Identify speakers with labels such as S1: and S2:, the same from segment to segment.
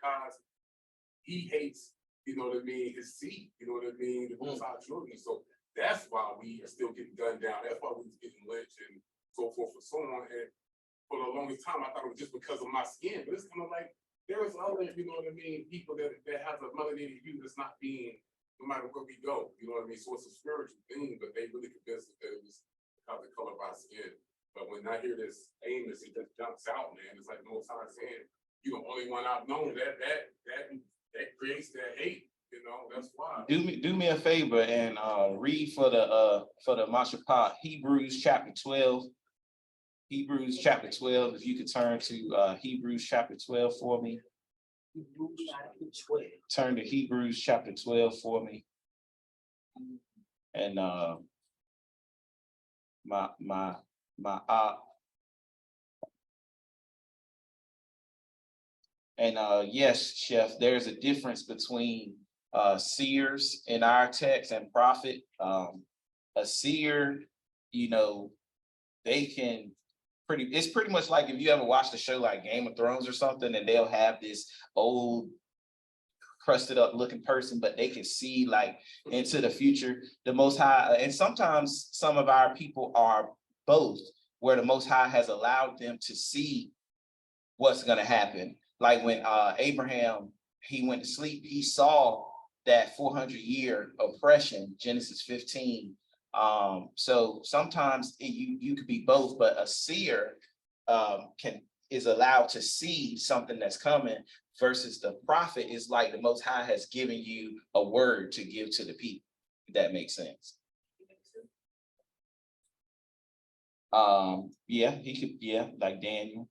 S1: because he hates, you know what I mean, his seed, you know what I mean, the Most High children. So that's why we are still getting gunned down. That's why we're getting lynched and so forth and so on. And for the longest time, I thought it was just because of my skin, but it's kind of like there is other, you know what I mean, people that have a melanated hue that's not being, no matter where we go, you know what I mean. So it's a spiritual thing, but they really convinced us that it was because of the color of our skin. But when I hear this Amos, it just jumps out, man. It's like the Most High saying, "You the only one I've known that creates that hate." You know, that's why.
S2: Do me a favor and read for the Mashapah, Hebrews chapter 12. Hebrews chapter 12. If you could turn to Hebrews chapter 12 for me.
S3: Hebrews chapter 12.
S2: Turn to Hebrews chapter 12 for me. And yes, Chef, there's a difference between seers in our text and prophet. A seer, you know, they can it's pretty much like if you ever watched a show like Game of Thrones or something, and they'll have this old crusted up looking person, but they can see like into the future. The Most High, and sometimes some of our people are both, where the Most High has allowed them to see what's going to happen. Like when Abraham, he went to sleep, he saw that 400-year oppression, Genesis 15. So sometimes you could be both, but a seer is allowed to see something that's coming, versus the prophet is like the Most High has given you a word to give to the people. If that makes sense. Yeah, he could, yeah, like Daniel.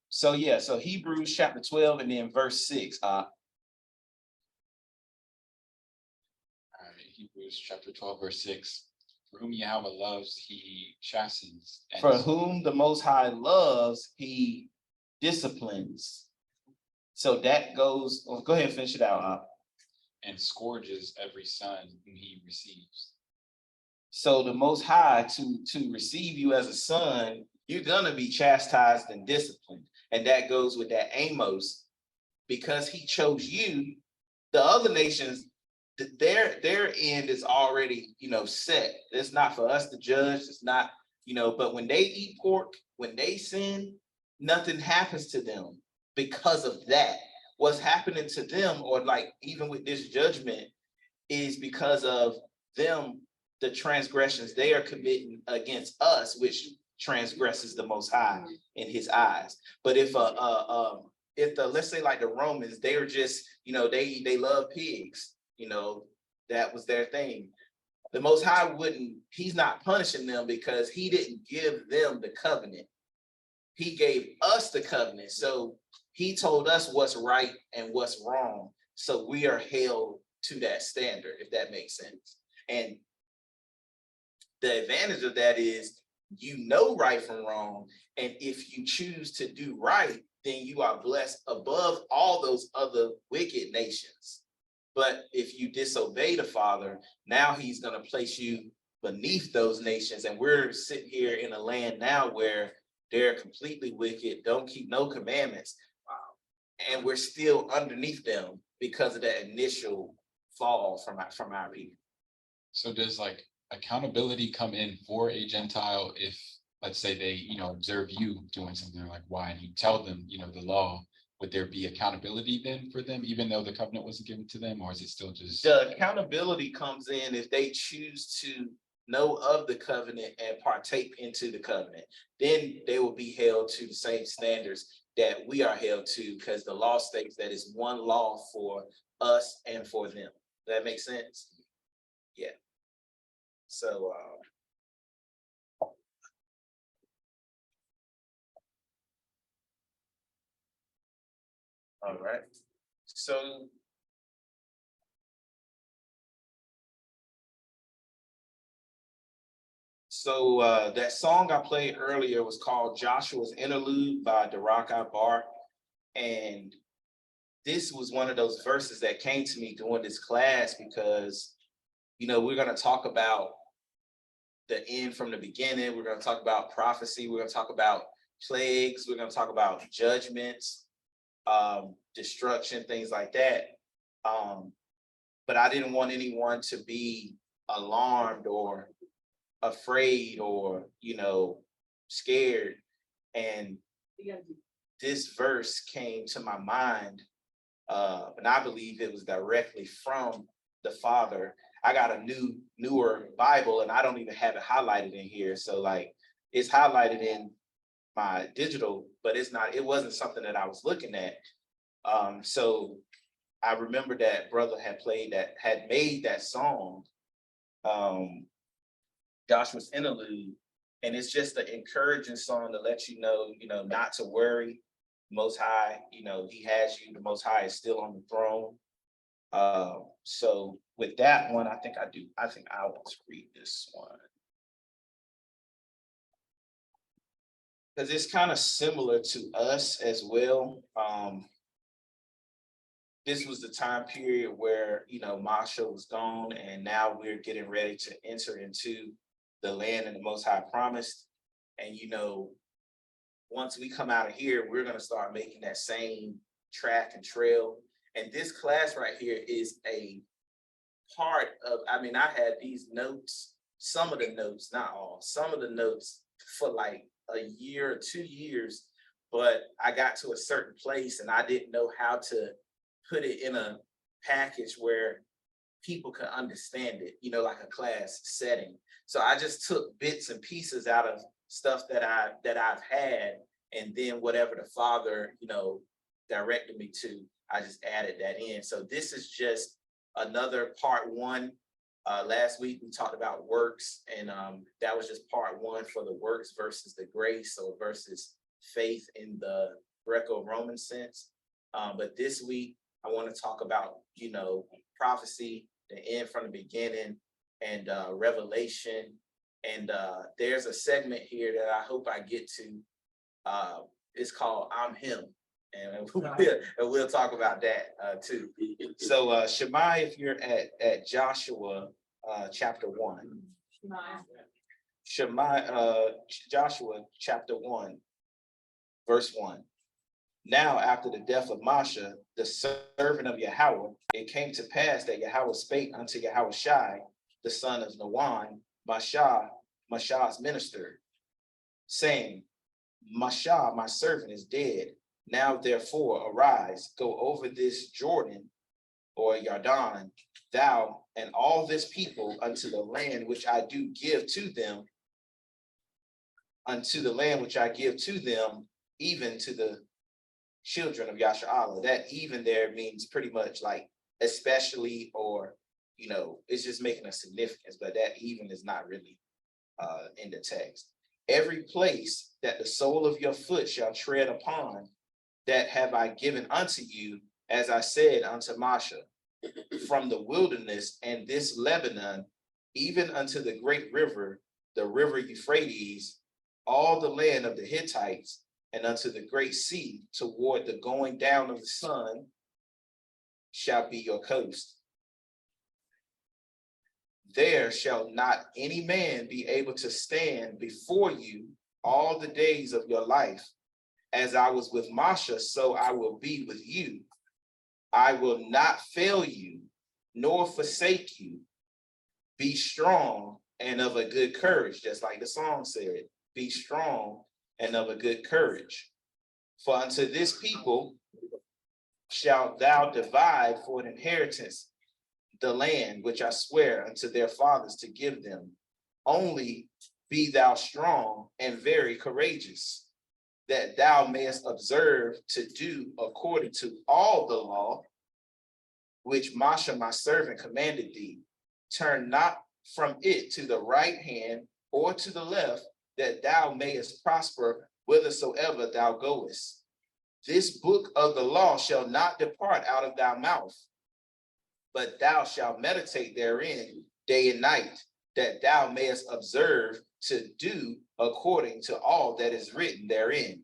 S2: So yeah, so Hebrews chapter 12 and then verse 6.
S4: Hebrews chapter 12, verse 6. For whom Yahweh loves, he chastens.
S2: For whom the Most High loves, he disciplines. So that goes, well, go ahead and finish it out.
S4: And scourges every son whom he receives.
S2: So the Most High, to receive you as a son, you're gonna be chastised and disciplined. And that goes with that Amos, because he chose you. The other nations, their end is already, you know, set. It's not for us to judge. It's not, you know, but when they eat pork, when they sin, nothing happens to them because of that. What's happening to them, or like even with this judgment, is because of them, the transgressions they are committing against us, which transgresses the Most High in his eyes. But if let's say like the Romans, they are just, you know, they love pigs, you know, that was their thing. The Most High he's not punishing them because he didn't give them the covenant. He gave us the covenant. So he told us what's right and what's wrong. So we are held to that standard, if that makes sense. And the advantage of that is, you know, right from wrong. And if you choose to do right, then you are blessed above all those other wicked nations. But if you disobey the Father, now he's going to place you beneath those nations. And we're sitting here in a land now where they're completely wicked, don't keep no commandments. And we're still underneath them because of that initial fall from our people.
S4: So does like accountability come in for a Gentile if, let's say, they, you know, observe you doing something like why, and you tell them, you know, the law? Would there be accountability then for them, even though the covenant wasn't given to them, or is it still just?
S2: The accountability comes in if they choose to know of the covenant and partake into the covenant. Then they will be held to the same standards that we are held to, because the law states that it's one law for us and for them. Does that make sense? Yeah. So all right. So that song I played earlier was called Joshua's Interlude by Daraka Bar. And this was one of those verses that came to me during this class because, you know, we're going to talk about the end from the beginning. We're going to talk about prophecy. We're going to talk about plagues. We're going to talk about judgments. destruction, things like that. But I didn't want anyone to be alarmed or afraid or, scared. And this verse came to my mind, and I believe it was directly from the Father. I got a newer Bible, and I don't even have it highlighted in here. So like it's highlighted in my digital, but it wasn't something that I was looking at. So I remember that brother had made that song, Joshua's Interlude. And it's just an encouraging song to let you know, not to worry. Most High, he has you. The Most High is still on the throne. So with that one, I think I want to read this one, because it's kind of similar to us as well. This was the time period where, Masha was gone, and now we're getting ready to enter into the land and the Most High promised. And, once we come out of here, we're going to start making that same track and trail. And this class right here is a part of, I had these notes, some of the notes, not all, some of the notes for like a year or 2 years, but I got to a certain place and I didn't know how to put it in a package where people could understand it, like a class setting. So I just took bits and pieces out of stuff that I've had, and then whatever the Father, directed me to, I just added that in. So this is just another part one. Last week we talked about works, and that was just part one for the works versus the grace, or versus faith in the Greco-Roman sense. But this week I want to talk about, prophecy, the end from the beginning, and revelation. And there's a segment here that I hope I get to. It's called I'm Him. And we'll talk about that too. So Shemai, if you're at Joshua chapter 1. Shemai, Joshua chapter 1, verse 1. Now, after the death of Masha, the servant of Yahweh, it came to pass that Yahweh spake unto Yahushai, the son of Nawan, Masha's minister, saying, Masha, my servant, is dead. Now, therefore, arise, go over this Jordan, or Yarden, thou and all this people, unto the land which I do give to them, even to the children of Yasharallah. That even there means pretty much like especially, or it's just making a significance, but that even is not really in the text. Every place that the sole of your foot shall tread upon, that have I given unto you, as I said unto Masha, from the wilderness and this Lebanon, even unto the great river, the river Euphrates, all the land of the Hittites, and unto the great sea, toward the going down of the sun, shall be your coast. There shall not any man be able to stand before you all the days of your life. As I was with Masha, so I will be with you. I will not fail you, nor forsake you. Be strong and of a good courage, just like the song said. Be strong and of a good courage. For unto this people shalt thou divide for an inheritance the land which I swear unto their fathers to give them. Only be thou strong and very courageous, that thou mayest observe to do according to all the law which Masha my servant commanded thee. Turn not from it to the right hand or to the left, that thou mayest prosper whithersoever thou goest. This book of the law shall not depart out of thy mouth, but thou shalt meditate therein day and night, that thou mayest observe to do according to all that is written therein.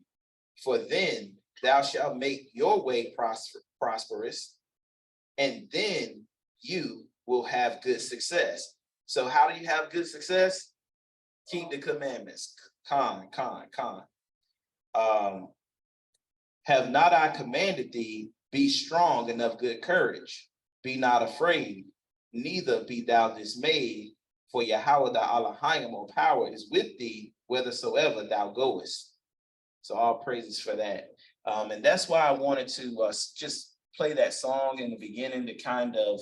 S2: For then thou shalt make your way prosperous, and then you will have good success. So how do you have good success? Keep the commandments. Have not I commanded thee, be strong and of good courage, be not afraid, neither be thou dismayed, for Yahweh the Elohim or power is with thee, whithersoever thou goest. So all praises for that. And that's why I wanted to just play that song in the beginning to kind of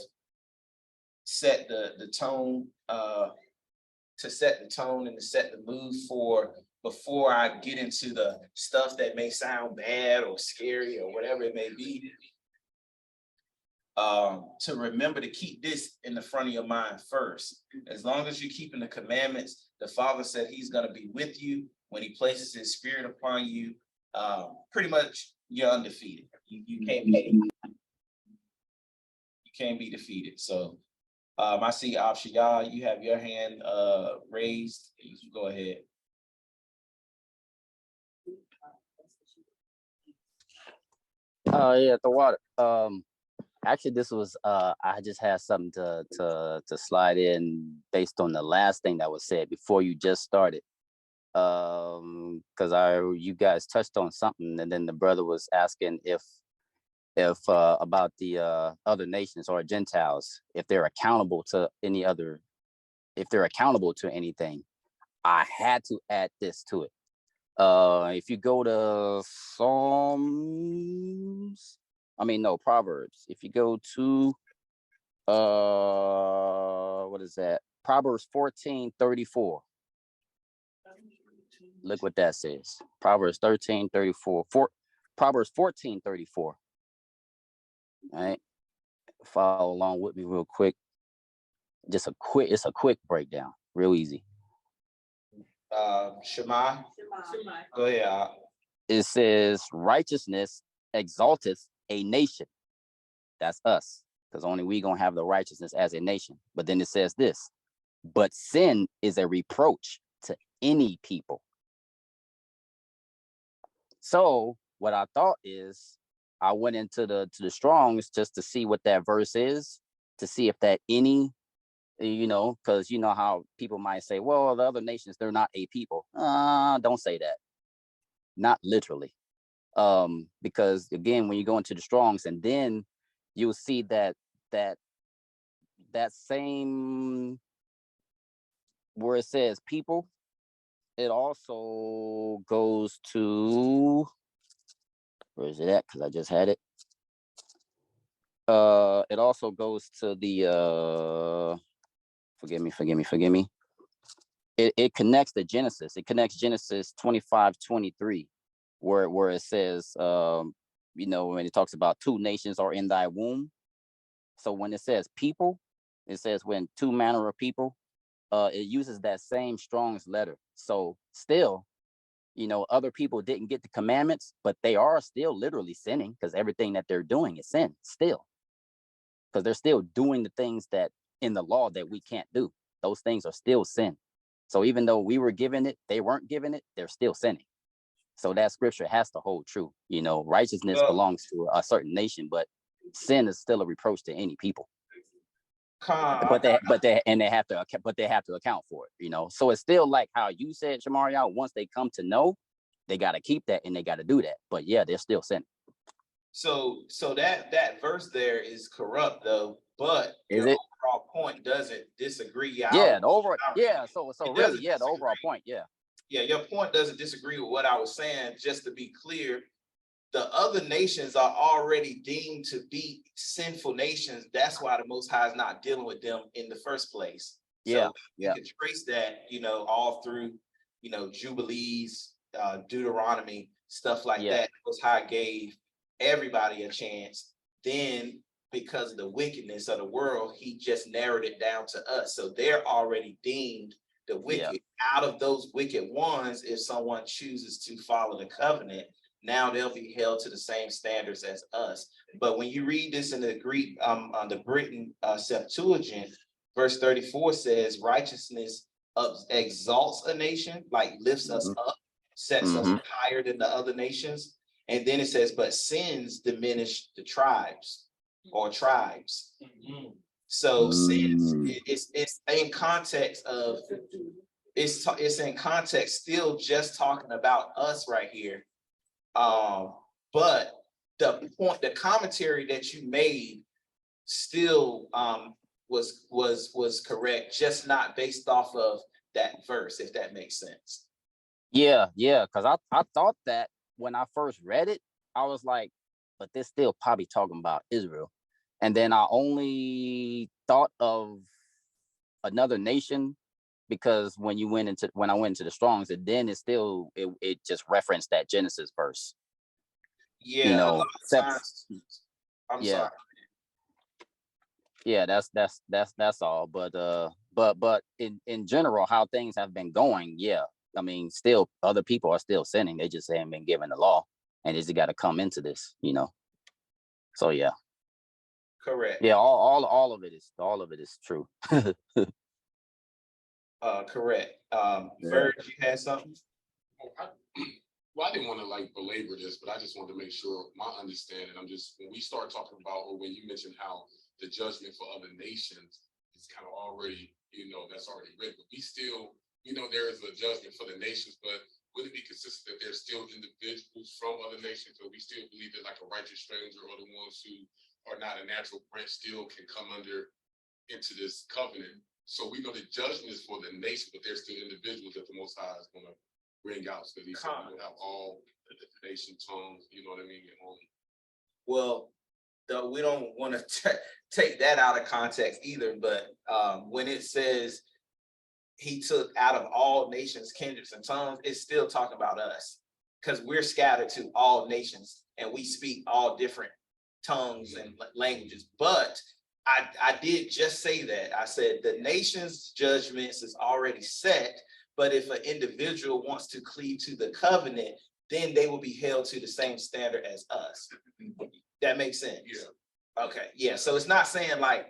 S2: set the tone, to set the tone and to set the mood for before I get into the stuff that may sound bad or scary or whatever it may be. To remember to keep this in the front of your mind first. As long as you're keeping the commandments, the Father said he's going to be with you when he places his spirit upon you. Pretty much you're undefeated. You can't be defeated. So I see Abshayah, you have your hand raised. You can go ahead.
S5: Yeah, the water. Actually, this was I just had something to slide in based on the last thing that was said before you just started. Because you guys touched on something, and then the brother was asking if about the other nations or Gentiles, if they're accountable to any other, if they're accountable to anything. I had to add this to it. If you go to Proverbs. If you go to what is that? Proverbs 14:34. Look what that says. Proverbs 13:34. Proverbs 14:34. All right. Follow along with me real quick. It's a quick breakdown, real easy.
S2: Shema. Go ahead.
S5: It says, righteousness exalteth a nation. That's us, because only we gonna have the righteousness as a nation. But then it says this, but sin is a reproach to any people. So what I thought is, I went into the Strongs just to see what that verse is, to see if that any, because you know how people might say, well, the other nations, they're not a people. Don't say that. Not literally. Because again, when you go into the Strongs, and then you'll see that same where it says people, it also goes to, where is it at? Because I just had it. It also goes to the forgive me. It connects to Genesis. It connects Genesis 25:23, where it says, when it talks about two nations are in thy womb. So when it says people, it says when two manner of people, it uses that same Strong's letter. So still, other people didn't get the commandments, but they are still literally sinning, because everything that they're doing is sin still. Because they're still doing the things that in the law that we can't do. Those things are still sin. So even though we were given it, they weren't given it, they're still sinning. So that scripture has to hold true. Righteousness belongs to a certain nation, but sin is still a reproach to any people. But they have to account for it. So it's still like how you said, Shamaria, once they come to know, they got to keep that and they got to do that. But yeah, they're still sinning.
S2: So that verse there is corrupt though, but
S5: is
S2: your
S5: it?
S2: overall point doesn't disagree.
S5: The overall point,
S2: your point doesn't disagree with what I was saying. Just to be clear, the other nations are already deemed to be sinful nations. That's why the Most High is not dealing with them in the first place. So you can trace that, all through, Jubilees, Deuteronomy, stuff like that. The Most High gave everybody a chance. Then, because of the wickedness of the world, he just narrowed it down to us. So they're already deemed the wicked. Out of those wicked ones, if someone chooses to follow the covenant, now they'll be held to the same standards as us. But when you read this in the Greek, the Britain Septuagint, verse 34 says, righteousness exalts a nation, like lifts us up, sets us higher than the other nations. And then it says, but sins diminish the tribes or tribes. So sins, it's in context of, it's in context still just talking about us right here. but the commentary that you made still was correct, just not based off of that verse, if that makes sense.
S5: Yeah, because I thought that when I first read it, I was like, but this still probably talking about Israel. And then I only thought of another nation because when I went into the Strongs, and then it just referenced that Genesis verse.
S2: Yeah,
S5: you know,
S2: I'm
S5: yeah.
S2: sorry.
S5: Yeah, that's all. But in general, how things have been going, yeah. I mean, still other people are still sinning. They just haven't been given the law, and they just got to come into this, So yeah.
S2: Correct.
S5: Yeah, all of it is true.
S2: Correct.
S5: Yeah.
S2: Verge, you had something?
S1: Well, I didn't want to like belabor this, but I just wanted to make sure my understanding. When we start talking about, or when you mentioned how the judgment for other nations is kind of already, that's already written, but we still, there is a judgment for the nations, but would it be consistent that there's still individuals from other nations? So we still believe that like a righteous stranger or the ones who are not a natural branch still can come into this covenant. So we know the judgment is for the nation, but there's still individuals that the Most High is going to bring out, so he said we will have all the nation tongues, you know what I mean?
S2: Well, we don't want to take that out of context either, but when it says he took out of all nations, kindreds, and tongues, it's still talking about us, because we're scattered to all nations and we speak all different tongues and languages. But I did just say that. I said the nation's judgments is already set, but if an individual wants to cleave to the covenant, then they will be held to the same standard as us. That makes sense?
S1: Yeah.
S2: Okay, yeah, so it's not saying like,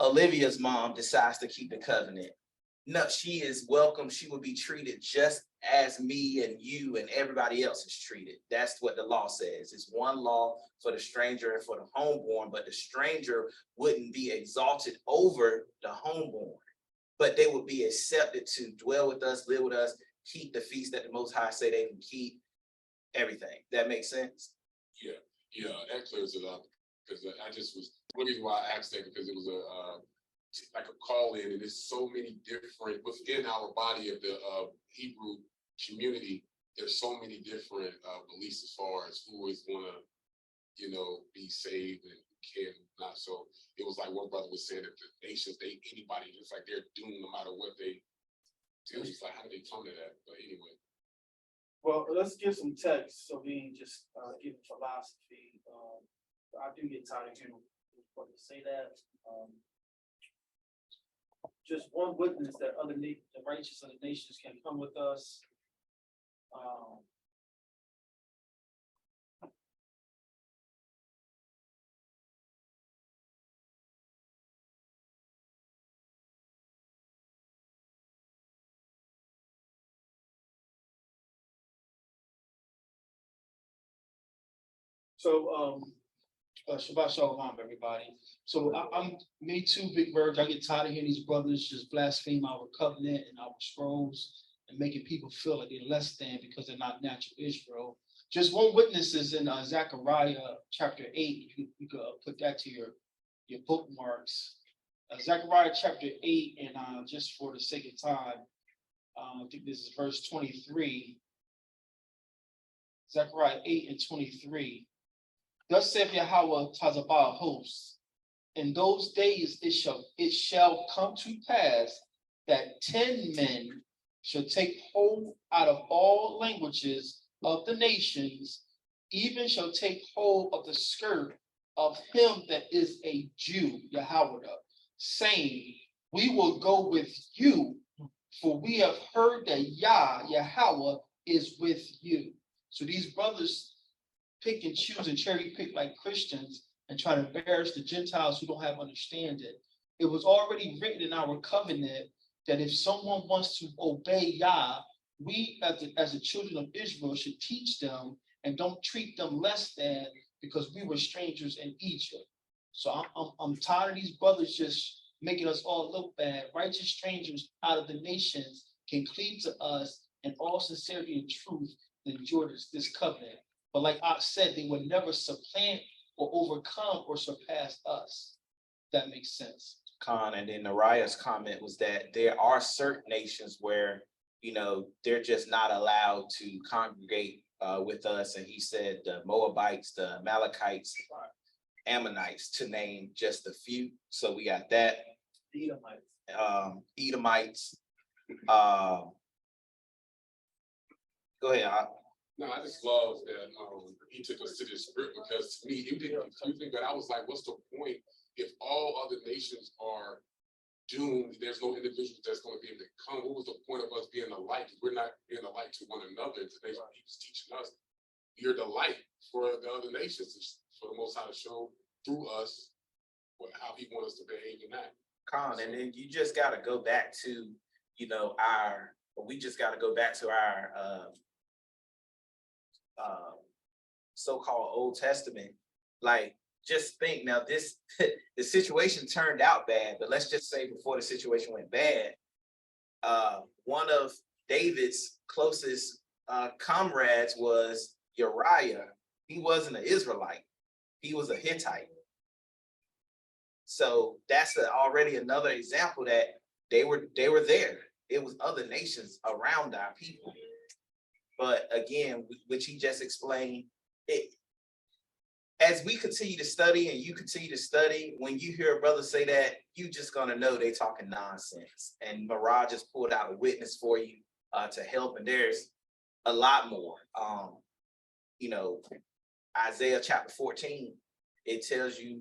S2: Olivia's mom decides to keep the covenant. No, she is welcome. She will be treated just as me and you and everybody else is treated. That's what the law says. It's one law for the stranger and for the homeborn, but the stranger wouldn't be exalted over the homeborn, but they would be accepted to dwell with us, live with us, keep the feast that the Most High say they can keep, everything. That makes sense?
S1: Yeah, that clears it up. Because one reason why I asked that, because it was like a call in, and there's so many different, within our body of the Hebrew community, there's so many different beliefs as far as who is going to, be saved and can not. So it was like one brother was saying that the nations, anybody, just like they're doomed no matter what they do. It's like, how do they come to that? But anyway.
S3: Well, let's give some text so we ain't just give philosophy. I do get tired of hearing what to say that. Just one witness that the righteous of the nations can come with us. So, Shabbat Shalom, everybody. So I'm me too, Big Bird. I get tired of hearing these brothers just blaspheme our covenant and our scrolls and making people feel like they're less than because they're not natural Israel. Just one witness is in Zechariah chapter 8. You could put that to your bookmarks. Zechariah chapter 8, and just for the sake of time, I think this is verse 23. Zechariah 8 and 23. Thus saith Yahweh Tazabah hosts, in those days it shall come to pass that 10 men shall take hold out of all languages of the nations, even shall take hold of the skirt of him that is a Jew, Yahweh, saying, we will go with you, for we have heard that Yahweh is with you. So these brothers pick and choose and cherry pick like Christians and try to embarrass the Gentiles who don't have understanding. It was already written in our covenant that if someone wants to obey Yah, we as the children of Israel should teach them and don't treat them less than because we were strangers in Egypt. So I'm tired of these brothers just making us all look bad. Righteous strangers out of the nations can cleave to us in all sincerity and truth endure this covenant. But like I said, they would never supplant or overcome or surpass us. That makes sense.
S2: Khan, and then Naraya's comment was that there are certain nations where, you know, they're just not allowed to congregate with us. And he said the Moabites, the Amalekites, Ammonites, to name just a few. So we got that. Edomites. Go ahead.
S1: No, I just love that he took us to this script, because to me, it didn't confuse me, but I was like, what's the point if all other nations are doomed? There's no individual that's going to be able to come. What was the point of us being the light? We're not being the light to one another. Today, he's teaching us you're the light for the other nations, for the Most High to show through us how he wants us to behave in that.
S2: Khan, and then you just got to go back to, you know, we just got to go back to our so-called Old Testament. Like, just think now, this the situation turned out bad, but let's just say before the situation went bad, one of David's closest comrades was Uriah. He wasn't an Israelite, he was a Hittite. So that's already another example that they were there. It was other nations around our people. But again, which he just explained, as we continue to study and you continue to study, when you hear a brother say that, you just gonna know they talking nonsense. And Maraj just pulled out a witness for you to help. And there's a lot more. You know, Isaiah chapter 14, it tells you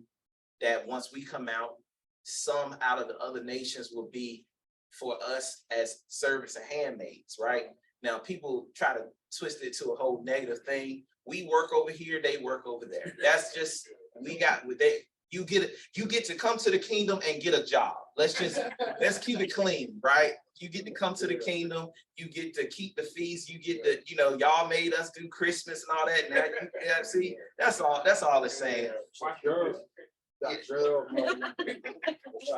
S2: that once we come out, some out of the other nations will be for us as servants and handmaids, right? Now, people try to twist it to a whole negative thing. We work over here, they work over there. That's just, you get to come to the kingdom and get a job. Let's keep it clean, right? You get to come to the kingdom, you get to keep the feast, you get to, you know, y'all made us do Christmas and all that. Now, see, that's all it's saying.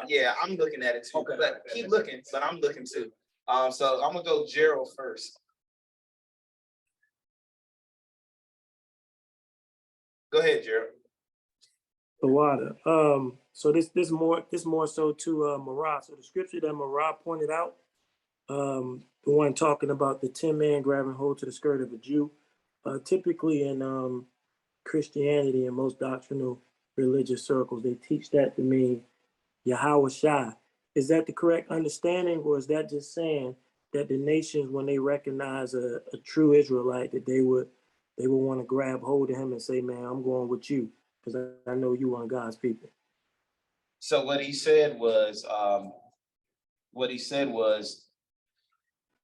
S2: Yeah, I'm looking at it too, but keep looking, but I'm looking too. So I'm gonna go Gerald first. Go ahead, Gerald.
S6: The water. So this more so to Marah. So the scripture that Marah pointed out, the one talking about the 10 man grabbing hold to the skirt of a Jew, typically in Christianity and most doctrinal religious circles, they teach that to mean Yahweh Shai. Is that the correct understanding, or is that just saying that the nations, when they recognize a true Israelite, that they would want to grab hold of him and say, man, I'm going with you because I know you are God's people?
S2: So what he said was,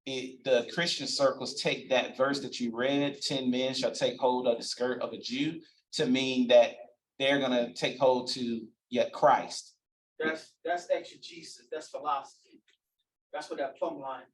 S2: the Christian circles take that verse that you read, 10 men shall take hold of the skirt of a Jew, to mean that they're going to take hold to Christ.
S3: That's exegesis. That's philosophy. That's what that plumb line.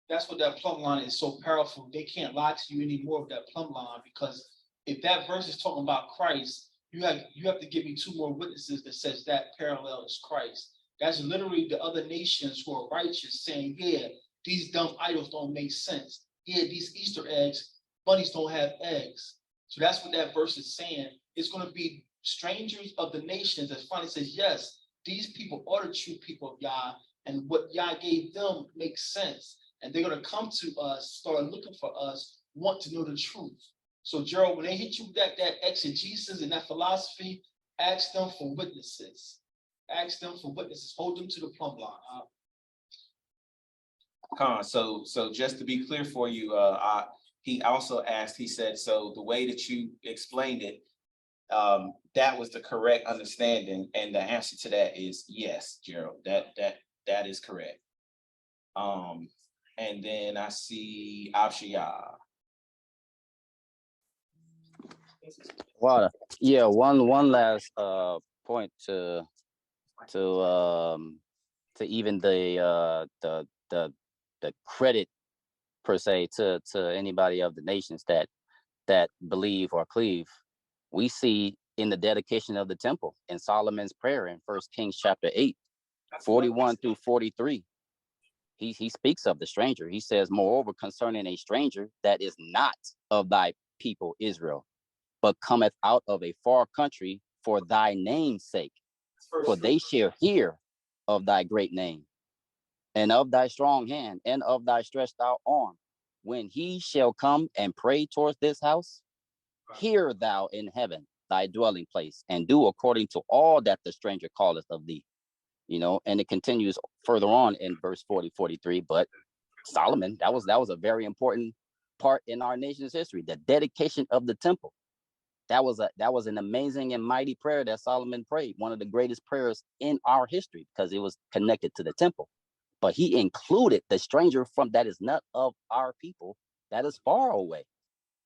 S3: That's what that plumb line is so powerful. They can't lie to you anymore with that plumb line, because if that verse is talking about Christ, you have to give me two more witnesses that says that parallel is Christ. That's literally the other nations who are righteous saying, yeah, these dumb idols don't make sense. Yeah, these Easter eggs, bunnies don't have eggs. So that's what that verse is saying. It's going to be strangers of the nations that finally says, yes, these people are the true people of Yah, and what Yah gave them makes sense. And they're going to come to us, start looking for us, want to know the truth. So Gerald, when they hit you with that exegesis and that philosophy, ask them for witnesses. Ask them for witnesses. Hold them to the plumb line.
S2: So just to be clear for you, he also asked, he said, so the way that you explained it, that was the correct understanding, and the answer to that is yes, Gerald. That is correct. And then I see Abshiyah.
S5: Water. Yeah, one last point to even the credit per se to anybody of the nations that believe or cleave. We see in the dedication of the temple in Solomon's prayer in 1 Kings chapter 8, 41 through 43. he speaks of the stranger. He says, moreover, concerning a stranger that is not of thy people Israel, but cometh out of a far country for thy name's sake, for they shall hear of thy great name, and of thy strong hand, and of thy stretched out arm. When he shall come and pray towards this house, hear thou in heaven thy dwelling place, and do according to all that the stranger calleth of thee. And it continues further on in verse 40, 43. But Solomon, that was a very important part in our nation's history, the dedication of the temple. That was an amazing and mighty prayer that Solomon prayed, one of the greatest prayers in our history, because it was connected to the temple. But he included the stranger from that is not of our people, that is far away,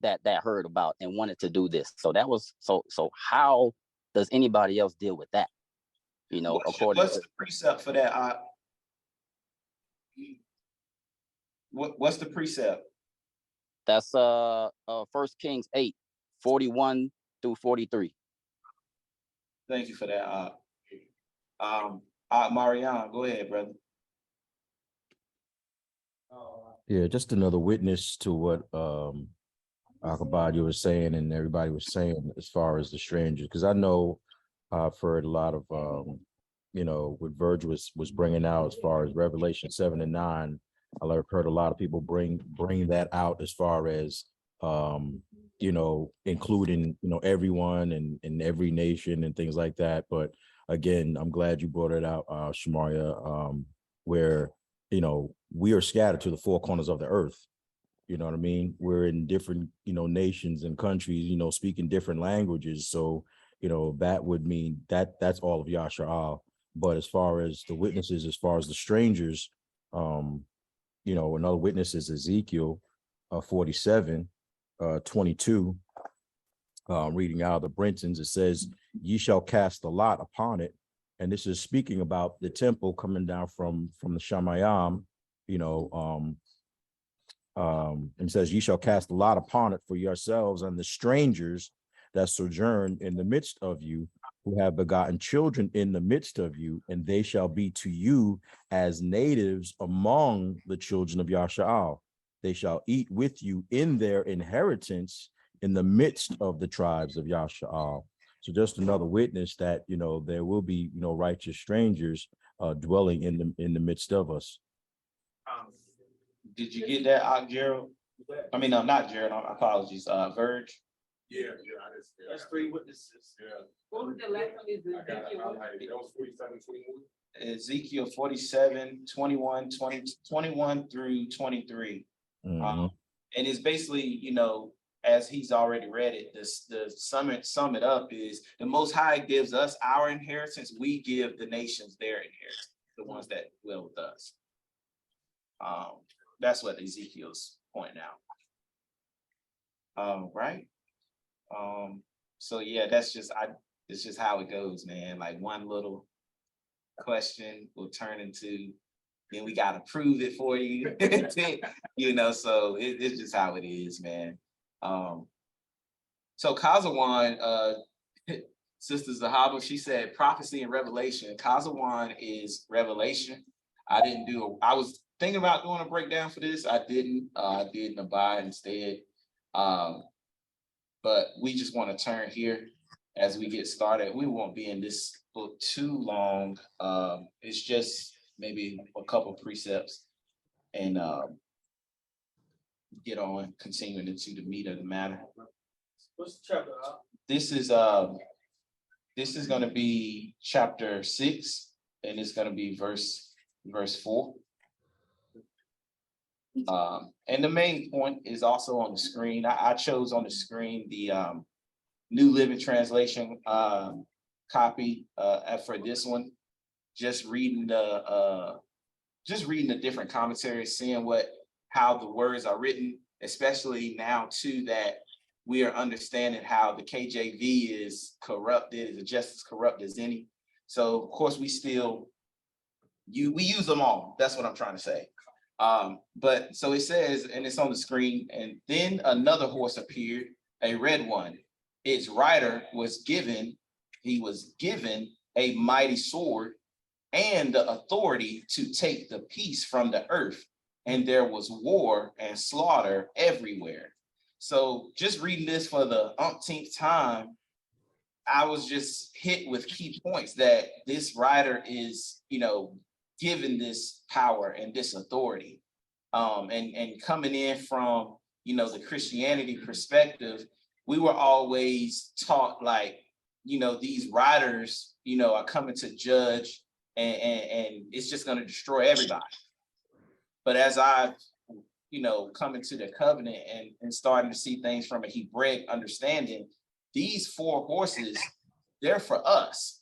S5: that heard about and wanted to do this. So that was so how does anybody else deal with that?
S2: What's the precept for that? What's the precept?
S5: That's 1 Kings 8, 41 through 43.
S2: Thank you for that. Marianne, go ahead, brother.
S7: Yeah, just another witness to what Akabadia was saying and everybody was saying as far as the strangers, because I know I've heard a lot of what Virgil was bringing out as far as Revelation 7 and 9. I've heard a lot of people bring that out as far as including everyone and every nation and things like that. But again, I'm glad you brought it out, Shamaria, where we are scattered to the four corners of the earth. You know what I mean? We're in different, nations and countries, speaking different languages. So, that would mean that's all of Yasha'al. But as far as the witnesses, as far as the strangers, another witness is Ezekiel 47, 22. Reading out of the Brentons, it says, ye shall cast the lot upon it. And this is speaking about the temple coming down from the Shamayam, and says, ye shall cast a lot upon it for yourselves and the strangers that sojourn in the midst of you, who have begotten children in the midst of you, and they shall be to you as natives among the children of Yasha'al. They shall eat with you in their inheritance in the midst of the tribes of Yasha'al. So just another witness that, there will be, righteous strangers dwelling in the midst of us.
S2: Did you get that, Gerald? I mean, no, not Gerald. Apologies, Verge.
S1: Yeah,
S2: That's three witnesses.
S1: Yeah.
S8: What was the last one? Is
S1: That was 47, 21.
S2: Ezekiel 47, 21, 21 through 23.
S7: Mhm.
S2: And it's basically, as he's already read it, the sum it up is the Most High gives us our inheritance. We give the nations their inheritance, the ones that dwell with us. That's what Ezekiel's pointing out. Right. So yeah, it's just how it goes, man. Like one little question will turn into, then we gotta prove it for you. So it's just how it is, man. So Kazawan, Sister Zahaba, she said prophecy and revelation. Kazawan is revelation. I was thinking about doing a breakdown for this. I didn't. I did Abide instead. But we just want to turn here as we get started. We won't be in this book too long. It's just maybe a couple precepts and get on continuing into the meat of the matter.
S3: What's the chapter?
S2: This is going to be chapter 6, and it's going to be verse 4. And the main point is also on the screen. I chose on the screen the New Living Translation copy for this one. Just reading the different commentaries, seeing how the words are written, especially now too that we are understanding how the KJV is corrupted, is just as corrupt as any. So of course we use them all. That's what I'm trying to say. But so it says, and it's on the screen, and then another horse appeared, a red one. Its rider was given a mighty sword, and the authority to take the peace from the earth. And there was war and slaughter everywhere. So just reading this for the umpteenth time, I was just hit with key points that this writer is, given this power and this authority. And coming in from, the Christianity perspective, we were always taught like, these writers, are coming to judge and it's just going to destroy everybody. But as I've, come into the covenant and starting to see things from a Hebraic understanding, these 4 horses, they're for us.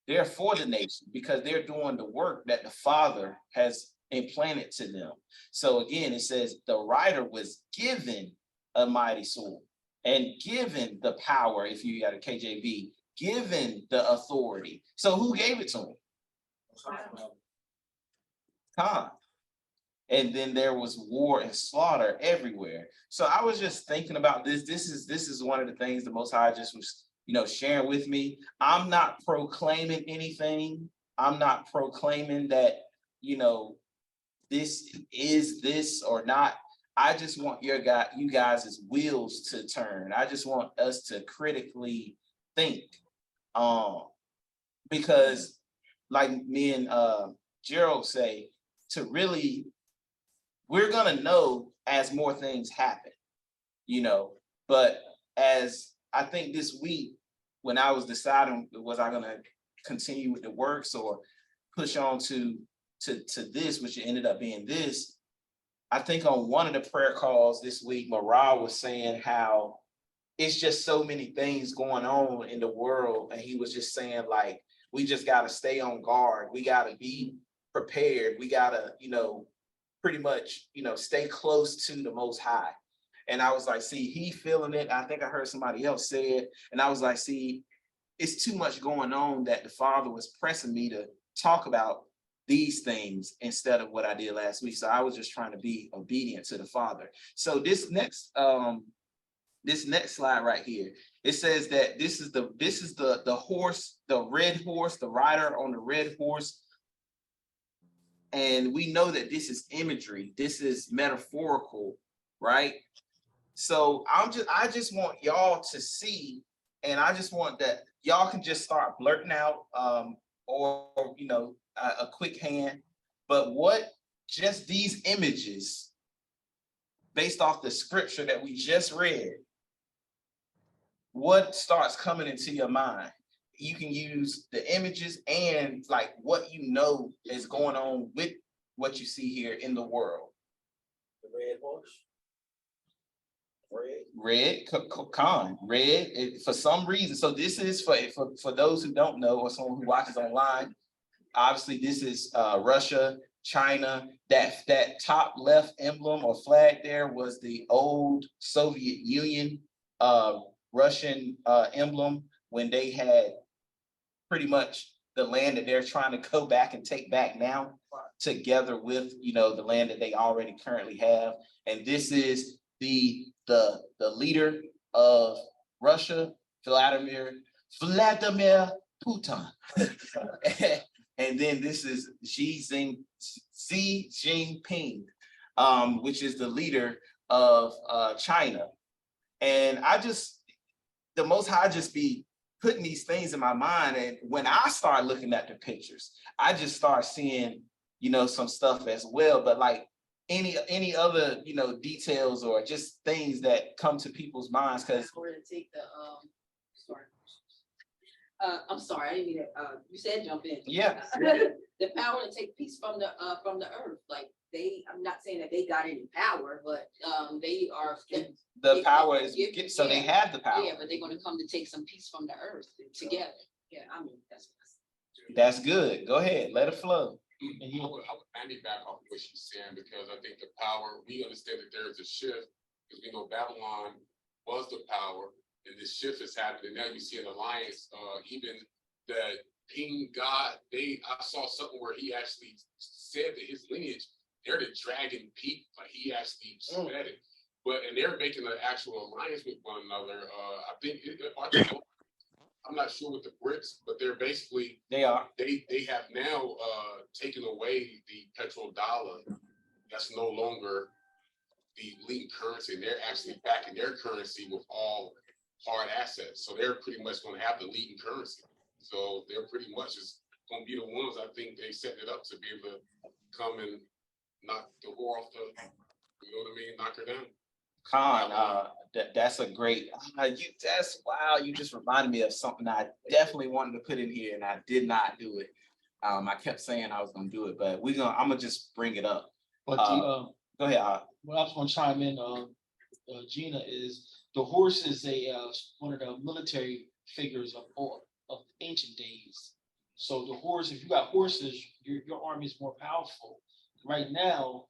S2: They're for the nation because they're doing the work that the Father has implanted to them. So again, it says the writer was given a mighty sword and given the power, if you got a KJV, given the authority. So who gave it to him? God. And then there was war and slaughter everywhere. So I was just thinking about this. This is one of the things the Most High just was, sharing with me. I'm not proclaiming anything. I'm not proclaiming that, this is this or not. I just want you guys' wheels to turn. I just want us to critically think. Because like me and Gerald say, we're gonna know as more things happen, but as I think this week, when I was deciding, was I gonna continue with the works or push on to this, which ended up being this, I think on one of the prayer calls this week, Marah was saying how it's just so many things going on in the world. And he was just saying, like, we just got to stay on guard. We got to be prepared. We got to, pretty much, stay close to the Most High. And I was like, see, he feeling it. I think I heard somebody else say it. And I was like, see, it's too much going on that the Father was pressing me to talk about these things instead of what I did last week. So I was just trying to be obedient to the Father. So this next slide right here, it says that this is the horse, the red horse, the rider on the red horse. And we know that this is imagery, this is metaphorical, right? So I just want y'all to see, and I just want that y'all can just start blurting out or a quick hand, but what just these images based off the scripture that we just read, what starts coming into your mind? You can use the images and like what is going on with what you see here in the world.
S6: The red horse.
S2: Red, for some reason. So this is for those who don't know or someone who watches online. Obviously, this is Russia, China. That top left emblem or flag there was the old Soviet Union Russian emblem when they had pretty much the land that they're trying to go back and take back now, together with the land that they already currently have. And this is the leader of Russia, Vladimir Putin. And then this is Xi Jinping, which is the leader of China. And the Most High just be putting these things in my mind. And when I start looking at the pictures, I just start seeing, some stuff as well. But like any other, details or just things that come to people's minds, because
S8: we're gonna take I'm sorry, I didn't mean to, you said jump in.
S2: Yeah.
S8: The power to take peace from the earth. Like I'm not saying that they got any power, but they are
S2: the power is so they have the power.
S8: Yeah, but they're gonna come to take some peace from the earth together. Yeah, I mean
S2: that's good. Go ahead, let it flow.
S1: I would back off what she's saying, because I think the power, we understand that there is a shift, because we know Babylon was the power, and this shift is happening. Now you see an alliance, even that King God, I saw something where he actually said that his lineage, they're the dragon people, like he actually said it. And they're making an actual alliance with one another. I'm not sure with the bricks, but they're basically,
S2: They are.
S1: they have now taken away the petrodollar. That's no longer the leading currency. They're actually backing their currency with all hard assets. So they're pretty much going to have the leading currency. So they're pretty much just going to be the ones, I think they set it up to be able to come and knock the whore off the, you know what I mean, knock her down.
S2: Khan, that's a great, wow, you just reminded me of something I definitely wanted to put in here and I did not do it. I kept saying I was gonna do it, but I'm gonna just bring it up.
S3: But
S2: Go ahead.
S3: what I was gonna chime in, Gina, is the horse is one of the military figures of ancient days. So the horse, if you got horses, your army is more powerful. Right now,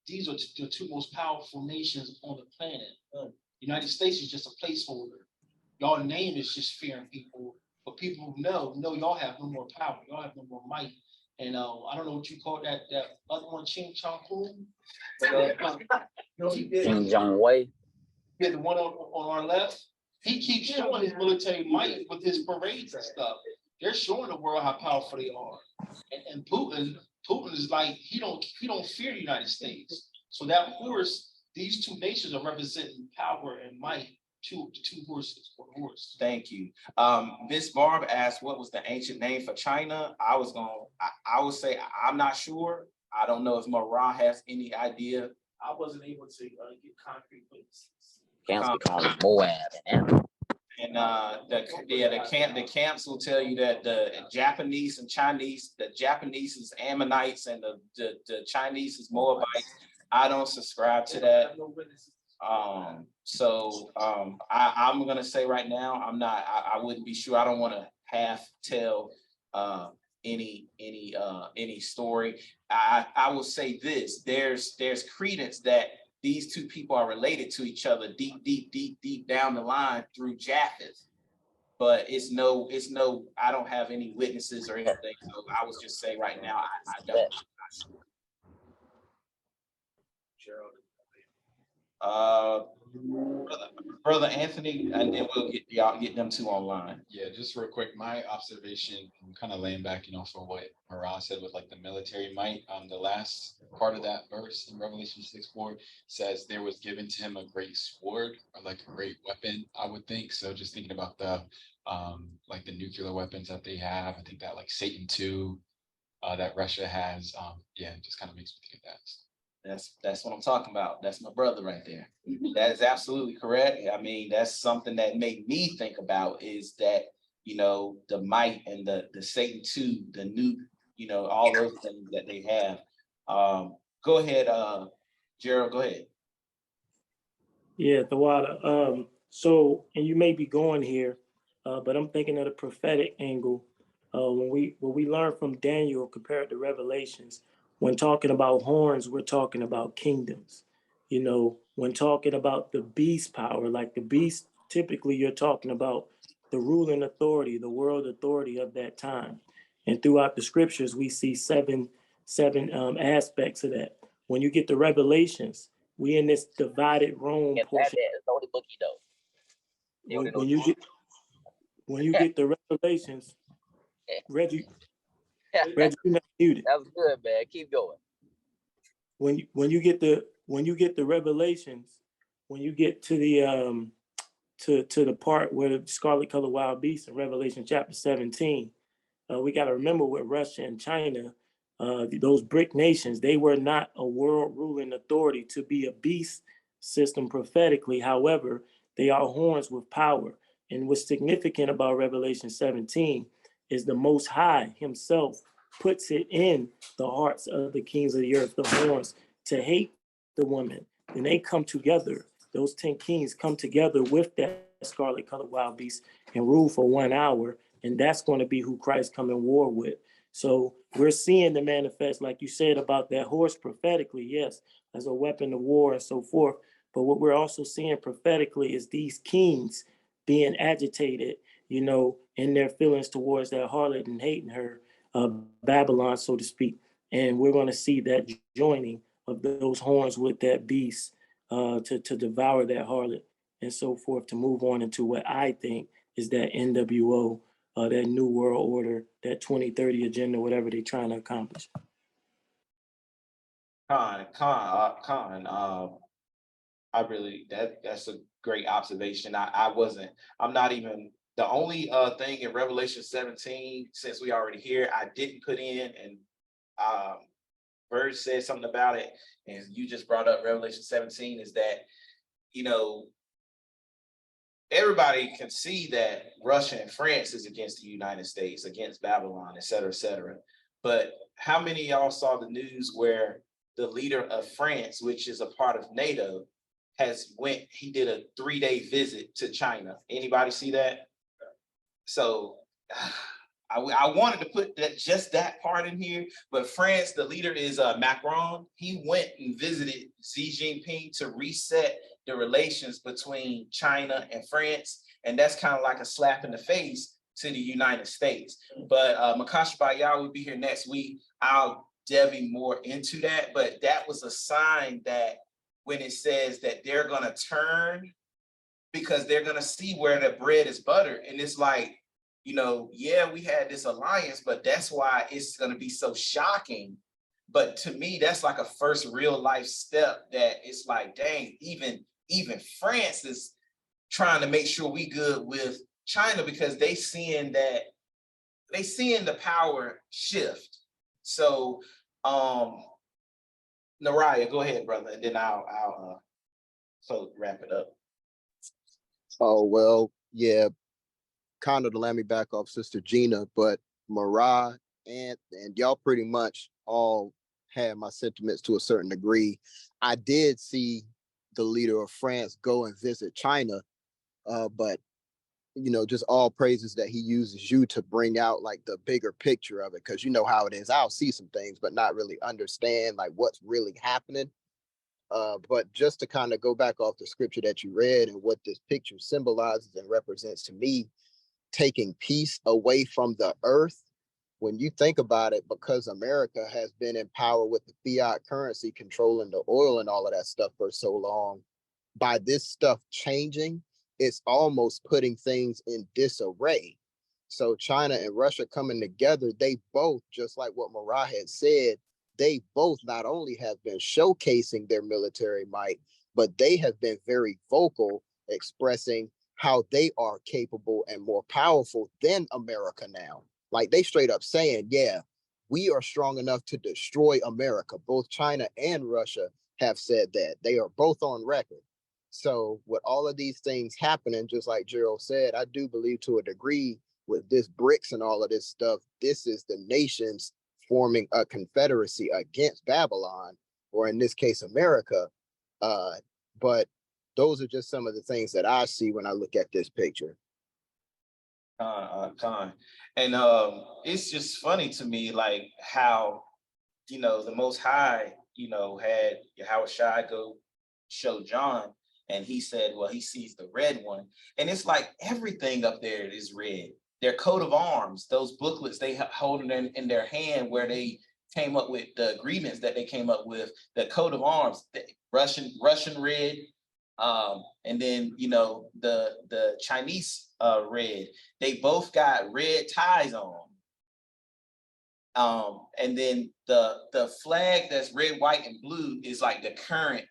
S3: these are the two most powerful nations on the planet. United States is just a placeholder. Y'all name is just fearing people, but people know y'all have no more power. Y'all have no more might. And I don't know what you call that other one, Ching Chong Poon.
S5: Kim Jong-wei.
S3: Yeah, the one on our left. He keeps showing his military might with his parades and stuff. They're showing the world how powerful they are. And Putin is like, he don't fear the United States. So that horse, these two nations are representing power and might. The two horses for the horse.
S2: Thank you. Miss Barb asked what was the ancient name for China. I would say I'm not sure. I don't know if Marah has any idea.
S6: I wasn't able to get concrete witnesses.
S5: Camps be calling it Moab and Ammon.
S2: And the camps will tell you that the Japanese and Chinese, the Japanese is Ammonites and the Chinese is Moabites. I don't subscribe to that. I'm gonna say right now, I wouldn't be sure. I don't want to half tell any story. I will say this: there's credence that these two people are related to each other deep down the line through Japheth. But it's no, I don't have any witnesses or anything. So I was just saying right now, I don't. Brother Anthony, and then we'll get them two online.
S4: Yeah, just real quick, my observation, I'm kind of laying back, for what Marah said with like the military might. The last part of that verse in Revelation 6:4 says there was given to him a great sword or like a great weapon, I would think. So just thinking about the like the nuclear weapons that they have, I think that like Satan 2 that Russia has, it just kind of makes me think of that.
S2: That's what I'm talking about. That's my brother right there. That is absolutely correct. I mean, that's something that made me think about is that, the might and the Satan 2, the nuke, all those things that they have. Go ahead, Gerald, go ahead.
S6: Yeah, the water. So, and you may be going here, but I'm thinking of the prophetic angle. When we learn from Daniel compared to Revelations, when talking about horns, we're talking about kingdoms. When talking about the beast power, like the beast, typically you're talking about the ruling authority, the world authority of that time. And throughout the scriptures, we see seven aspects of that. When you get to Revelations, we in this divided Rome portion. When you get the Revelations, Reggie, you're not muted.
S5: That was good, man. Keep going.
S6: When you get the Revelations, when you get to the to the part where the scarlet colored wild beast in Revelation chapter 17, we got to remember with Russia and China, those BRIC nations, they were not a world ruling authority to be a beast system prophetically. However, they are horns with power. And what's significant about Revelation 17 is the Most High himself puts it in the hearts of the kings of the earth, the horns, to hate the woman. And they come together. Those 10 kings come together with that scarlet colored wild beast and rule for 1 hour. And that's going to be who Christ come in war with. So we're seeing the manifest, like you said, about that horse prophetically, yes, as a weapon of war and so forth. But what we're also seeing prophetically is these kings being agitated, in their feelings towards that harlot and hating her, Babylon, so to speak. And we're going to see that joining of those horns with that beast to devour that harlot and so forth, to move on into what I think is that NWO, that New World Order, that 2030 agenda, whatever they're trying to accomplish.
S2: I really, that's a great observation. I'm not even, the only thing in Revelation 17, since we already here, I didn't put in, and Bird said something about it, and you just brought up Revelation 17, is that, you know, everybody can see that Russia and France is against the United States, against Babylon, et cetera, et cetera. But how many of y'all saw the news where the leader of France, which is a part of NATO, he did a 3-day visit to China? Anybody see that? So I wanted to put just that part in here, but France, the leader is Macron. He went and visited Xi Jinping to reset the relations between China and France, and that's kind of like a slap in the face to the United States. But Makashi Bayah will be here next week. I'll delve more into that, but that was a sign that when it says that they're gonna turn because they're gonna see where the bread is buttered, and it's like, you know, yeah, we had this alliance, but that's why it's gonna be so shocking. But to me, that's like a first real life step that it's like, dang, even France is trying to make sure we good with China, because they seeing the power shift. So Nariah, go ahead, brother, and then I'll wrap it up.
S9: Oh, well, yeah, kind of to let me back off Sister Gina, but Marah and y'all pretty much all had my sentiments to a certain degree. I did see the leader of France go and visit China, but you know, just all praises that he uses you to bring out like the bigger picture of it, because you know how it is. I'll see some things, but not really understand like what's really happening. But just to kind of go back off the scripture that you read and what this picture symbolizes and represents to me, taking peace away from the earth. When you think about it, because America has been in power with the fiat currency controlling the oil and all of that stuff for so long, by this stuff changing, it's almost putting things in disarray. So China and Russia coming together, they both, just like what Marah had said, they both not only have been showcasing their military might, but they have been very vocal expressing how they are capable and more powerful than America now. Like they straight up saying, yeah, we are strong enough to destroy America. Both China and Russia have said that. They are both on record. So with all of these things happening, just like Gerald said, I do believe to a degree with this BRICS and all of this stuff, this is the nations forming a confederacy against Babylon, or in this case, America. But those are just some of the things that I see when I look at this picture.
S2: And it's just funny to me, like how, you know, the Most High, you know, had Yahushua go show John, and he said, well, he sees the red one, and it's like everything up there is red. Their coat of arms, those booklets they hold in their hand, where they came up with the agreements that they came up with, the coat of arms, the Russian red, and then, you know, the Chinese red, they both got red ties on. And then the flag that's red, white, and blue is like the current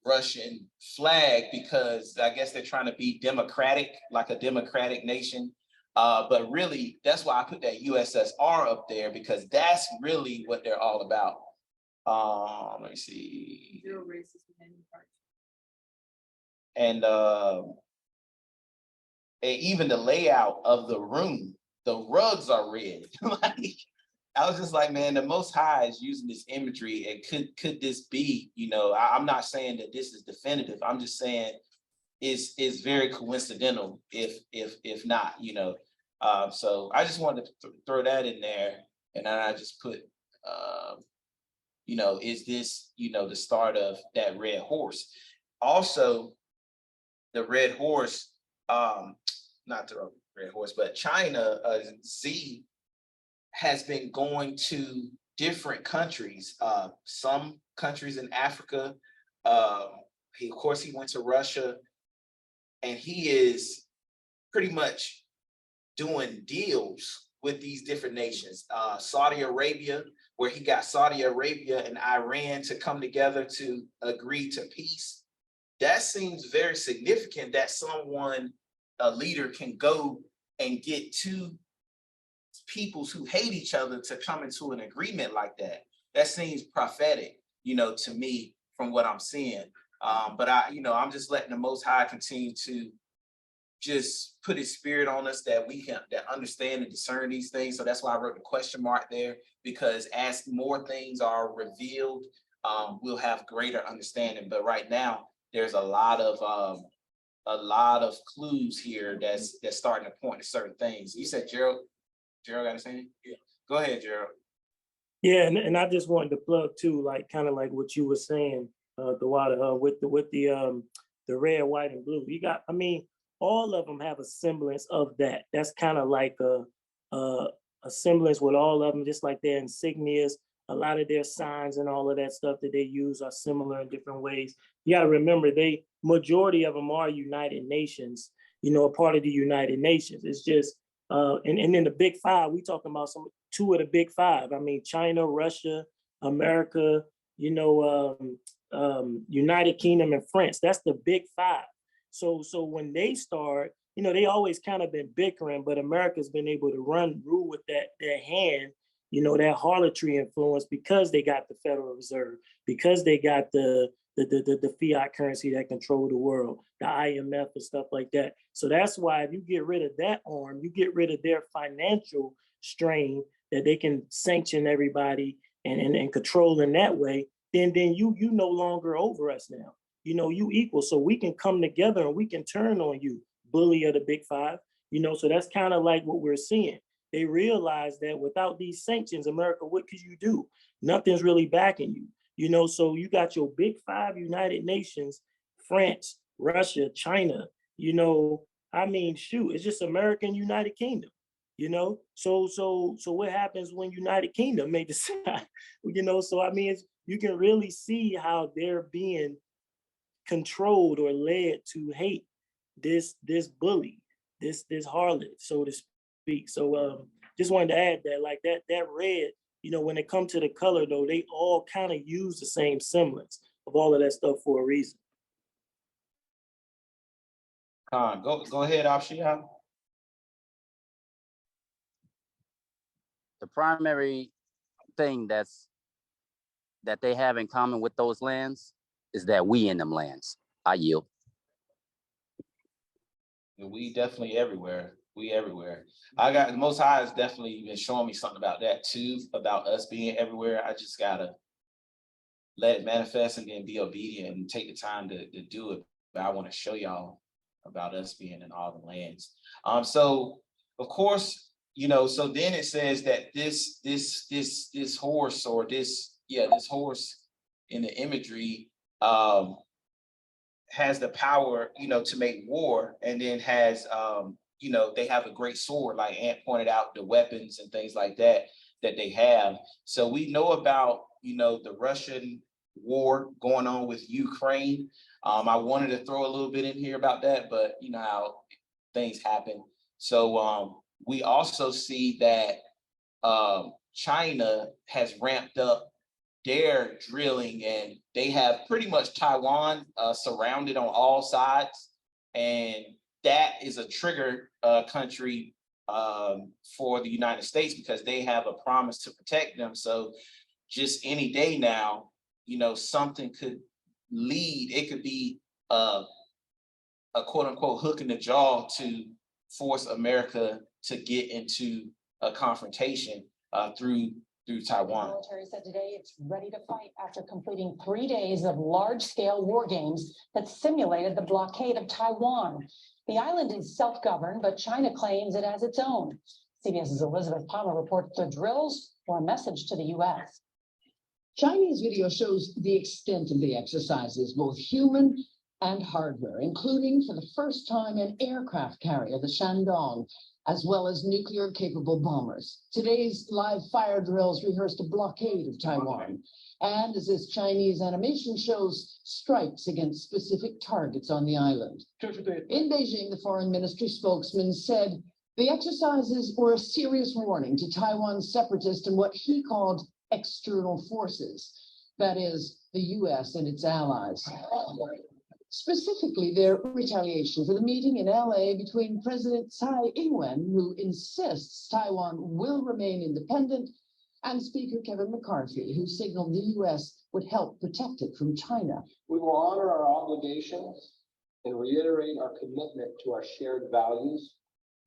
S2: Russian flag, because I guess they're trying to be democratic, like a democratic nation. But really, that's why I put that USSR up there, because that's really what they're all about. Let me see.
S8: Zero racism in any part.
S2: And even the layout of the room, the rugs are red. Like, I was just like, man, the Most High is using this imagery, and could this be, you know, I'm not saying that this is definitive. I'm just saying it's very coincidental if not, you know. So I just wanted to throw that in there, and then I just put, you know, is this, you know, the start of that red horse? Also, the red horse, not the red horse, but China, Xi has been going to different countries, some countries in Africa. Of course, he went to Russia, and he is pretty much doing deals with these different nations. Saudi Arabia, where he got Saudi Arabia and Iran to come together to agree to peace. That seems very significant that a leader can go and get two peoples who hate each other to come into an agreement like that. That seems prophetic, to me from what I'm seeing. But I'm just letting the Most High continue to just put his spirit on us that we can understand and discern these things. So that's why I wrote the question mark there, because as more things are revealed, we'll have greater understanding. But right now, there's a lot of clues here that's starting to point to certain things. You said Gerald got to say? Yeah. Go ahead, Gerald.
S6: Yeah, and I just wanted to plug too, like kind of like what you were saying, the water with the red, white, and blue. You got, all of them have a semblance of that. That's kind of like a semblance with all of them, just like their insignias. A lot of their signs and all of that stuff that they use are similar in different ways. You got to remember, majority of them are United Nations, a part of the United Nations. It's just, and in the big five, we talking about two of the big five. China, Russia, America, United Kingdom and France. That's the big five. So when they start, they always kind of been bickering, but America's been able to rule with their hand, that harlotry influence, because they got the Federal Reserve, because they got the fiat currency that control the world, the IMF and stuff like that. So that's why if you get rid of that arm, you get rid of their financial strain that they can sanction everybody and control in that way, then you no longer over us now. You equal. So we can come together and we can turn on you, bully of the big five. So that's kind of like what we're seeing. They realize that without these sanctions, America, what could you do? Nothing's really backing you. So you got your big five United Nations, France, Russia, China, it's just America and United Kingdom, So what happens when United Kingdom may decide, So you can really see how they're being controlled or led to hate this bully, this harlot, so to speak. So just wanted to add that, like that red, when it comes to the color though, they all kind of use the same semblance of all of that stuff for a reason.
S2: Go ahead, Afshia.
S5: The primary thing that they have in common with those lands is that we in them lands. I yield.
S2: We definitely everywhere. We everywhere. The Most High has definitely been showing me something about that too, about us being everywhere. I just gotta let it manifest and then be obedient and take the time to do it. But I want to show y'all about us being in all the lands. So of course, so then it says that this horse, or this horse in the imagery has the power, to make war, and then has, they have a great sword, like Ant pointed out, the weapons and things like that they have. So we know about, the Russian war going on with Ukraine. I wanted to throw a little bit in here about that, but you know how things happen. So we also see that China has ramped up their drilling, and they have pretty much Taiwan surrounded on all sides. And that is a trigger country for the United States, because they have a promise to protect them. So just any day now, something could lead. It could be a quote unquote hook in the jaw to force America to get into a confrontation through Taiwan.
S10: The military said today it's ready to fight after completing 3 days of large-scale war games that simulated the blockade of Taiwan. The island is self-governed, but China claims it as its own. CBS's Elizabeth Palmer reports the drills were a message to the U.S.
S11: Chinese video shows the extent of the exercises, both human and hardware, including for the first time an aircraft carrier, the Shandong. as well as nuclear-capable bombers. Today's live fire drills rehearsed a blockade of Taiwan, and as this Chinese animation shows, strikes against specific targets on the island. In Beijing, the foreign ministry spokesman said the exercises were a serious warning to Taiwan's separatists and what he called external forces, that is, the US and its allies. Specifically, their retaliation for the meeting in LA between President Tsai Ing-wen, who insists Taiwan will remain independent, and Speaker Kevin McCarthy, who signaled the US would help protect it from China.
S12: We will honor our obligations and reiterate our commitment to our shared values,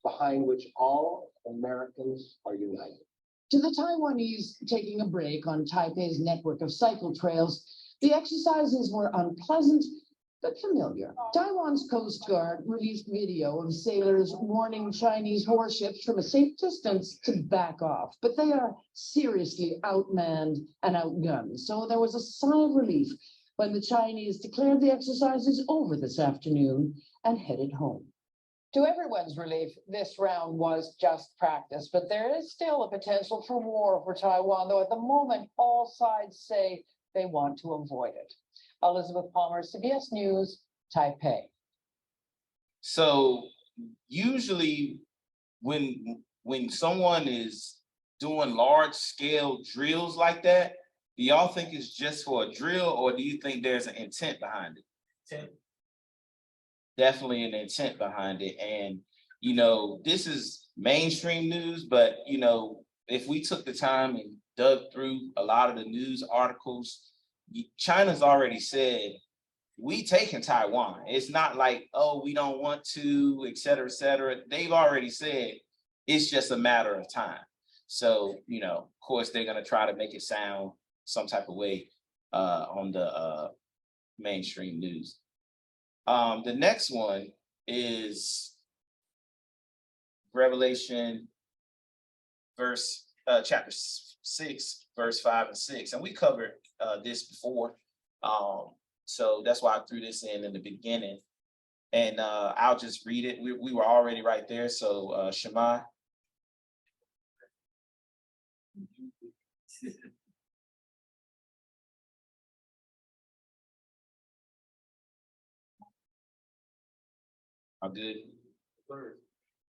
S12: behind which all Americans are united.
S11: To the Taiwanese taking a break on Taipei's network of cycle trails, the exercises were unpleasant but familiar. Taiwan's Coast Guard released video of sailors warning Chinese warships from a safe distance to back off, but they are seriously outmanned and outgunned. So there was a sigh of relief when the Chinese declared the exercises over this afternoon and headed home.
S10: To everyone's relief, this round was just practice, but there is still a potential for war for Taiwan, though at the moment, all sides say they want to avoid it. Elizabeth Palmer, CBS News, Taipei.
S2: So usually when someone is doing large scale drills like that, do y'all think it's just for a drill, or do you think there's an intent behind it? Intent. Definitely an intent behind it. And, you know, this is mainstream news, but, you know, if we took the time and dug through a lot of the news articles, China's already said, we taking Taiwan. It's not like, oh, we don't want to, et cetera, et cetera. They've already said it's just a matter of time. So, you know, of course, they're going to try to make it sound some type of way on the mainstream news. The next one is Revelation chapter 6, verse 5 and 6. And we covered this before. So that's why I threw this in the beginning. And I'll just read it. We were already right there. So Shema. I'm good.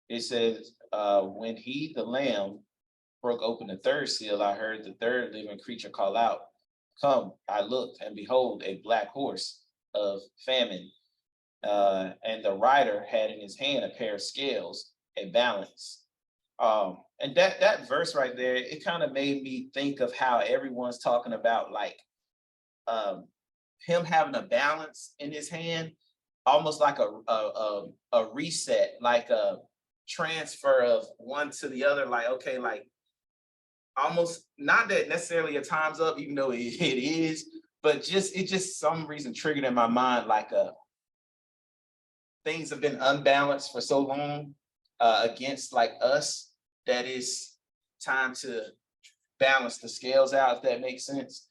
S2: It says, when he, the Lamb, broke open the third seal, I heard the third living creature call out, come. I looked, and behold, a black horse of famine. And the rider had in his hand a pair of scales, a balance. And that verse right there, it kind of made me think of how everyone's talking about like him having a balance in his hand, almost like a reset, like a transfer of one to the other. Like, okay, like almost not that necessarily a time's up, even though it is, but it just some reason triggered in my mind like things have been unbalanced for so long against like us that it's time to balance the scales out, if that makes sense.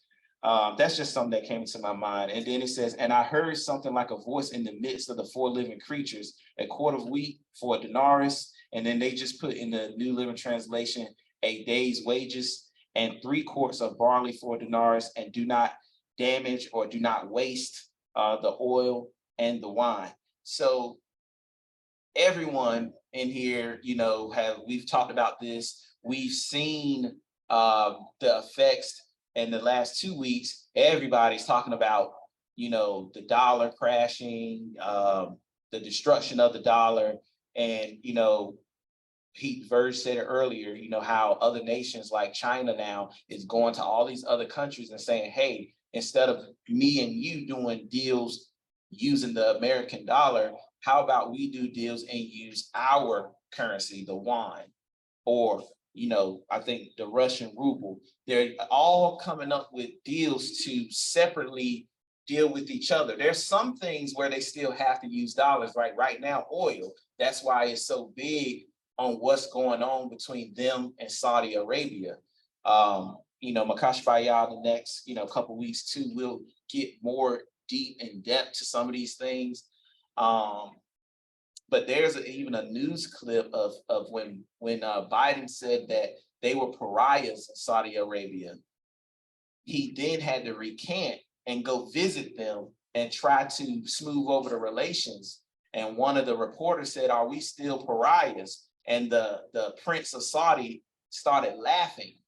S2: That's just something that came into my mind. And then it says, and I heard something like a voice in the midst of the four living creatures, a quart of wheat for a denarius. And then they just put in the New Living Translation, a day's wages, and 3 quarts of barley for a denarius, and do not damage or do not waste the oil and the wine. So everyone in here, you know, we've talked about this. We've seen the effects in the last 2 weeks. Everybody's talking about, you know, the dollar crashing, the destruction of the dollar. And, you know, Pete Verge said it earlier, you know, how other nations like China now is going to all these other countries and saying, hey, instead of me and you doing deals using the American dollar, how about we do deals and use our currency, the yuan, or, you know, I think the Russian ruble. They're all coming up with deals to separately deal with each other. There's some things where they still have to use dollars, right now, oil. That's why it's so big on what's going on between them and Saudi Arabia. You know, Makash Fayad, the next, you know, couple weeks too, we'll get more deep in depth to some of these things. But there's even a news clip of when Biden said that they were pariahs in Saudi Arabia. He then had to recant and go visit them and try to smooth over the relations. And one of the reporters said, "Are we still pariahs?" And the Prince of Saudi started laughing.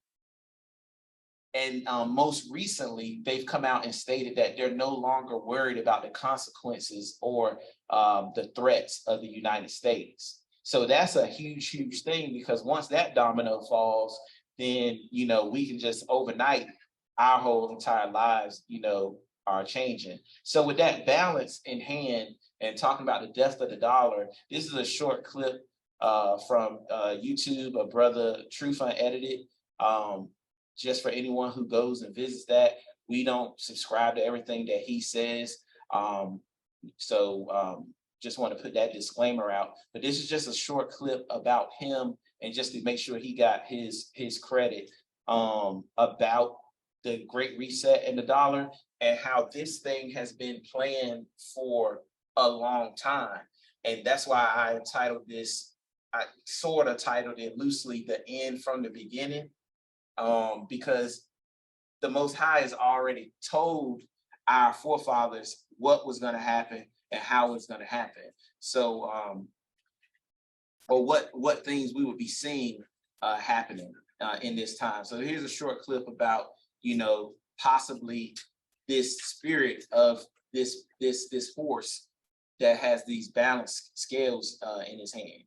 S2: And most recently, they've come out and stated that they're no longer worried about the consequences or the threats of the United States. So that's a huge, huge thing, because once that domino falls, then, we can just overnight, our whole entire lives, are changing. So with that balance in hand and talking about the death of the dollar, this is a short clip from YouTube, a brother Truth Unedited. Just for anyone who goes and visits that, we don't subscribe to everything that he says. Just want to put that disclaimer out. But this is just a short clip about him, and just to make sure he got his credit about the Great Reset and the dollar, and how this thing has been planned for a long time. And that's why I sort of titled it loosely, "The End from the Beginning." Because the Most High has already told our forefathers what was going to happen and how it's going to happen. So, or what things we would be seeing happening in this time. So here's a short clip about, possibly this spirit of this horse that has these balanced scales in his hand.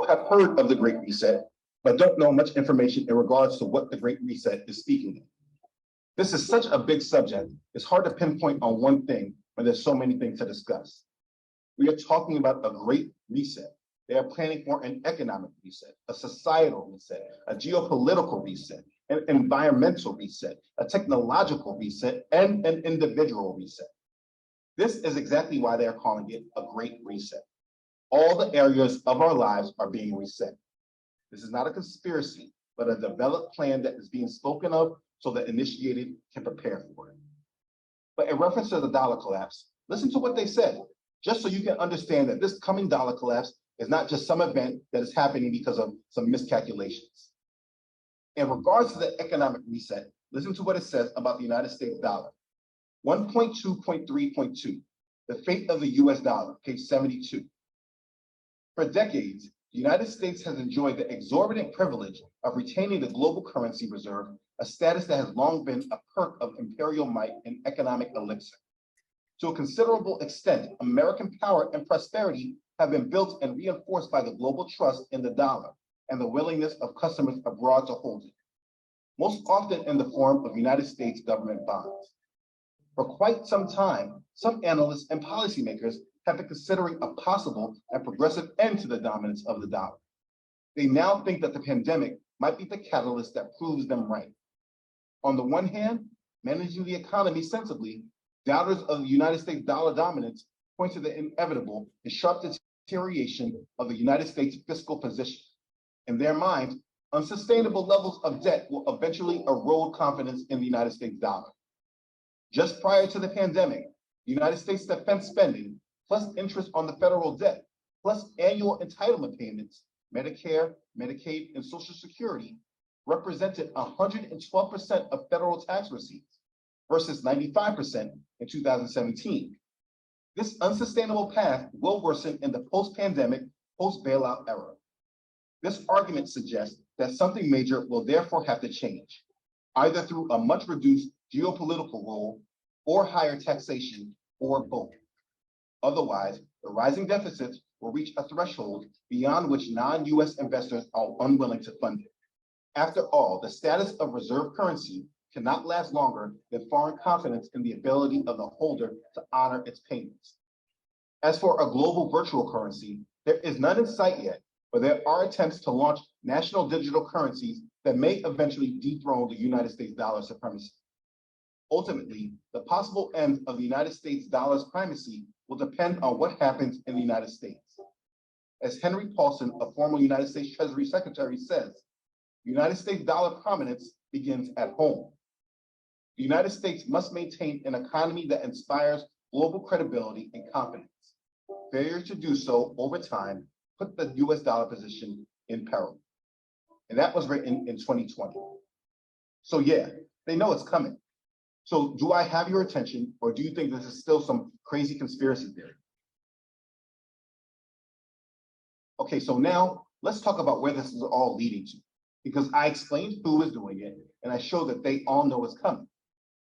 S13: I've heard of the Great Reset, but don't know much information in regards to what the Great Reset is speaking of. This is such a big subject, it's hard to pinpoint on one thing when there's so many things to discuss. We are talking about a Great Reset. They are planning for an economic reset, a societal reset, a geopolitical reset, an environmental reset, a technological reset, and an individual reset. This is exactly why they are calling it a Great Reset. All the areas of our lives are being reset. This is not a conspiracy, but a developed plan that is being spoken of so that initiated can prepare for it. But in reference to the dollar collapse, listen to what they said, just so you can understand that this coming dollar collapse is not just some event that is happening because of some miscalculations. In regards to the economic reset, listen to what it says about the United States dollar. 1.2.3.2, the fate of the US dollar, page 72. For decades, the United States has enjoyed the exorbitant privilege of retaining the global currency reserve, a status that has long been a perk of imperial might and economic elixir. To a considerable extent, American power and prosperity have been built and reinforced by the global trust in the dollar and the willingness of customers abroad to hold it, most often in the form of United States government bonds. For quite some time, some analysts and policymakers have been considering a possible and progressive end to the dominance of the dollar. They now think that the pandemic might be the catalyst that proves them right. On the one hand, managing the economy sensibly, doubters of the United States dollar dominance point to the inevitable and sharp deterioration of the United States fiscal position. In their mind, unsustainable levels of debt will eventually erode confidence in the United States dollar. Just prior to the pandemic, the United States defense spending, plus interest on the federal debt, plus annual entitlement payments, Medicare, Medicaid, and Social Security, represented 112% of federal tax receipts versus 95% in 2017. This unsustainable path will worsen in the post-pandemic, post-bailout era. This argument suggests that something major will therefore have to change, either through a much reduced geopolitical role or higher taxation, or both. Otherwise, the rising deficits will reach a threshold beyond which non-US investors are unwilling to fund it. After all, the status of reserve currency cannot last longer than foreign confidence in the ability of the holder to honor its payments. As for a global virtual currency, there is none in sight yet, but there are attempts to launch national digital currencies that may eventually dethrone the United States dollar supremacy. Ultimately, the possible end of the United States dollar's primacy will depend on what happens in the United States. As Henry Paulson, a former United States Treasury Secretary, says, the United States dollar prominence begins at home. The United States must maintain an economy that inspires global credibility and confidence. failure to do so over time put the US dollar position in peril. And that was written in 2020. So yeah, they know it's coming. So do I have your attention, or do you think this is still some crazy conspiracy theory? Okay, so now let's talk about where this is all leading to, because I explained who is doing it and I showed that they all know it's coming.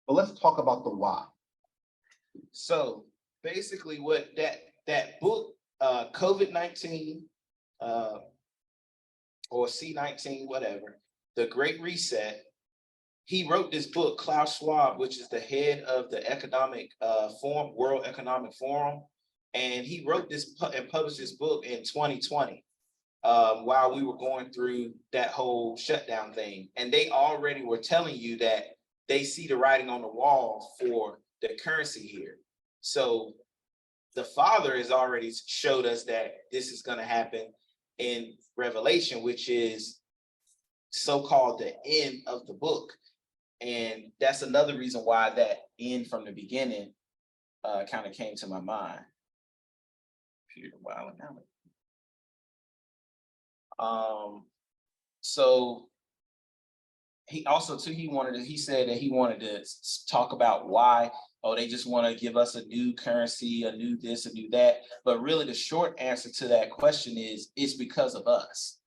S13: But let's talk about the why.
S2: So basically what that book, COVID-19, or C-19, whatever, The Great Reset, he wrote this book, Klaus Schwab, which is the head of the economic forum, World Economic Forum. And he wrote this and published this book in 2020 while we were going through that whole shutdown thing. And they already were telling you that they see the writing on the wall for the currency here. So the Father has already showed us that this is going to happen in Revelation, which is so-called the end of the book. And that's another reason why that end from the beginning kind of came to my mind. So he also too, he said that he wanted to talk about why, they just want to give us a new currency, a new this, a new that. But really the short answer to that question is, it's because of us.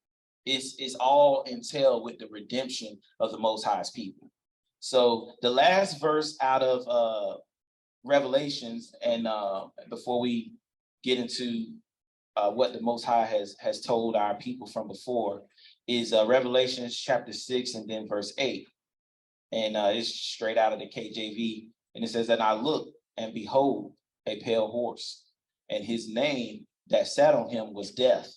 S2: It's all entailed with the redemption of the Most High's people. So the last verse out of Revelations, and before we get into what the Most High has told our people from before, is Revelations chapter 6 and then verse 8. And it's straight out of the KJV. And it says, "And I looked, and behold, a pale horse, and his name that sat on him was Death,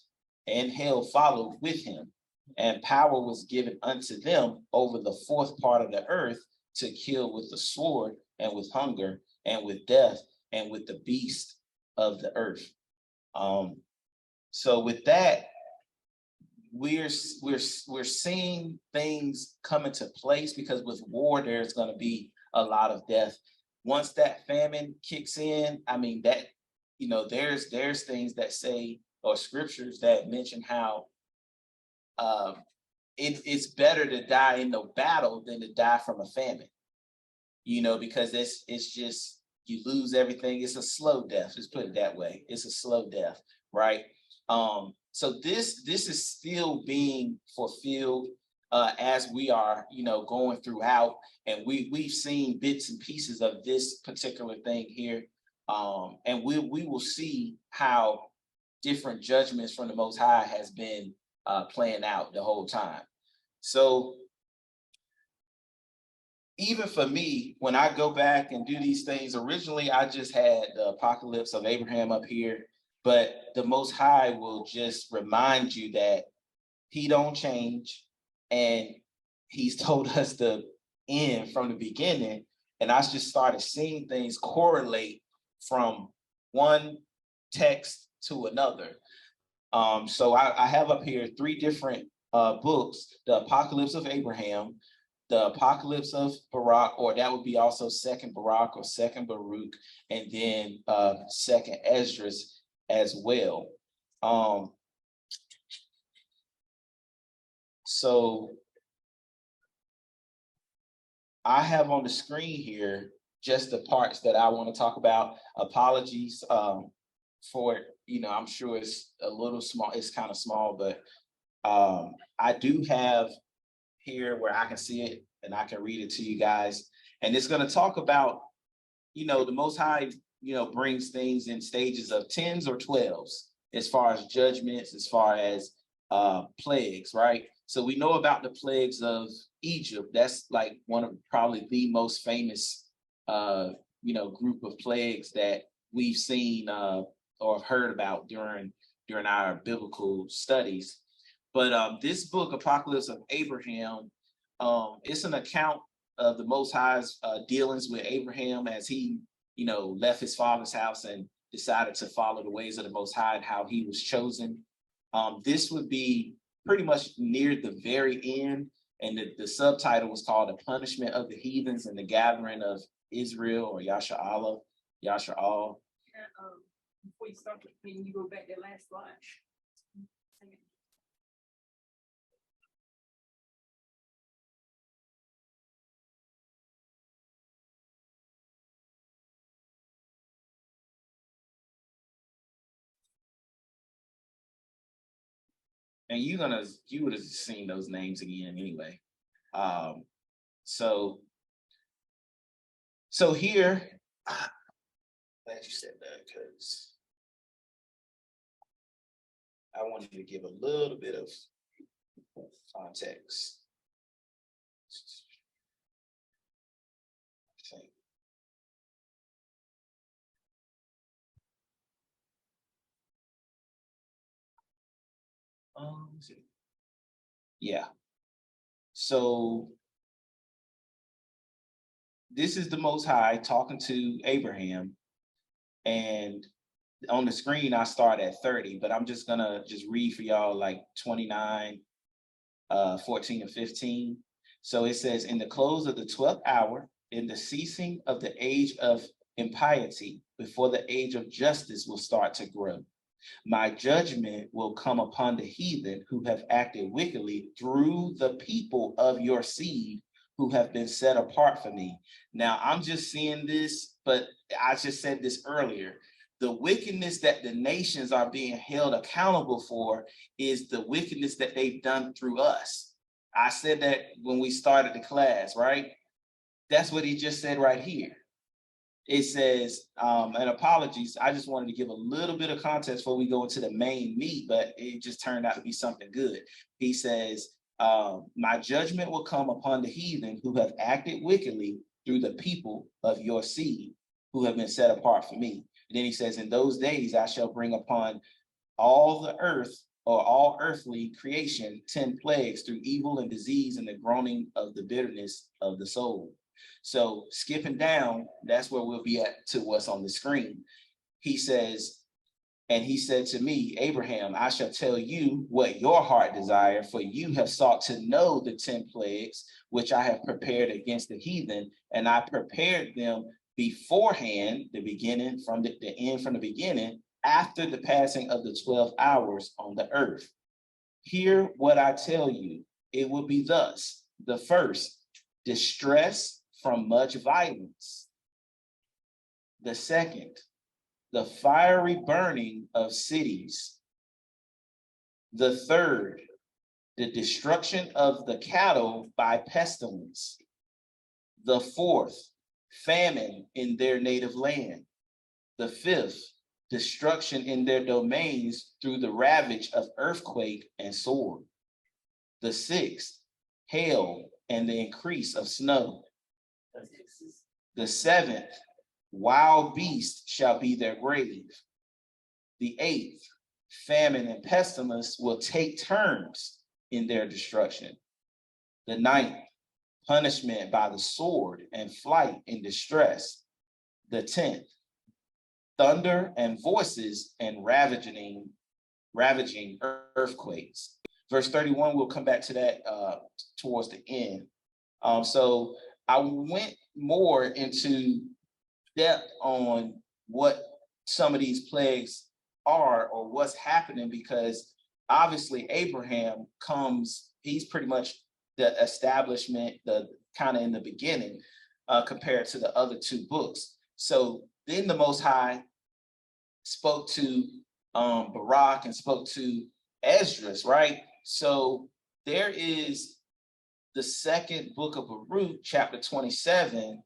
S2: and hell followed with him. And power was given unto them over the fourth part of the earth to kill with the sword, and with hunger, and with death, and with the beast of the earth." So with that, we're seeing things come into place, because with war, there's going to be a lot of death. Once that famine kicks in, I mean, that, there's things that say, or scriptures that mention how it's better to die in the battle than to die from a famine, because it's just, you lose everything. It's a slow death. Let's put it that way. It's a slow death, right? So this is still being fulfilled as we are, going throughout, and we've seen bits and pieces of this particular thing here, and we will see how different judgments from the Most High has been playing out the whole time. So even for me, when I go back and do these things, originally I just had the apocalypse of Abraham up here, but the Most High will just remind you that he don't change, and he's told us the end from the beginning. And I just started seeing things correlate from one text to another. So I have up here 3 different books: the Apocalypse of Abraham, the Apocalypse of Baruch, or that would be also Second Baruch or Second Baruch, and then Second Esdras as well. So I have on the screen here just the parts that I want to talk about. Apologies for it. I'm sure it's a little small, it's kind of small, but I do have here where I can see it and I can read it to you guys. And it's going to talk about, the Most High, brings things in stages of 10s or 12s, as far as judgments, as far as plagues, right? So we know about the plagues of Egypt. That's like one of probably the most famous, group of plagues that we've seen or heard about during our biblical studies. But this book, Apocalypse of Abraham, it's an account of the Most High's dealings with Abraham as he, left his father's house and decided to follow the ways of the Most High and how he was chosen. This would be pretty much near the very end, and the subtitle was called "The Punishment of the Heathens and the Gathering of Israel," or Yasha'al.
S8: Before you start, when you go back to last slide.
S2: And you would have seen those names again anyway. So here, glad you said that, because I wanted to give a little bit of context. I think. Let's see. Yeah. So this is the Most High talking to Abraham, and on the screen I start at 30, but I'm just gonna read for y'all like 29, 14 and 15. So it says, in the close of the 12th hour, in the ceasing of the age of impiety, before the age of justice will start to grow, my judgment will come upon the heathen who have acted wickedly through the people of your seed who have been set apart for me. Now, I'm just seeing this, but I just said this earlier. The wickedness that the nations are being held accountable for is the wickedness that they've done through us. I said that when we started the class, right? That's what he just said right here. It says, and apologies, I just wanted to give a little bit of context before we go into the main meat, but it just turned out to be something good. He says, my judgment will come upon the heathen who have acted wickedly through the people of your seed who have been set apart for me. And then he says, in those days, I shall bring upon all the earth, or all earthly creation, 10 plagues through evil and disease and the groaning of the bitterness of the soul. So skipping down, that's where we'll be at to what's on the screen. He says, and he said to me, Abraham, I shall tell you what your heart desire, for you have sought to know the 10 plagues, which I have prepared against the heathen, and I prepared them beforehand, the beginning from the end from the beginning, after the passing of the 12 hours on the earth. Hear what I tell you, it will be thus. The first, distress from much violence. The second, the fiery burning of cities. The third, the destruction of the cattle by pestilence. The fourth, famine in their native land. The fifth, destruction in their domains through the ravage of earthquake and sword. The sixth, hail and the increase of snow. The seventh, wild beasts shall be their grave. The eighth, famine and pestilence will take turns in their destruction. The ninth, punishment by the sword and flight in distress. The 10th, thunder and voices and ravaging earthquakes. Verse 31, we'll come back to that towards the end. So I went more into depth on what some of these plagues are or what's happening, because obviously Abraham comes, he's pretty much the establishment, the kind of in the beginning compared to the other two books. So then the Most High spoke to Barak and spoke to Esdras, right? So there is the second book of Baruch, chapter 27,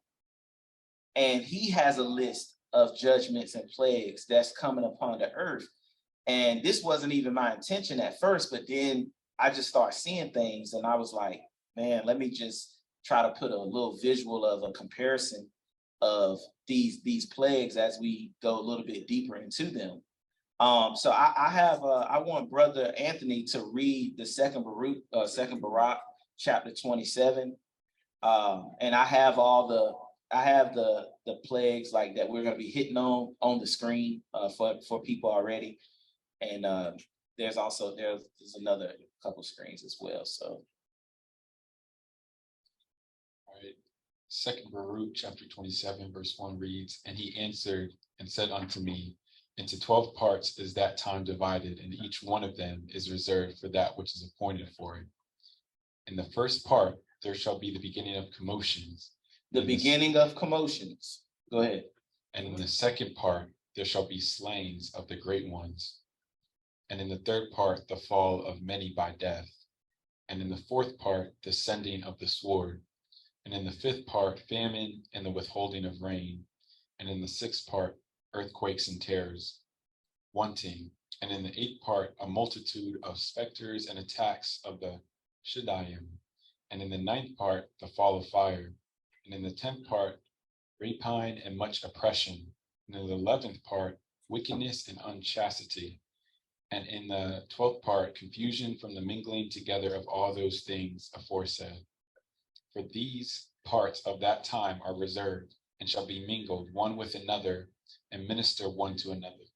S2: and he has a list of judgments and plagues that's coming upon the earth. And this wasn't even my intention at first, but then I just started seeing things and I was like, man, let me just try to put a little visual of a comparison of these plagues as we go a little bit deeper into them. So I want Brother Anthony to read the second Baruch, chapter 27. And I have the plagues like that we're going to be hitting on the screen for people already. And there's another couple screens as well. So.
S4: All right. Second Baruch, chapter 27, verse 1 reads, and he answered and said unto me, Into 12 parts is that time divided, and each one of them is reserved for that which is appointed for it. In the first part, there shall be the beginning of commotions.
S2: The beginning of commotions. Go ahead.
S4: And in the second part, there shall be slayings of the great ones. And in the third part, the fall of many by death. And in the fourth part, the sending of the sword. And in the fifth part, famine and the withholding of rain. And in the sixth part, earthquakes and terrors, wanting. And in the eighth part, a multitude of specters and attacks of the Shadayim. And in the ninth part, the fall of fire. And in the 10th part, rapine and much oppression. And in the 11th part, wickedness and unchastity. And in the 12th part, confusion from the mingling together of all those things aforesaid. For these parts of that time are reserved, and shall be mingled one with another, and minister one to another.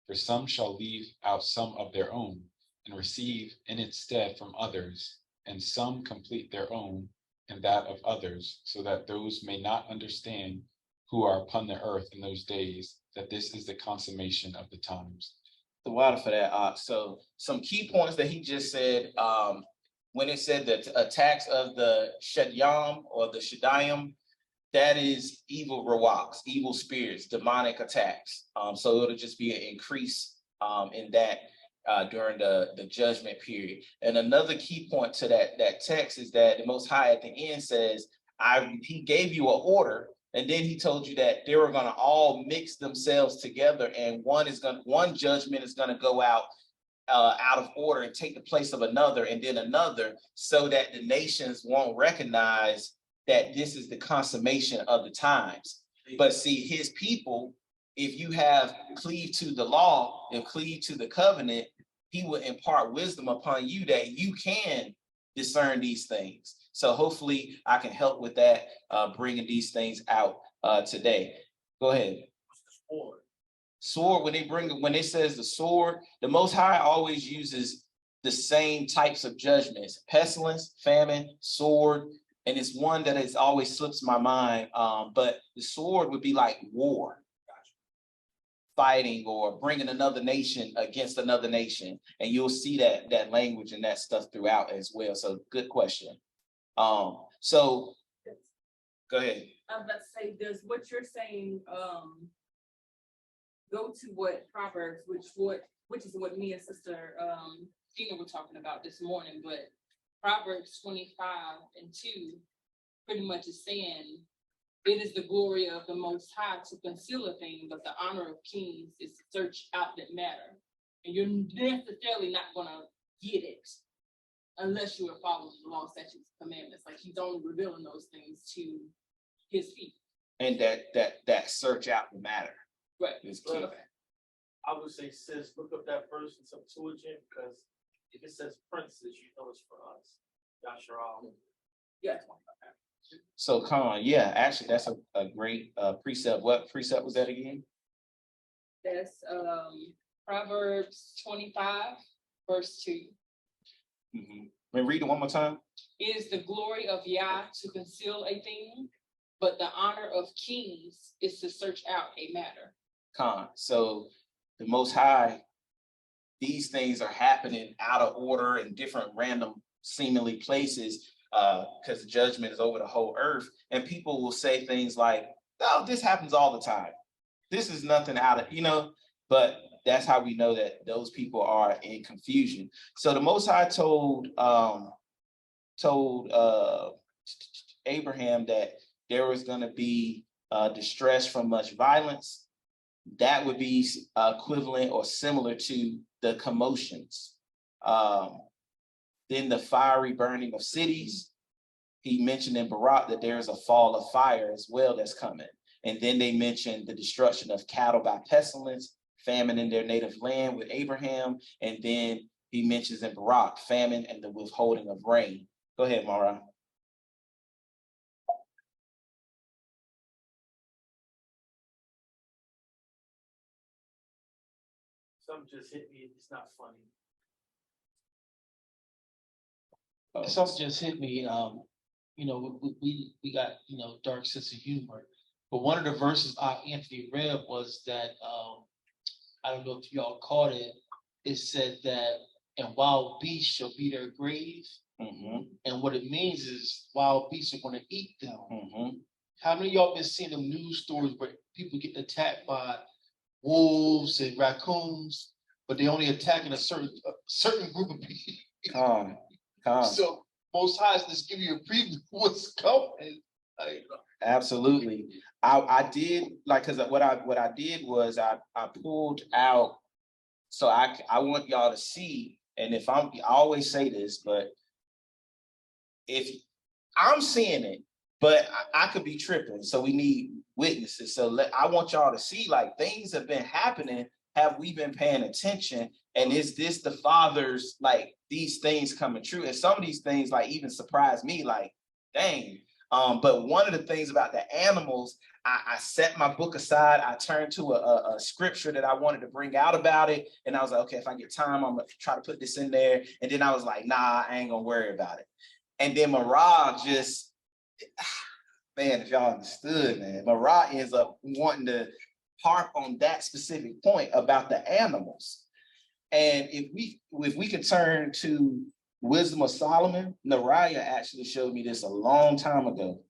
S4: For some shall leave out some of their own, and receive in its stead from others, and some complete their own, and that of others, so that those may not understand who are upon the earth in those days, that this is the consummation of the times.
S2: The water for that. So some key points that he just said, when it said that attacks of the Shadyam or the Shadayim, that is evil rawaks, evil spirits, demonic attacks. So it'll just be an increase in that during the judgment period. And another key point to that text is that the Most High at the end says, he gave you an order, and then he told you that they were going to all mix themselves together, and one judgment is going to go out of order and take the place of another, and then another, so that the nations won't recognize that this is the consummation of the times. But see, his people, if you have cleaved to the law and cleaved to the covenant, he will impart wisdom upon you that you can discern these things. So hopefully I can help with that, bringing these things out today. Go ahead. Sword, when it says the sword, the Most High always uses the same types of judgments: pestilence, famine, sword, and it's one that has always slips my mind. But the sword would be like war, fighting or bringing another nation against another nation, and you'll see that language and that stuff throughout as well. So good question. So go ahead.
S8: I was about to say, does what you're saying go to what Proverbs, which is what me and Sister Gina were talking about this morning, but Proverbs 25:2 pretty much is saying, it is the glory of the Most High to conceal a thing, but the honor of kings is to search out that matter. And you're necessarily not gonna get it unless you are following the law, statutes, commandments. Like, he's only revealing those things to his people.
S2: And that search out the matter.
S8: Right.
S2: Is key.
S6: I would say, sis, look up that verse in Septuagint, because if it says princes, you know it's for us. Yasharal.
S8: Yeah.
S2: So Khan, yeah, actually that's a great precept. What precept was that again?
S8: That's Proverbs 25:2.
S2: Read it one more time.
S8: It is the glory of Yah to conceal a thing, but the honor of kings is to search out a matter.
S2: Khan. So the Most High, these things are happening out of order in different random seemingly places, because the judgment is over the whole earth. And people will say things like, oh, this happens all the time. This is nothing out of, but that's how we know that those people are in confusion. So the Most High told Abraham that there was going to be distress from much violence. That would be equivalent or similar to the commotions. Then the fiery burning of cities. He mentioned in Barak that there's a fall of fire as well that's coming. And then they mentioned the destruction of cattle by pestilence, famine in their native land with Abraham. And then he mentions in Barak, famine and the withholding of rain. Go ahead, Mara.
S6: Something just hit me. It's not funny.
S3: Something just hit me. We got, dark sense of humor. But one of the verses Anthony read was that I don't know if y'all caught it. It said that and wild beasts shall be their grave. And what it means is wild beasts are going to eat them. How many of y'all been seeing them news stories where people get attacked by wolves and raccoons, but they only attacking a certain group of people? So Most High is just giving you a preview of what's coming. Like,
S2: Absolutely. I did like, because what I did was I pulled out, so I want y'all to see, and I always say this, but if I'm seeing it, but I could be tripping, so we need witnesses. So I want y'all to see, like, things have been happening. Have we been paying attention? And is this the Father's, like, these things coming true? And some of these things, like, even surprise me, like, dang. But one of the things about the animals, I set my book aside. I turned to a scripture that I wanted to bring out about it. And I was like, okay, if I get time, I'm gonna try to put this in there. And then I was like, nah, I ain't gonna worry about it. And then Marah just, man, if y'all understood, man, Marah ends up wanting to harp on that specific point about the animals. And if we could turn to Wisdom of Solomon, Nariah actually showed me this a long time ago.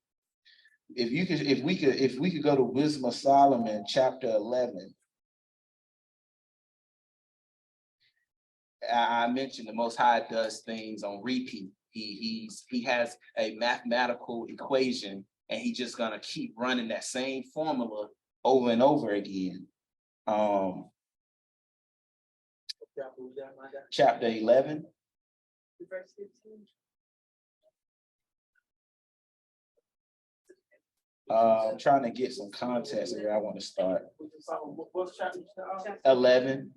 S2: If we could go to Wisdom of Solomon, chapter 11. I mentioned the Most High does things on repeat. He has a mathematical equation, and he's just gonna keep running that same formula over and over again. Chapter 11. I'm trying to get some context here. I want to start. 11.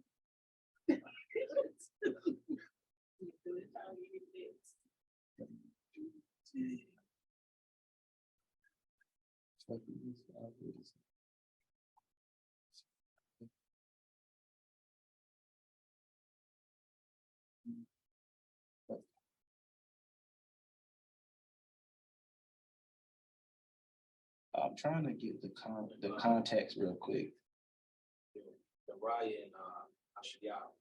S2: I'm trying to get the context real quick.
S14: The Raya and Ashiyah,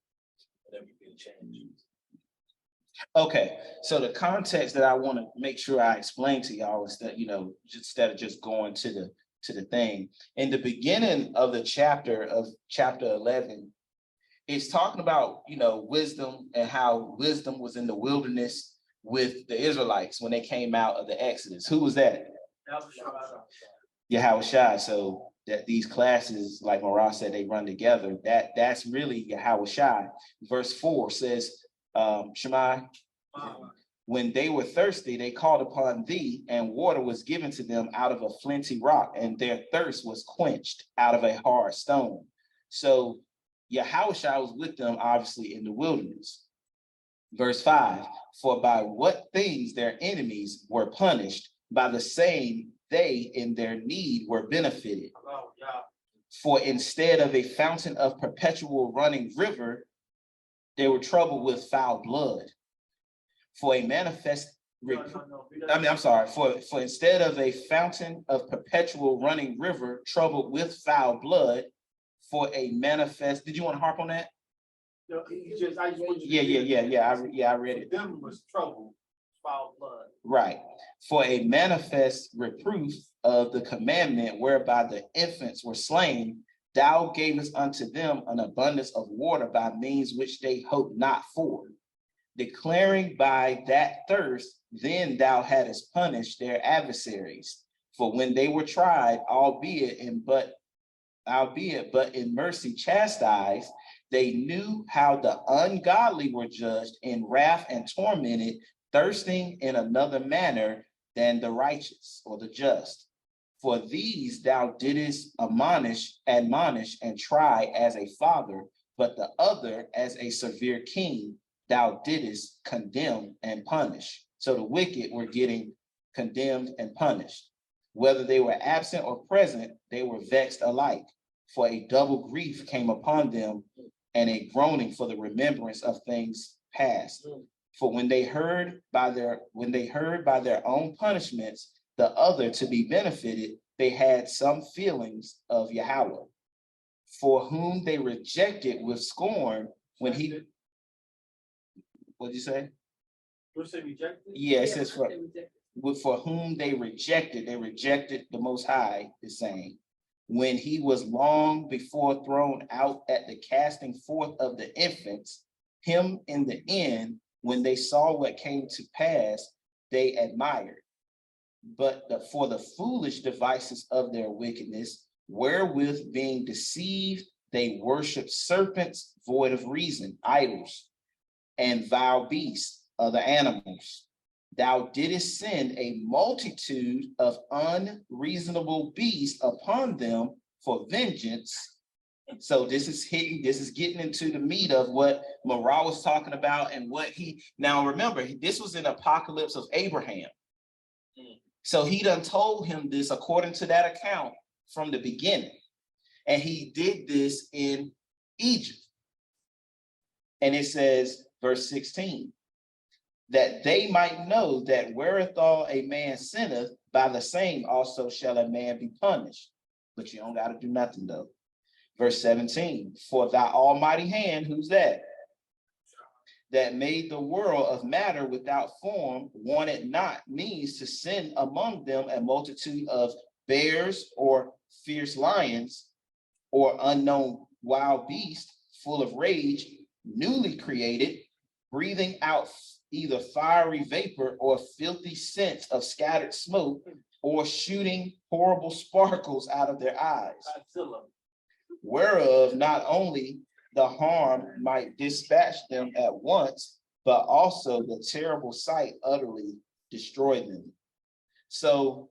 S14: whatever you can change.
S2: Okay, so the context that I want to make sure I explain to y'all is that, instead of just going to the thing. In the beginning of the chapter 11, it's talking about, wisdom and how wisdom was in the wilderness with the Israelites when they came out of the Exodus. Who was that? Yahushua. So that these classes, like Marah said, they run together. That's really Yahushua. Verse 4 says, Shema, when they were thirsty, they called upon thee, and water was given to them out of a flinty rock, and their thirst was quenched out of a hard stone. So Yahushua was with them, obviously, in the wilderness. Verse 5, for by what things their enemies were punished, by the same they in their need were benefited. For instead of a fountain of perpetual running river, they were troubled with foul blood. For a manifest, for instead of a fountain of perpetual running river troubled with foul blood, for a manifest, did you want to harp on that?
S3: No, I
S2: read it.
S3: Them was trouble, foul blood.
S2: Right. For a manifest reproof of the commandment whereby the infants were slain, thou gavest unto them an abundance of water by means which they hoped not for. Declaring by that thirst, then thou hadst punished their adversaries. For when they were tried, albeit but in mercy chastised, they knew how the ungodly were judged in wrath and tormented, thirsting in another manner than the righteous or the just. For these thou didst admonish, and try as a father, but the other as a severe king, thou didst condemn and punish. So the wicked were getting condemned and punished. Whether they were absent or present, they were vexed alike. For a double grief came upon them, and a groaning for the remembrance of things past. For when they heard by their own punishments the other to be benefited, they had some feelings of Yahweh. for whom they rejected with scorn when he, what'd you say?
S6: You say rejected?
S2: Yeah, it says for whom they rejected the Most High, is saying, when he was long before thrown out at the casting forth of the infants, him in the end, when they saw what came to pass, they admired. But for the foolish devices of their wickedness, wherewith being deceived, they worship serpents void of reason, idols, and vile beasts, other animals. Thou didst send a multitude of unreasonable beasts upon them for vengeance. So this is getting into the meat of what Marah was talking about and what now remember, this was an apocalypse of Abraham. So he done told him this according to that account from the beginning. And he did this in Egypt. And it says, verse 16, that they might know that wherewithal a man sinneth, by the same also shall a man be punished. But you don't got to do nothing though. Verse 17, for thy almighty hand, who's that? That made the world of matter without form, wanted not, means to send among them a multitude of bears or fierce lions or unknown wild beasts full of rage, newly created, breathing out either fiery vapor or filthy scents of scattered smoke, or shooting horrible sparkles out of their eyes, whereof not only the harm might dispatch them at once, but also the terrible sight utterly destroyed them. So,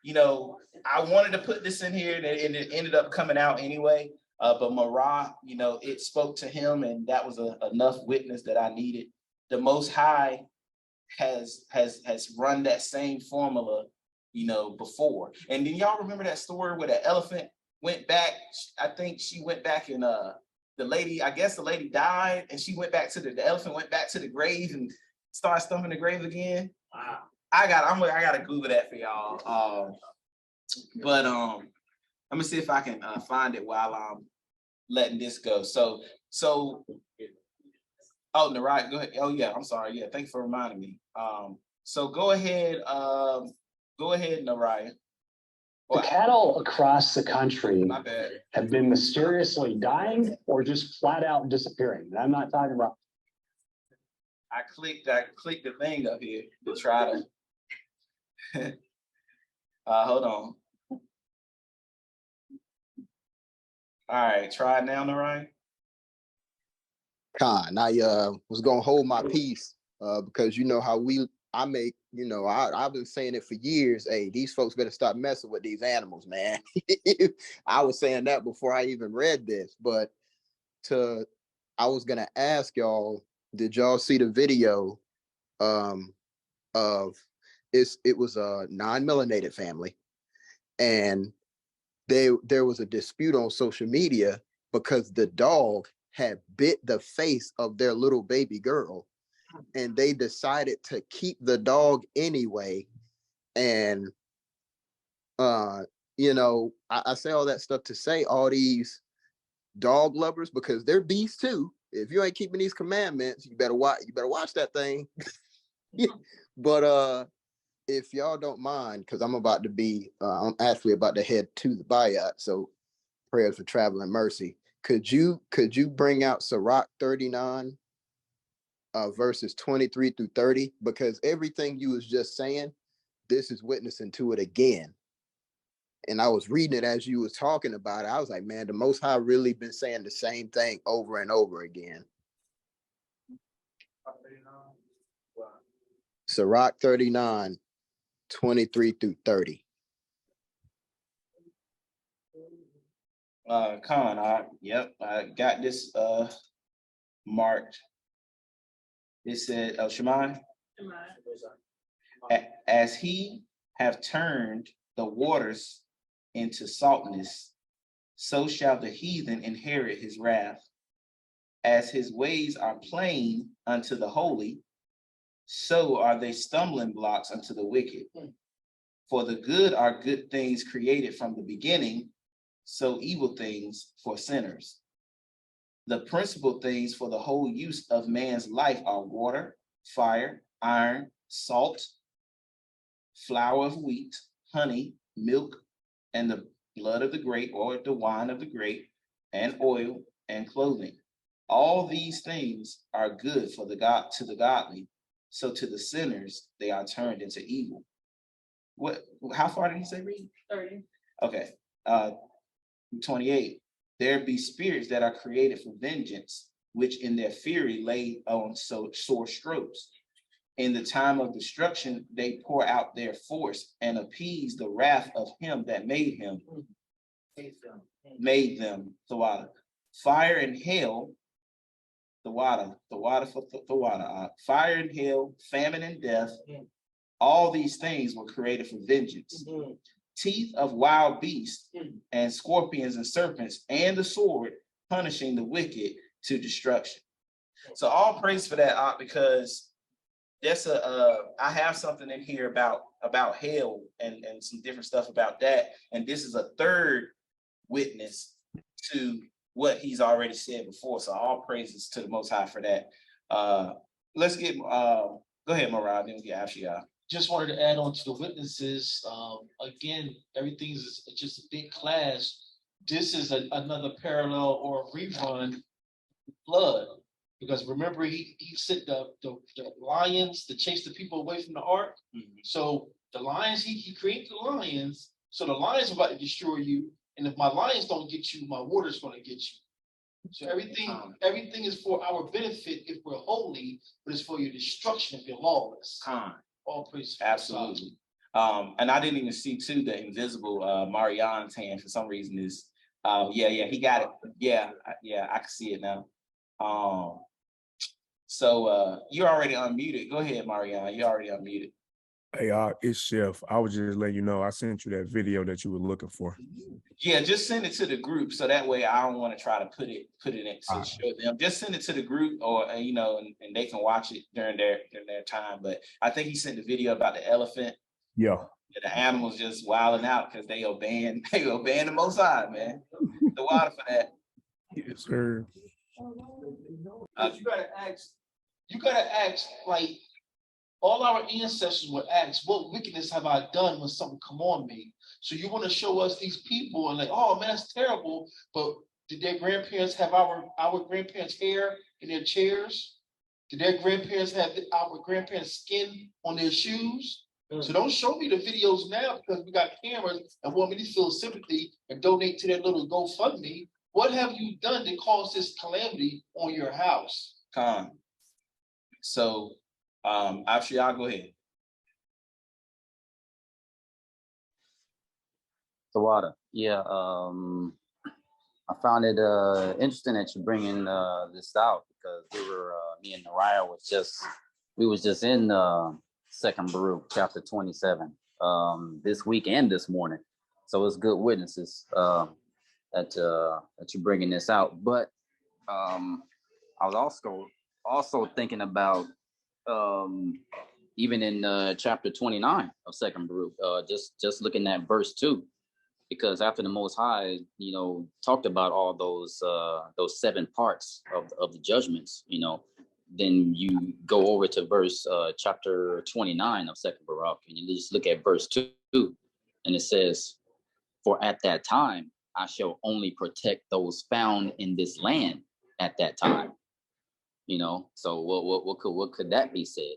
S2: I wanted to put this in here, and it ended up coming out anyway. But Marah, it spoke to him, and that was enough witness that I needed. The Most High has run that same formula, before. And then y'all remember that story where the elephant went back? I think she went back and the lady died, and she went back to the elephant went back to the grave and started stumping the grave again. Wow. I gotta Google that for y'all. But I'm gonna see if I can find it while I'm letting this go. So oh, Naraya, go ahead. Oh yeah, I'm sorry. Yeah, thanks for reminding me. So go ahead, Naraya.
S15: The cattle across the country
S2: My bad.
S15: have been mysteriously dying or just flat out disappearing. And I'm not talking about.
S2: I clicked the thing up here to try to. Hold on. All right, try it now, Naraya.
S9: Con, I was gonna hold my peace because you know how I've been saying it for years. Hey, these folks better stop messing with these animals, man. I was saying that before I even read this, but I was gonna ask y'all, did y'all see the video of it was a non-melanated family, and there was a dispute on social media because the dog had bit the face of their little baby girl, and they decided to keep the dog anyway. And I say all that stuff to say all these dog lovers, because they're beasts too. If you ain't keeping these commandments, you better watch that thing. But if y'all don't mind, because I'm actually about to head to the Bayat, so prayers for travel and mercy. Could you bring out Sirach 39 verses 23 through 30? Because everything you was just saying, this is witnessing to it again. And I was reading it as you was talking about it. I was like, man, the Most High really been saying the same thing over and over again. Sirach 39, 23 through 30.
S2: Khan, I got this marked. It said, Shemai, as he have turned the waters into saltness, so shall the heathen inherit his wrath. As his ways are plain unto the holy, so are they stumbling blocks unto the wicked. For the good are good things created from the beginning, so evil things for sinners. The principal things for the whole use of man's life are water, fire, iron, salt, flour of wheat, honey, milk, and the blood of the grape, or the wine of the grape, and oil, and clothing. All these things are good for the godly, so to the sinners they are turned into evil. What? How far did he say read?
S8: 30.
S2: Okay. 28. There be spirits that are created for vengeance, which in their fury lay on sore strokes. In the time of destruction, they pour out their force and appease the wrath of him that made them, Thawada. Fire and hail, Thawada for Thawada. Fire and hail, famine and death, all these things were created for vengeance. Teeth of wild beasts and scorpions and serpents, and the sword punishing the wicked to destruction. So all praise for that, because that's I have something in here about hell and some different stuff about that. And this is a third witness to what he's already said before. So all praises to the Most High for that. Let's get go ahead, Marad, then we get Afshia.
S3: Just wanted to add on to the witnesses. Again, everything's just a big class. This is another parallel or a rerun flood. Because remember, he sent the lions to chase the people away from the ark. So the lions, he created the lions. So the lions are about to destroy you. And if my lions don't get you, my water's going to get you. So everything is for our benefit if we're holy, but it's for your destruction if you're lawless. All praise.
S2: Absolutely. And I didn't even see too the invisible Marianne's hand for some reason is yeah, he got it. Yeah, I can see it now. So you're already unmuted. Go ahead, Marianne. You're already unmuted.
S16: Hey, it's Chef. I was just letting you know I sent you that video that you were looking for.
S2: Yeah, just send it to the group so that way I don't want to try to put it in to show them. Just send it to the group, or and they can watch it during their time. But I think he sent the video about the elephant.
S16: Yeah.
S2: The animals just wilding out because they obeying the Most High, man. The water for that.
S16: Yes, sir.
S3: You gotta ask, like, all our ancestors were asked, what wickedness have I done when something come on me? So you want to show us these people and like, oh man, that's terrible. But did their grandparents have our grandparents' hair in their chairs? Did their grandparents have our grandparents' skin on their shoes? So don't show me the videos now because we got cameras and want me to feel sympathy and donate to their little GoFundMe. What have you done to cause this calamity on your house?
S2: So actually, I'll go ahead.
S5: Tawada. Yeah, I found it interesting that you're bringing this out because me and Nariah was just in Second Baruch chapter 27 this week and this morning. So it's good witnesses that you're bringing this out. But I was also thinking about even in chapter 29 of Second Baruch, just looking at verse 2, because after the Most High, talked about all those 7 parts of the judgments, then you go over to verse chapter 29 of Second Baruch, and you just look at verse 2, and it says, "For at that time I shall only protect those found in this land at that time." So what could that be said?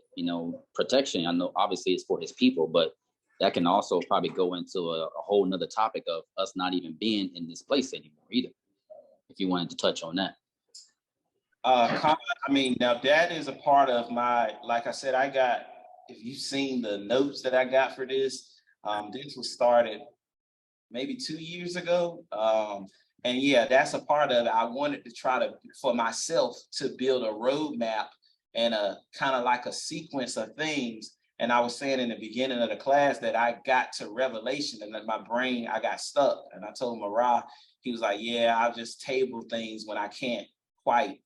S5: Protection, I know obviously it's for his people, but that can also probably go into a whole nother topic of us not even being in this place anymore either, if you wanted to touch on that.
S2: I mean, now that is a part of my, like I said, if you've seen the notes that I got for this was started maybe 2 years ago. And yeah, that's a part of it. I wanted to try for myself to build a roadmap and a kind of like a sequence of things. And I was saying in the beginning of the class that I got to Revelation and then my brain, I got stuck. And I told Marah, he was like, yeah, I'll just table things when I can't quite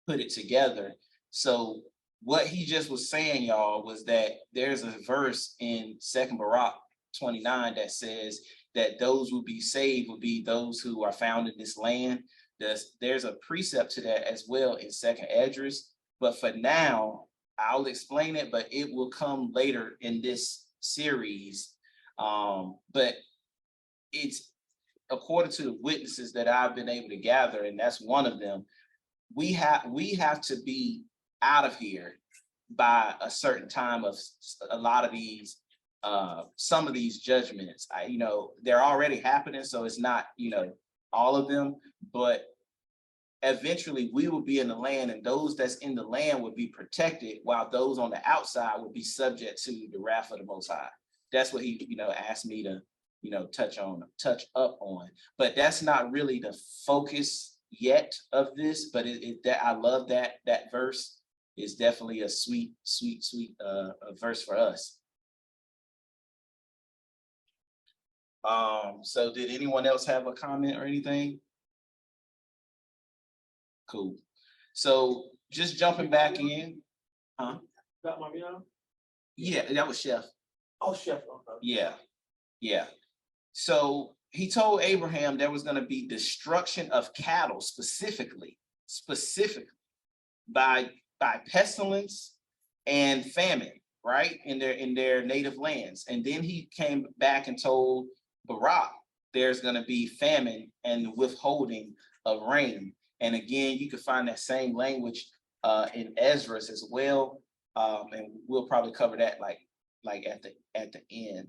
S2: put it together. So what he just was saying, y'all, was that there's a verse in Second Baruch 29 that says that those who be saved will be those who are found in this land. There's a precept to that as well in 2nd Esdras. But for now, I'll explain it, but it will come later in this series. But it's according to the witnesses that I've been able to gather, and that's one of them. We have to be out of here by a certain time of a lot of these, some of these judgments. They're already happening, so it's not, all of them, but eventually we will be in the land, and those that's in the land will be protected, while those on the outside will be subject to the wrath of the Most High. That's what he, asked me to, touch up on. But that's not really the focus yet of this. But I love that verse. Is definitely a sweet verse for us. So did anyone else have a comment or anything? Cool. So just jumping back in. Huh?
S6: Got my video?
S2: Yeah, that was Chef.
S6: Oh, Chef. Okay.
S2: Yeah. So he told Abraham there was going to be destruction of cattle specifically by pestilence and famine, right? In their native lands. And then he came back and told Barak there's going to be famine and withholding of rain. And again, you can find that same language in Ezra as well. And we'll probably cover that like at the end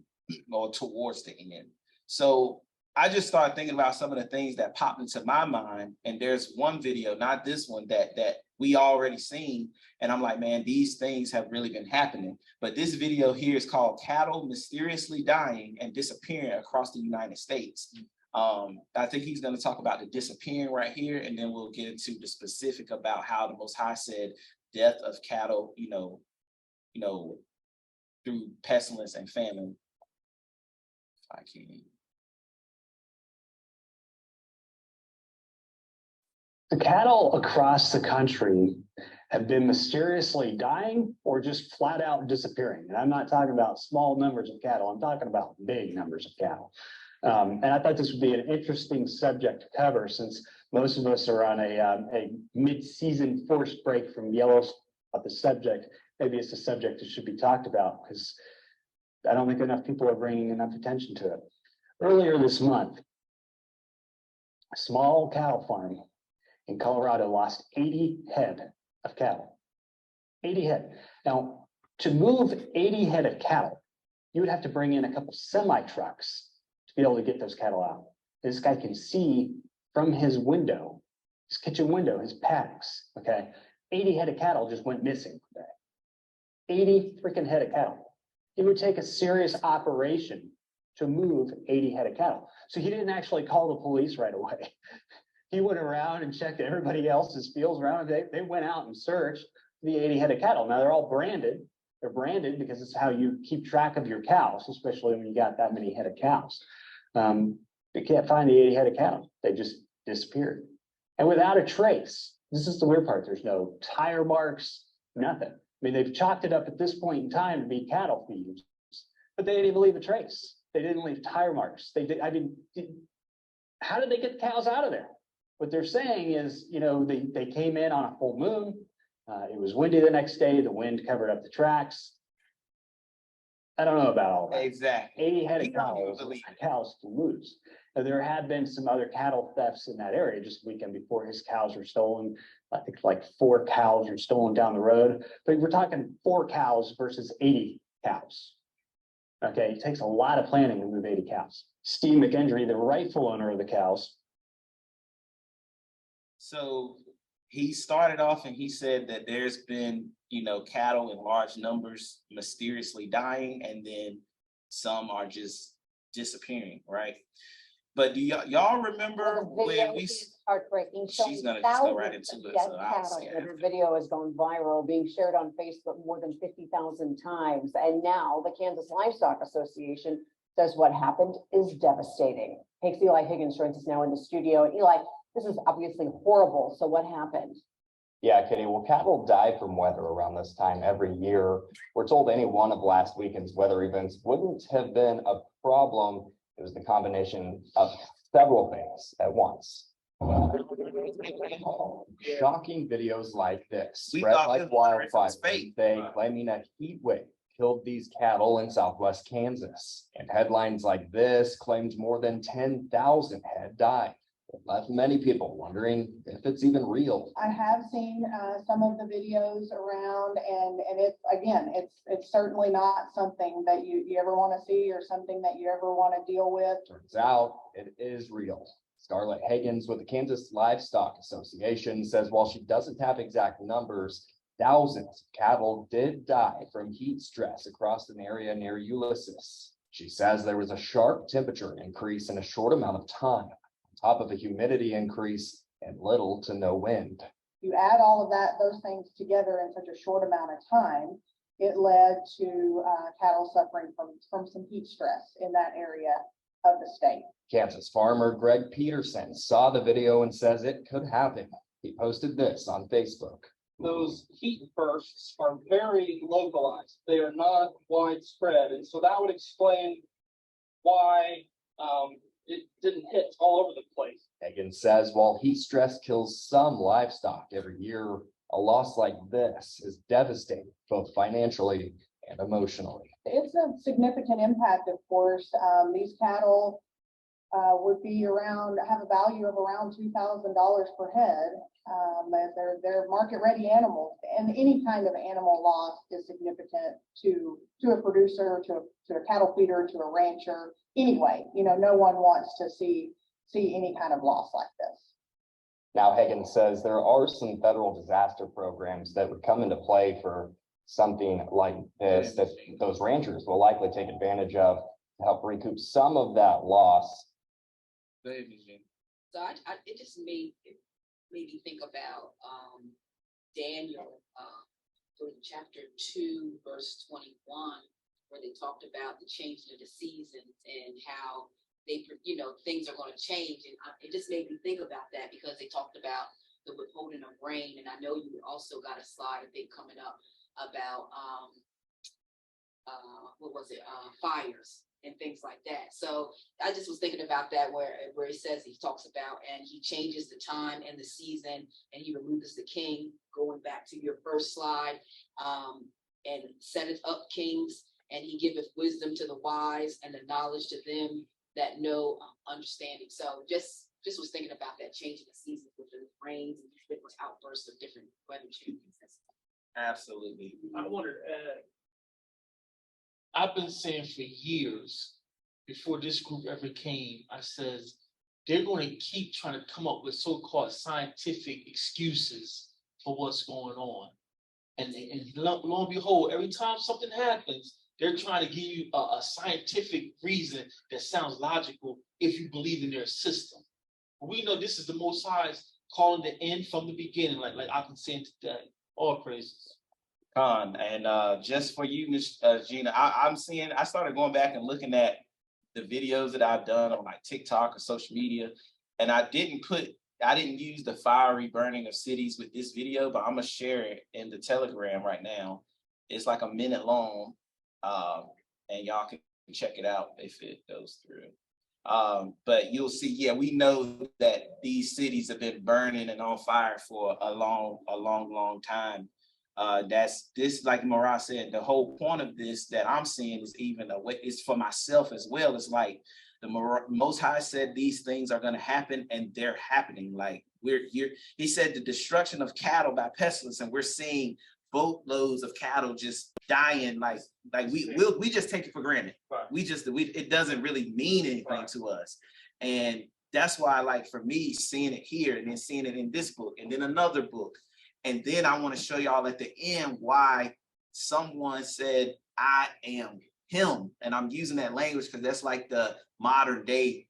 S2: or towards the end. So I just started thinking about some of the things that popped into my mind. And there's one video, not this one, that we already seen. And I'm like, man, these things have really been happening. But this video here is called Cattle Mysteriously Dying and Disappearing Across the United States. I think he's going to talk about the disappearing right here, and then we'll get into the specific about how the Most High said death of cattle, through pestilence and famine. If I can.
S15: The cattle across the country have been mysteriously dying or just flat out disappearing. And I'm not talking about small numbers of cattle. I'm talking about big numbers of cattle. And I thought this would be an interesting subject to cover, since most of us are on a mid-season forced break from Yellowstone about the subject. Maybe it's a subject that should be talked about, because I don't think enough people are bringing enough attention to it. Earlier this month, a small cattle farm in Colorado lost 80 head of cattle. 80 head. Now, to move 80 head of cattle, you would have to bring in a couple semi-trucks to be able to get those cattle out. This guy can see from his window, his kitchen window, his paddocks, okay? 80 head of cattle just went missing today. 80 freaking head of cattle. It would take a serious operation to move 80 head of cattle. So he didn't actually call the police right away. He went around and checked everybody else's fields around. They went out and searched the 80 head of cattle. Now they're all branded. They're branded because it's how you keep track of your cows, especially when you got that many head of cows. You can't find the 80 head of cattle. They just disappeared. And without a trace, this is the weird part. There's no tire marks, nothing. I mean, they've chalked it up at this point in time to be cattle thieves, but they didn't even leave a trace. They didn't leave tire marks. How did they get the cows out of there? What they're saying is, they came in on a full moon. It was windy the next day. The wind covered up the tracks. I don't know about all that.
S2: Exactly.
S15: 80 head of cows to lose. Now, there had been some other cattle thefts in that area just the weekend before. His cows were stolen. I think like 4 cows were stolen down the road. But we're talking 4 cows versus 80 cows. Okay, it takes a lot of planning to move 80 cows. Steve McKendry, the rightful owner of the cows.
S2: So he started off and he said that there's been, cattle in large numbers mysteriously dying, and then some are just disappearing, right? But do y'all remember when we?
S17: Heartbreaking.
S2: She's gonna just go right into it. So I'll see
S17: Her video has gone viral, being shared on Facebook more than 50,000 times. And now the Kansas Livestock Association says what happened is devastating. Takes Eli Higgins joins us now in the studio. And Eli, this is obviously horrible. So what happened?
S18: Yeah, Kitty, well, cattle die from weather around this time every year. We're told any one of last weekend's weather events wouldn't have been a problem. It was the combination of several things at once. Shocking videos like this spread like wildfire. They claiming a heat wave killed these cattle in southwest Kansas. And headlines like this claimed more than 10,000 head died. It left many people wondering if it's even real.
S19: I have seen some of the videos around, and it's, again, it's certainly not something that you ever want to see or something that you ever want to deal with.
S18: Turns out it is real. Scarlett Higgins with the Kansas Livestock Association says while she doesn't have exact numbers, thousands of cattle did die from heat stress across an area near Ulysses. She says there was a sharp temperature increase in a short amount of time, on top of a humidity increase and little to no wind.
S19: You add all of those things together in such a short amount of time, it led to cattle suffering from some heat stress in that area of the state.
S18: Kansas farmer Greg Peterson saw the video and says it could happen. He posted this on Facebook.
S3: Those heat bursts are very localized. They are not widespread. And so that would explain why it didn't hit all over the place.
S18: Higgins says while heat stress kills some livestock every year, a loss like this is devastating, both financially and emotionally.
S19: It's a significant impact, of course. These cattle would be have a value of around $2,000 per head. They're market ready animals, and any kind of animal loss is significant to a producer, to a cattle feeder, to a rancher. Anyway, no one wants to see any kind of loss like this.
S18: Now, Higgins says there are some federal disaster programs that would come into play for something like this that those ranchers will likely take advantage of to help recoup some of that loss.
S8: So it just made me think about Daniel, chapter 2, verse 21, where they talked about the changing of the seasons and how things are going to change. And it just made me think about that because they talked about the withholding of rain. And I know you also got a slide, I think, coming up about fires and things like that. So I just was thinking about that where he says he talks about and he changes the time and the season and he removes the king, going back to your first slide, and setteth up kings, and he giveth wisdom to the wise and the knowledge to them that know understanding. So just was thinking about that change in the seasons with the rains and different outbursts of different weather changes.
S2: Absolutely.
S3: I wanted to add, I've been saying for years, before this group ever came, I says, they're going to keep trying to come up with so-called scientific excuses for what's going on. And lo and behold, every time something happens, they're trying to give you a scientific reason that sounds logical if you believe in their system. We know this is the Most High's calling the end from the beginning, like I've been saying today. All praises.
S2: And just for you, Ms. Gina, I started going back and looking at the videos that I've done on like TikTok or social media, and I didn't use the fiery burning of cities with this video, but I'm gonna share it in the Telegram right now. It's like a minute long, and y'all can check it out if it goes through. But you'll see, yeah, we know that these cities have been burning and on fire for a long time. Like Marah said, the whole point of this that I'm seeing is even a way, it's for myself as well. It's like the Most High said these things are going to happen, and they're happening. Like he said the destruction of cattle by pestilence, and we're seeing boatloads of cattle just dying. Like we just take it for granted. Right. It doesn't really mean anything to us. And that's why, like, for me, seeing it here and then seeing it in this book and then another book. And then I want to show y'all at the end why someone said, I am him. And I'm using that language because that's like the modern day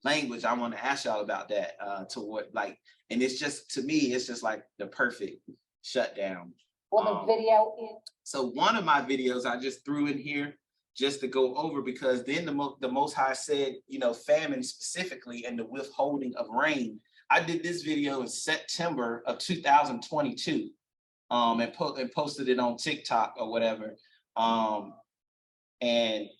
S2: language. I want to ask y'all about that and it's just, to me, it's just like the perfect shutdown.
S17: Well, the video is.
S2: So one of my videos I just threw in here just to go over, because then the Most High said, famine specifically and the withholding of rain. I did this video in September of 2022, and posted it on TikTok or whatever. And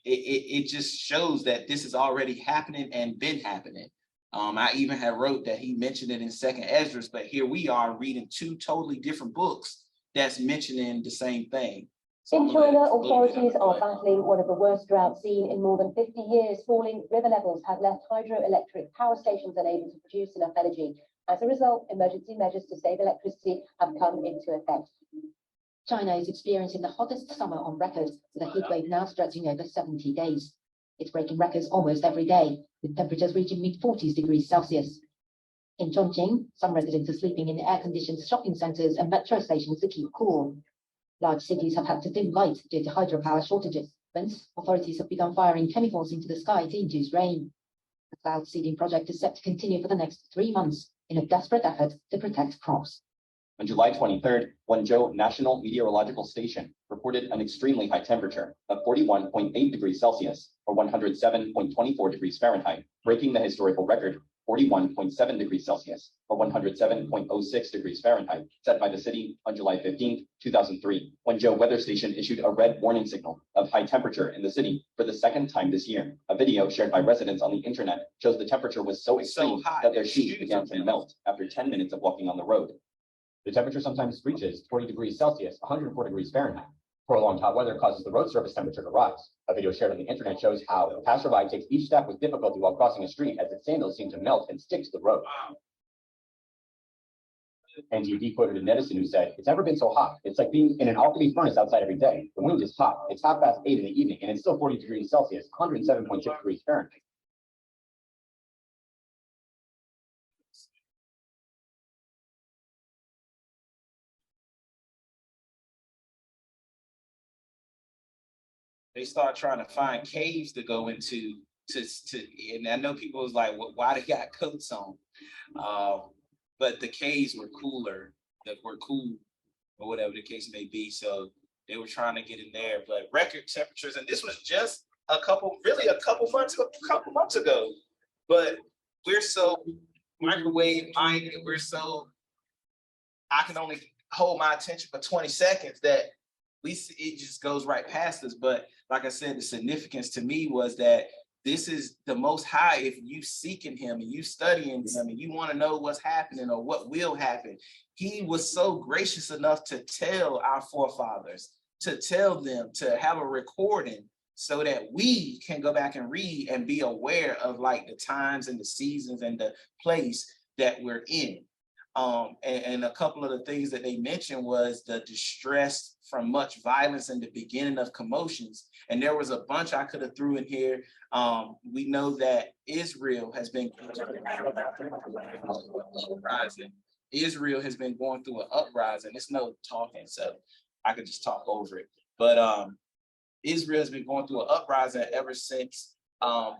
S2: it just shows that this is already happening and been happening. I even had wrote that he mentioned it in Second Esdras, but here we are reading two totally different books that's mentioning the same thing.
S20: In China, authorities are battling one of the worst droughts seen in more than 50 years. Falling river levels have left hydroelectric power stations unable to produce enough energy. As a result, emergency measures to save electricity have come into effect. China is experiencing the hottest summer on record, with a heat wave now stretching over 70 days. It's breaking records almost every day, with temperatures reaching mid-40s degrees Celsius. In Chongqing, some residents are sleeping in air-conditioned shopping centres and metro stations to keep cool. Large cities have had to dim light due to hydropower shortages. Hence, authorities have begun firing chemicals into the sky to induce rain. The cloud seeding project is set to continue for the next 3 months in a desperate effort to protect crops.
S18: On July 23rd, Guangzhou National Meteorological Station reported an extremely high temperature of 41.8 degrees Celsius or 107.24 degrees Fahrenheit, breaking the historical record 41.7 degrees Celsius or 107.06 degrees Fahrenheit set by the city on July 15, 2003. Guangzhou Weather Station issued a red warning signal of high temperature in the city for the second time this year. A video shared by residents on the internet shows the temperature was so extreme that their shoes began to melt after 10 minutes of walking on the road. The temperature sometimes reaches 40 degrees Celsius, 104 degrees Fahrenheit. Prolonged hot weather causes the road surface temperature to rise. A video shared on the internet shows how a passerby takes each step with difficulty while crossing a street as its sandals seem to melt and stick to the road. NTD quoted a netizen who said, "It's never been so hot. It's like being in an alchemy furnace outside every day. The wind is hot. It's 8:30 in the evening and it's still 40 degrees Celsius, 107.6 degrees Fahrenheit."
S2: They start trying to find caves to go into and I know people was like, well, why they got coats on? But the caves were cooler, that were cool, or whatever the case may be. So they were trying to get in there, but record temperatures, and this was just a couple months ago. But we're so microwave minded, I can only hold my attention for 20 seconds that it just goes right past us. But like I said, the significance to me was that this is the Most High. If you seeking him and you studying him and you want to know what's happening or what will happen, he was so gracious enough to tell our forefathers, to tell them, to have a recording so that we can go back and read and be aware of like the times and the seasons and the place that we're in. And a couple of the things that they mentioned was the distress from much violence and the beginning of commotions. And there was a bunch I could have threw in here. We know that Israel has been going through an uprising. It's no talking, so I could just talk over it. But Israel has been going through an uprising ever since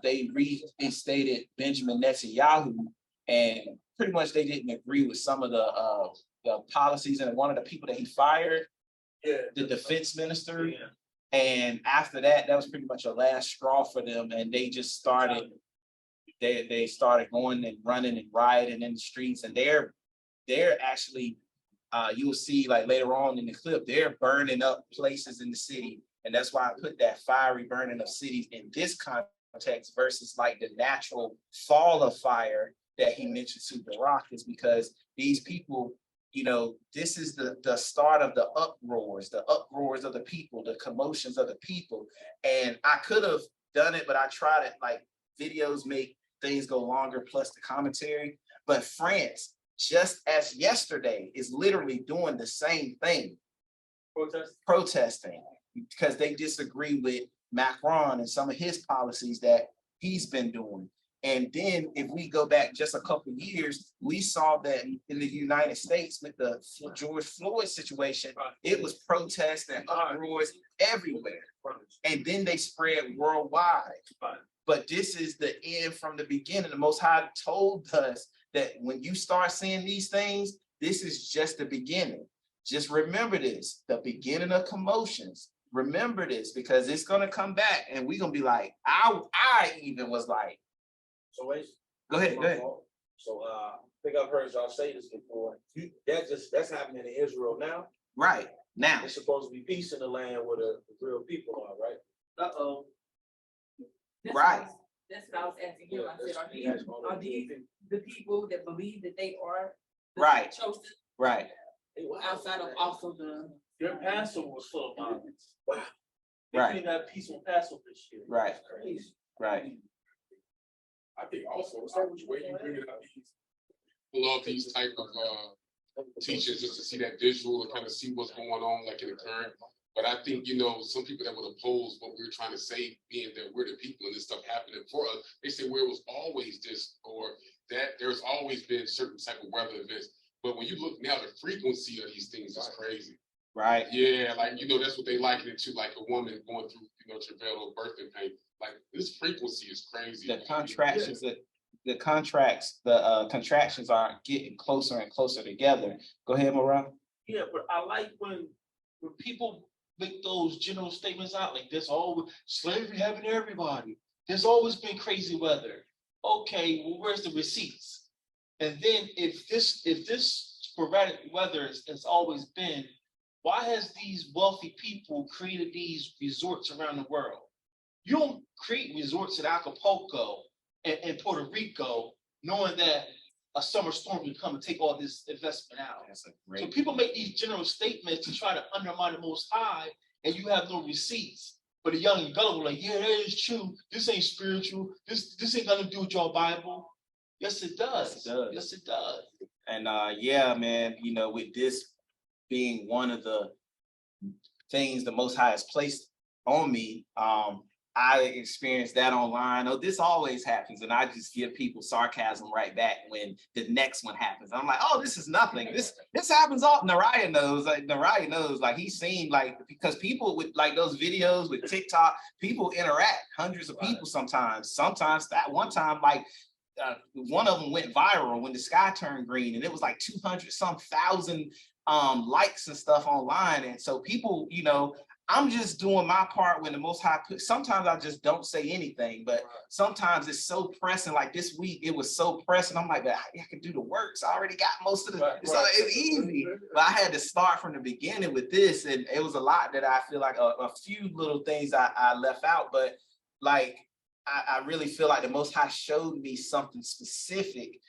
S2: they reinstated Benjamin Netanyahu, and pretty much they didn't agree with some of the policies, and one of the people that he fired, the defense minister. Yeah. And after that, that was pretty much a last straw for them, and they just started. They started going and running and rioting in the streets, and they're actually, you'll see like later on in the clip, they're burning up places in the city, and that's why I put that fiery burning of cities in this context versus like the natural fall of fire that he mentioned to Barak, is because these people, you know, this is the start of the uproars of the people, the commotions of the people. And I could have done it, but I tried it, like videos make things go longer plus the commentary. But France, just as yesterday, is literally doing the same thing. Protesting because they disagree with Macron and some of his policies that he's been doing. And then if we go back just a couple of years, we saw that in the United States with the George Floyd situation, it was protests and uproars everywhere. And then they spread worldwide. But this is the end from the beginning. The Most High told us that when you start seeing these things, this is just the beginning. Just remember this, the beginning of commotions. Remember this, because it's going to come back and we're going to be like, I even was like,
S14: So wait.
S2: Go ahead.
S14: So think I've heard y'all say this before. That's happening in Israel now.
S2: Right now.
S14: There's supposed to be peace in the land where the real people are, right?
S8: Uh-oh.
S2: Right.
S8: That's what I was asking you. I said, are these the people that believe that they are the
S2: Right.
S8: chosen?
S2: Right.
S8: Outside of also the.
S21: Their Passover was full of violence. Wow. They
S2: Right.
S21: couldn't have peaceful Passover this year.
S2: Right.
S21: That's crazy.
S2: Right.
S1: I think also, so which way you bring it up,
S22: love these type of teachers just to see that visual and kind of see what's going on like in the current. But I think, you know, some people that would oppose what we're trying to say, being that we're the people and this stuff happening for us, they say, well, it was always this or that. There's always been certain type of weather events. But when you look now, the frequency of these things is crazy.
S2: Right.
S22: Yeah, like, you know, that's what they liken it to, like a woman going through, you know, travail or birthing pain. Like this frequency is crazy.
S2: The contractions the contractions are getting closer and closer together. Go ahead, Moran.
S21: Yeah, but I like when people make those general statements out like there's always slavery happened to everybody. There's always been crazy weather. Okay, well, where's the receipts? And then if this sporadic weather has always been, why has these wealthy people created these resorts around the world? You don't create resorts in Acapulco and Puerto Rico knowing that a summer storm will come and take all this investment out. So people make these general statements to try to undermine the Most High, and you have no receipts. But the young and gullible like, yeah, that is true. This ain't spiritual. This ain't gonna do with your Bible. Yes, it does. Yes, it does.
S2: And yeah, man, you know, with this being one of the things the Most High has placed on me, I experienced that online. Oh, this always happens. And I just give people sarcasm right back when the next one happens. I'm like, oh, this is nothing. This happens all. Nariah knows, like he's seen, like, because people with like those videos with TikTok, people interact, hundreds of people sometimes. Sometimes that one time, like one of them went viral when the sky turned green, and it was like 200,000 likes and stuff online. And so people, you know, I'm just doing my part when the Most High sometimes I just don't say anything, but sometimes it's so pressing. Like this week, it was so pressing. I'm like, I can do the works. I already got most of the, so it's easy. But I had to start from the beginning with this, and it was a lot that I feel like a few little things I left out, but like, I really feel like the Most High showed me something specific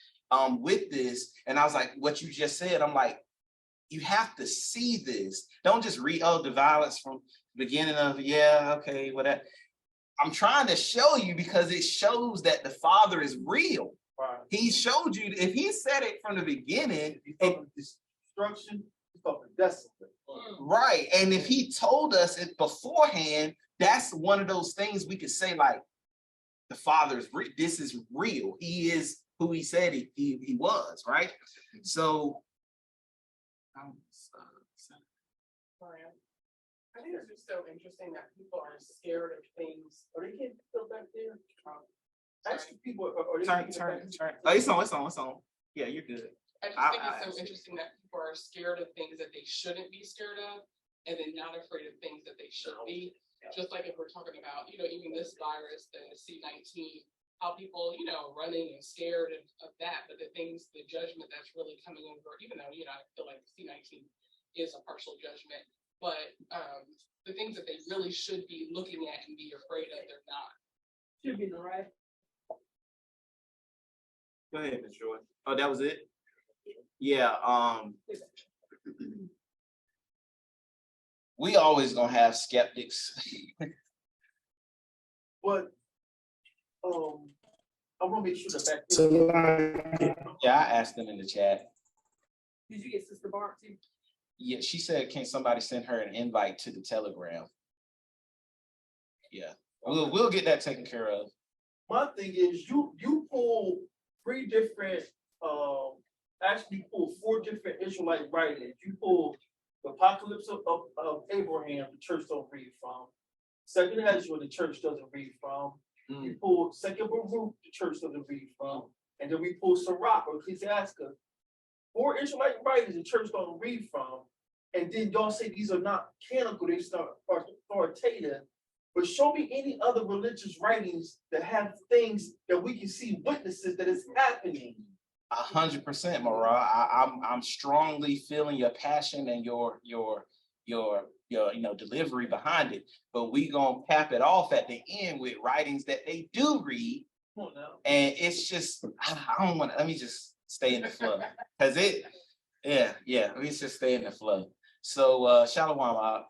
S2: with this. And I was like, what you just said, I'm like, you have to see this. Don't just read, oh, the violence from the beginning of, yeah, okay, whatever. I'm trying to show you because it shows that the Father is real. Right. He showed you, if he said it from the beginning,
S21: destruction, desolate.
S2: Right. And if he told us it beforehand, that's one of those things we could say, like, the Father is real. This is real. He is who he said he was, right? So
S23: I think it's just so interesting that people are scared of things. Or they can't feel back there. Actually, people are.
S2: Turn. Oh, it's on. Yeah, you're good.
S23: I just think it's so interesting that people are scared of things that they shouldn't be scared of, and then not afraid of things that they should be. Just like if we're talking about, you know, even this virus, the C-19, how people, you know, running and scared of that, but the judgment that's really coming over, even though, you know, I feel like the C-19 is a partial judgment, but the things that they really should be looking at and be afraid of, they're not. Should be right.
S2: Go ahead, Ms. Joy. Oh, that was it? Yeah, we always gonna have skeptics.
S21: But I want to make sure that
S2: yeah, I asked them in the chat.
S23: Did you get Sister Barb too?
S2: Yeah, she said, can somebody send her an invite to the Telegram? Yeah, we'll get that taken care of.
S21: My thing is you pull 3 different actually pull 4 different Israelite writings. You pull the Apocalypse of Abraham, the church don't read from. Second Ezra, the church doesn't read from. We pull Second Baruch, the church doesn't read from. And then we pull Sirach or Ecclesiastes. 4 Israelite writings the church don't read from. And then y'all say these are not canonical, they start authoritative. But show me any other religious writings that have things that we can see witnesses that it's happening.
S2: 100%, Marah. I'm strongly feeling your passion and your delivery behind it. But we gonna cap it off at the end with writings that they do read. And it's just, I don't want to, let me just stay in the flow. Cause let me just stay in the flow. So Shalom.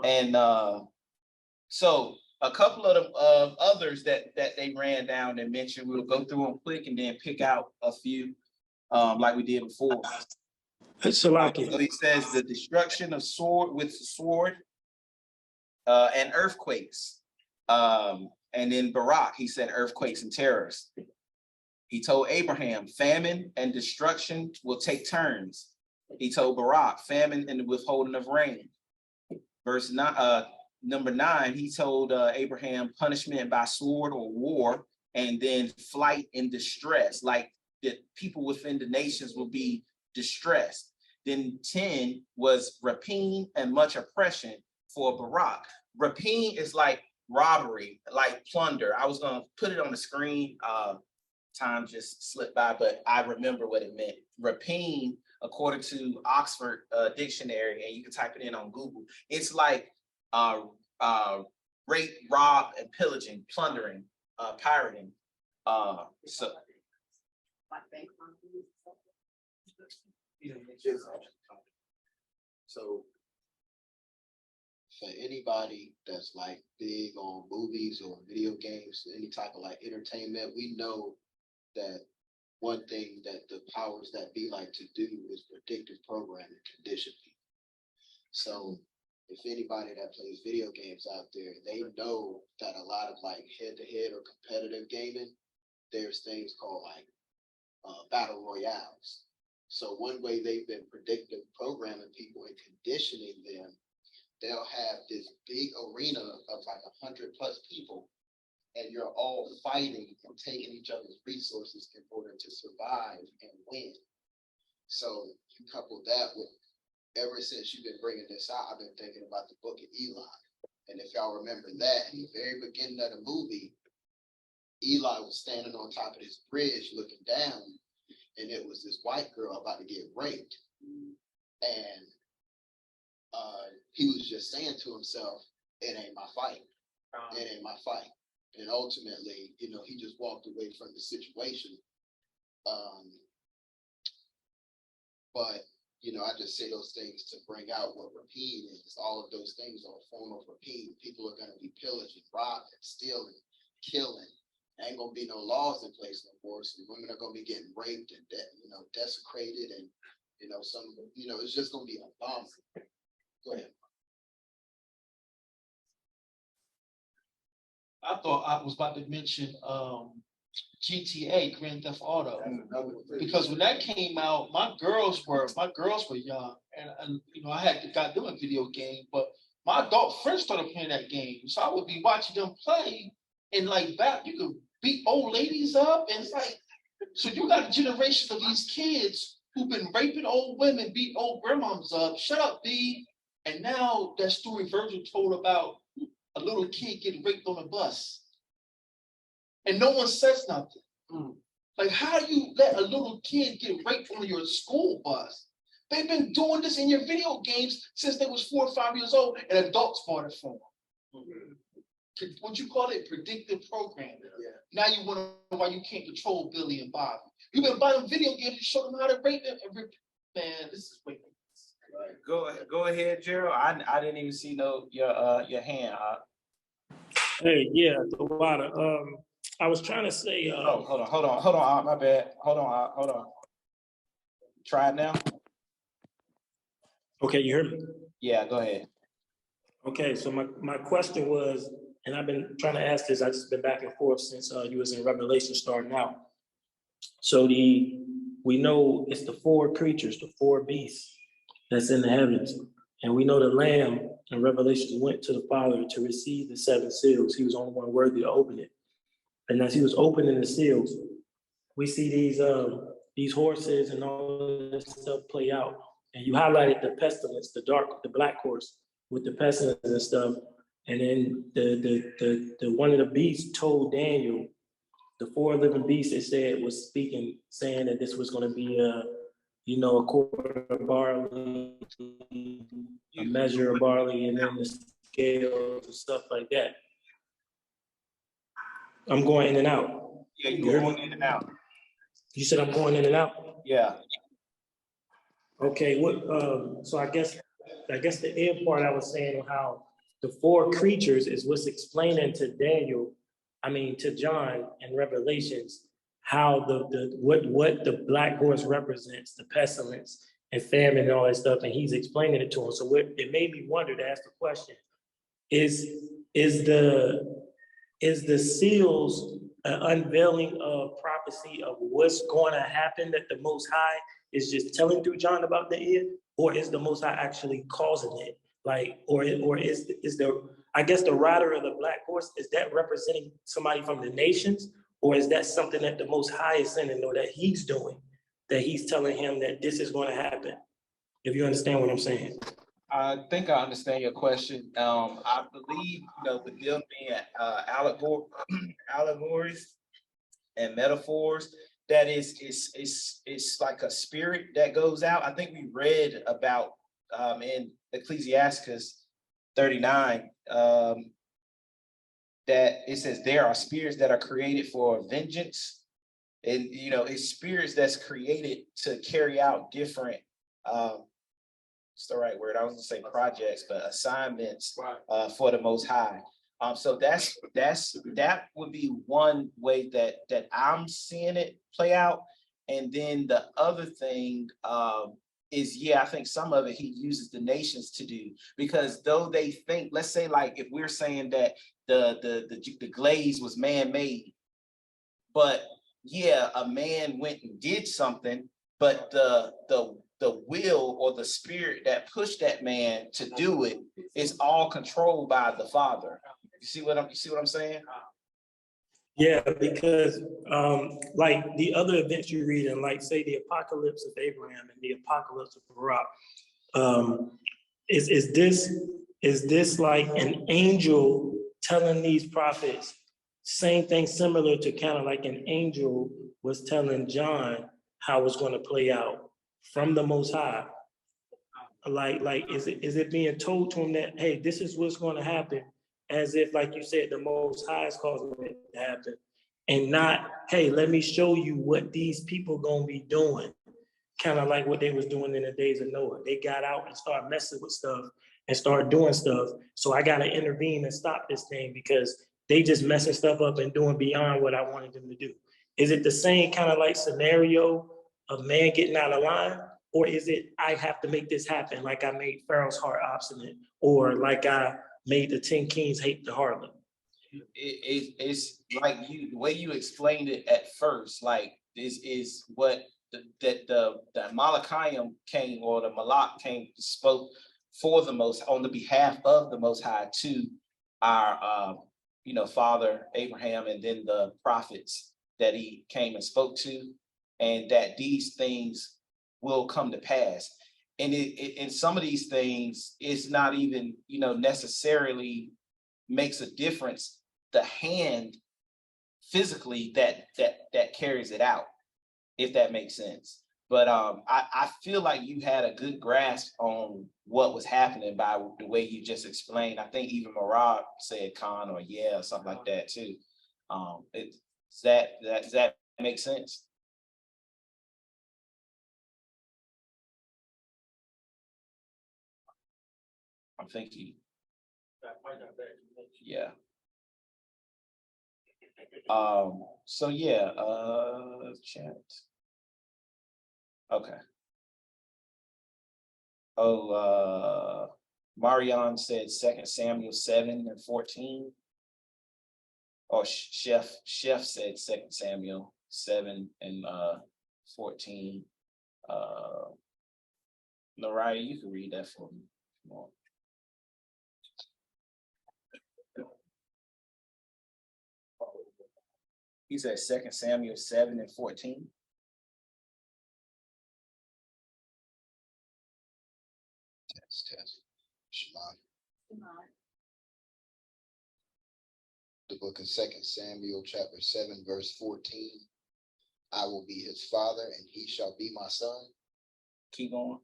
S2: And so a couple of the others that they ran down and mentioned, we'll go through them quick and then pick out a few like we did before. So he says the destruction of sword and earthquakes. And then Barak, he said earthquakes and terrors. He told Abraham, famine and destruction will take turns. He told Barak, famine and the withholding of rain. Number 9, he told Abraham punishment by sword or war, and then flight and distress, like the people within the nations will be distressed. Then 10 was rapine and much oppression for Barak. Rapine is like robbery, like plunder. I was gonna put it on the screen. Time just slipped by, but I remember what it meant. Rapine, according to Oxford Dictionary, and you can type it in on Google, it's like rape, rob, and pillaging, plundering, pirating.
S9: So for anybody that's like big on movies or video games, any type of like entertainment, we know that one thing that the powers that be like to do is predictive programming, condition people. So if anybody that plays video games out there, they know that a lot of like head-to-head or competitive gaming, there's things called like battle royales. So one way they've been predictive programming people and conditioning them, they'll have this big arena of like 100+ people, and you're all fighting and taking each other's resources in order to survive and win. So you couple that with, ever since you've been bringing this out, I've been thinking about the book of Eli. And if y'all remember that, in the very beginning of the movie, Eli was standing on top of this bridge looking down, and it was this white girl about to get raped. And he was just saying to himself, it ain't my fight. It ain't my fight. And ultimately, he just walked away from the situation. But I just say those things to bring out what rapine is. All of those things are a form of rapine. People are going to be pillaging, robbing, stealing, killing. Ain't going to be no laws in place no more. So women are going to be getting raped and desecrated, and it's just going to be a bomb. Go ahead.
S3: I thought I was about to mention GTA, Grand Theft Auto, because when that came out, my girls were young, and I got them a video game, but my adult friends started playing that game, so I would be watching them play, and like that, you could beat old ladies up, and it's like, so you got a generation of these kids who've been raping old women, beat old grandmoms up. Shut up, B. And now that story Virgil told about a little kid getting raped on a bus, and no one says nothing. Like, how do you let a little kid get raped on your school bus? They've been doing this in your video games since they was 4 or 5 years old, and adults bought it for them. What you call it? Predictive programming. Yeah. Now you wonder why you can't control Billy and Bobby. You've been buying video games to show them how to rape them. Man, this is way.
S2: Go ahead, Gerald. I didn't even see your hand.
S6: Hey, yeah, the water. I was trying to say.
S2: Hold on. My bad. Hold on. Try it now.
S6: Okay, you hear me?
S2: Yeah, go ahead.
S6: Okay, so my question was, and I've been trying to ask this. I just been back and forth since you was in Revelation starting out. So we know it's the 4 creatures, the 4 beasts that's in the heavens, and we know the Lamb in Revelation went to the Father to receive the 7 seals. He was the only one worthy to open it. And as he was opening the seals, we see these horses and all this stuff play out. And you highlighted the pestilence, the black horse with the pestilence and stuff. And then the one of the beasts told Daniel the four living beasts, it said, was speaking, saying that this was gonna be a quarter of barley, a measure of barley, and then the scales and stuff like that. I'm going in and out.
S2: Yeah,
S6: You
S2: you're
S6: heard
S2: going
S6: me?
S2: in and out.
S6: You said I'm going in and out?
S2: Yeah.
S6: Okay, so I guess the end part I was saying on how the four creatures is what's explaining to to John in Revelations, how what the black horse represents, the pestilence and famine and all that stuff, and he's explaining it to him. So it made me wonder to ask the question, is the seals an unveiling of prophecy of what's going to happen, that the Most High is just telling through John about the end, or is the Most High actually causing it? Or is I guess the rider of the black horse, is that representing somebody from the nations, or is that something that the Most High is sending, or that he's doing, that he's telling him that this is going to happen? If you understand what I'm saying.
S2: I think I understand your question. I believe, with them being allegories and metaphors, that it's like a spirit that goes out. I think we read about in Ecclesiastes 39 that it says there are spirits that are created for vengeance, and it's spirits that's created to carry out different it's the right word. I was gonna say projects, but assignments for the Most High. So that would be one way that I'm seeing it play out. And then the other thing is, I think some of it he uses the nations to do, because though they think, let's say, like if we're saying that the glaze was man-made, but a man went and did something, but the will or the spirit that pushed that man to do it is all controlled by the Father. You see what I'm saying?
S6: Yeah, because like the other events you read in, like say the apocalypse of Abraham and the apocalypse of Barak, is this like an angel telling these prophets same thing, similar to kind of like an angel was telling John how it's going to play out from the Most High? Like is it being told to him that, hey, this is what's going to happen, as if, like you said, the Most High is causing it to happen, and not, hey, let me show you what these people gonna be doing, kind of like what they was doing in the days of Noah. They got out and started messing with stuff and started doing stuff, so I gotta intervene and stop this thing because they just messing stuff up and doing beyond what I wanted them to do. Is it the same kind of like scenario of man getting out of line? Or is it, I have to make this happen, like I made Pharaoh's heart obstinate, or like I made the 10 kings hate the harlot?
S2: It's like the way you explained it at first, like this is what the Malachim came, or the Malach came, spoke for the Most, on the behalf of the Most High to our father Abraham, and then the prophets that he came and spoke to, and that these things will come to pass. And and some of these things, it's not even necessarily makes a difference, the hand physically that carries it out, if that makes sense. But I feel like you had a good grasp on what was happening by the way you just explained. I think even Marab said con or or something like that too. Does that make sense? I'm thinking. Yeah. So chat. Okay. Marion said 2 Samuel 7:14. Or Chef said 2 Samuel 7:14. Nariah, you can read that for me. Come on. He said 2 Samuel 7:14.
S13: Test. Shema. The
S9: book of 2 Samuel, chapter 7, verse 14. I will be his father, and he shall be my son.
S2: Keep going.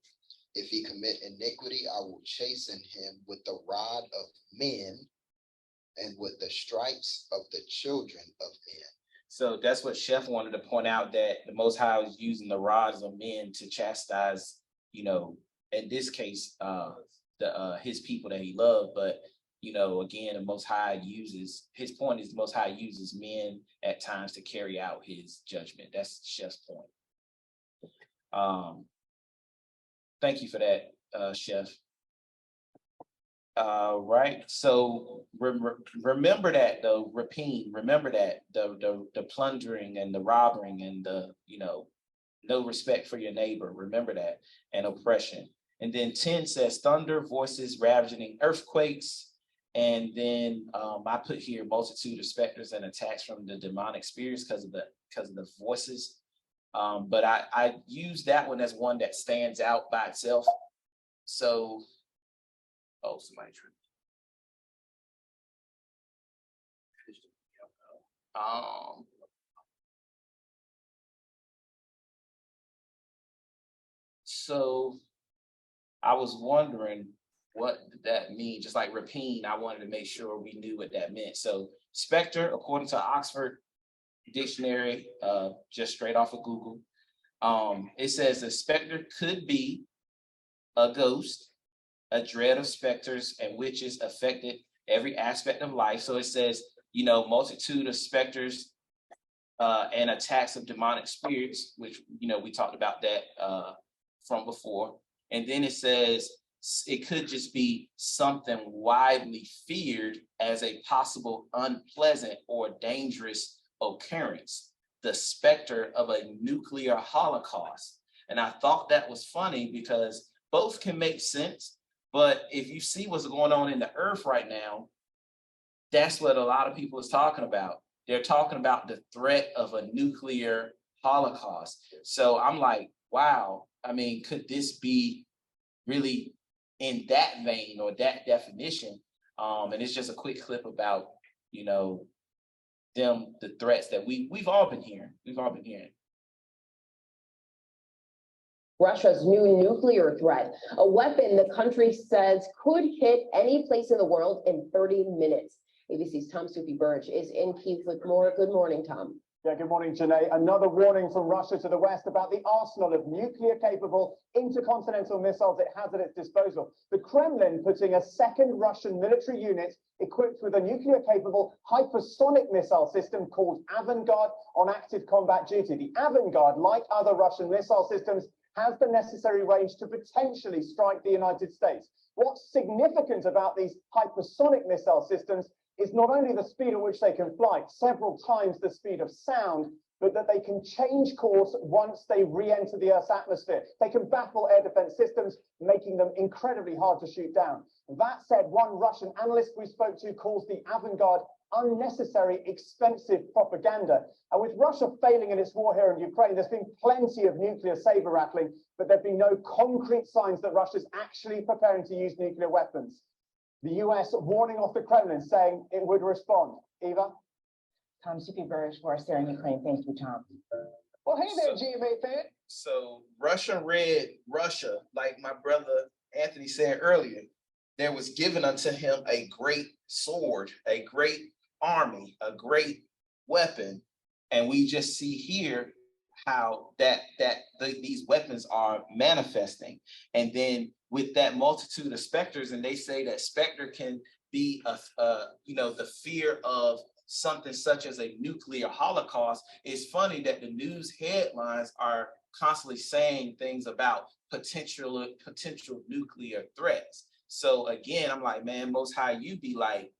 S9: If he commit iniquity, I will chasten him with the rod of men and with the stripes of the children of men.
S2: So that's what Chef wanted to point out, that the Most High is using the rods of men to chastise, you know, in this case, his people that he loved. But, you know, again, the Most High uses, his point is the Most High uses men at times to carry out his judgment. That's Chef's point. Thank you for that, Chef. Right. So remember that though, rapine, remember that the plundering and the robbing and the, you know, no respect for your neighbor. Remember that, and oppression. And then 10 says thunder, voices, ravaging earthquakes. And then I put here multitude of specters and attacks from the demonic spirits because of the voices. But I use that one as one that stands out by itself. So, oh, somebody tripped. So I was wondering, what did that mean? Just like rapine, I wanted to make sure we knew what that meant. So specter, according to Oxford Dictionary, just straight off of Google, it says a specter could be a ghost, a dread of specters and witches affected every aspect of life. So it says, you know, multitude of specters and attacks of demonic spirits, which, you know, we talked about that from before. And then it says it could just be something widely feared as a possible unpleasant or dangerous occurrence, the specter of a nuclear holocaust. And I thought that was funny because both can make sense. But if you see what's going on in the earth right now, that's what a lot of people is talking about. They're talking about the threat of a nuclear holocaust. So I'm like, wow, I mean, could this be really in that vein or that definition? And it's just a quick clip about, you know, the threats that we've all been hearing.
S17: Russia's new nuclear threat, a weapon the country says could hit any place in the world in 30 minutes. ABC's Tom Sufi-Burge is in Kyiv with more. Good morning, Tom.
S13: Yeah, good morning, Janae. Another warning from Russia to the west about the arsenal of nuclear-capable intercontinental missiles it has at its disposal. The Kremlin putting a second Russian military unit equipped with a nuclear-capable hypersonic missile system called Avangard on active combat duty. The Avangard, like other Russian missile systems, has the necessary range to potentially strike the United States. What's significant about these hypersonic missile systems is not only the speed at which they can fly, several times the speed of sound, but that they can change course once they re-enter the Earth's atmosphere. They can baffle air defense systems, making them incredibly hard to shoot down. That said, one Russian analyst we spoke to calls the Avangard unnecessary, expensive propaganda. And with Russia failing in its war here in Ukraine, there's been plenty of nuclear saber rattling, but there've been no concrete signs that Russia's actually preparing to use nuclear weapons. The US warning off the Kremlin, saying it would respond. Eva?
S10: Tom Sufi-Burge for us there in Ukraine. Thank you, Tom.
S13: Well, hey there, GMA fan.
S2: So Russia read Russia, like my brother Anthony said earlier, there was given unto him a great sword, a great army, a great weapon. And we just see here how these weapons are manifesting. And then with that multitude of specters, and they say that specter can be the fear of something such as a nuclear holocaust. It's funny that the news headlines are constantly saying things about potential nuclear threats. So again, I'm like, man, Most High, you be like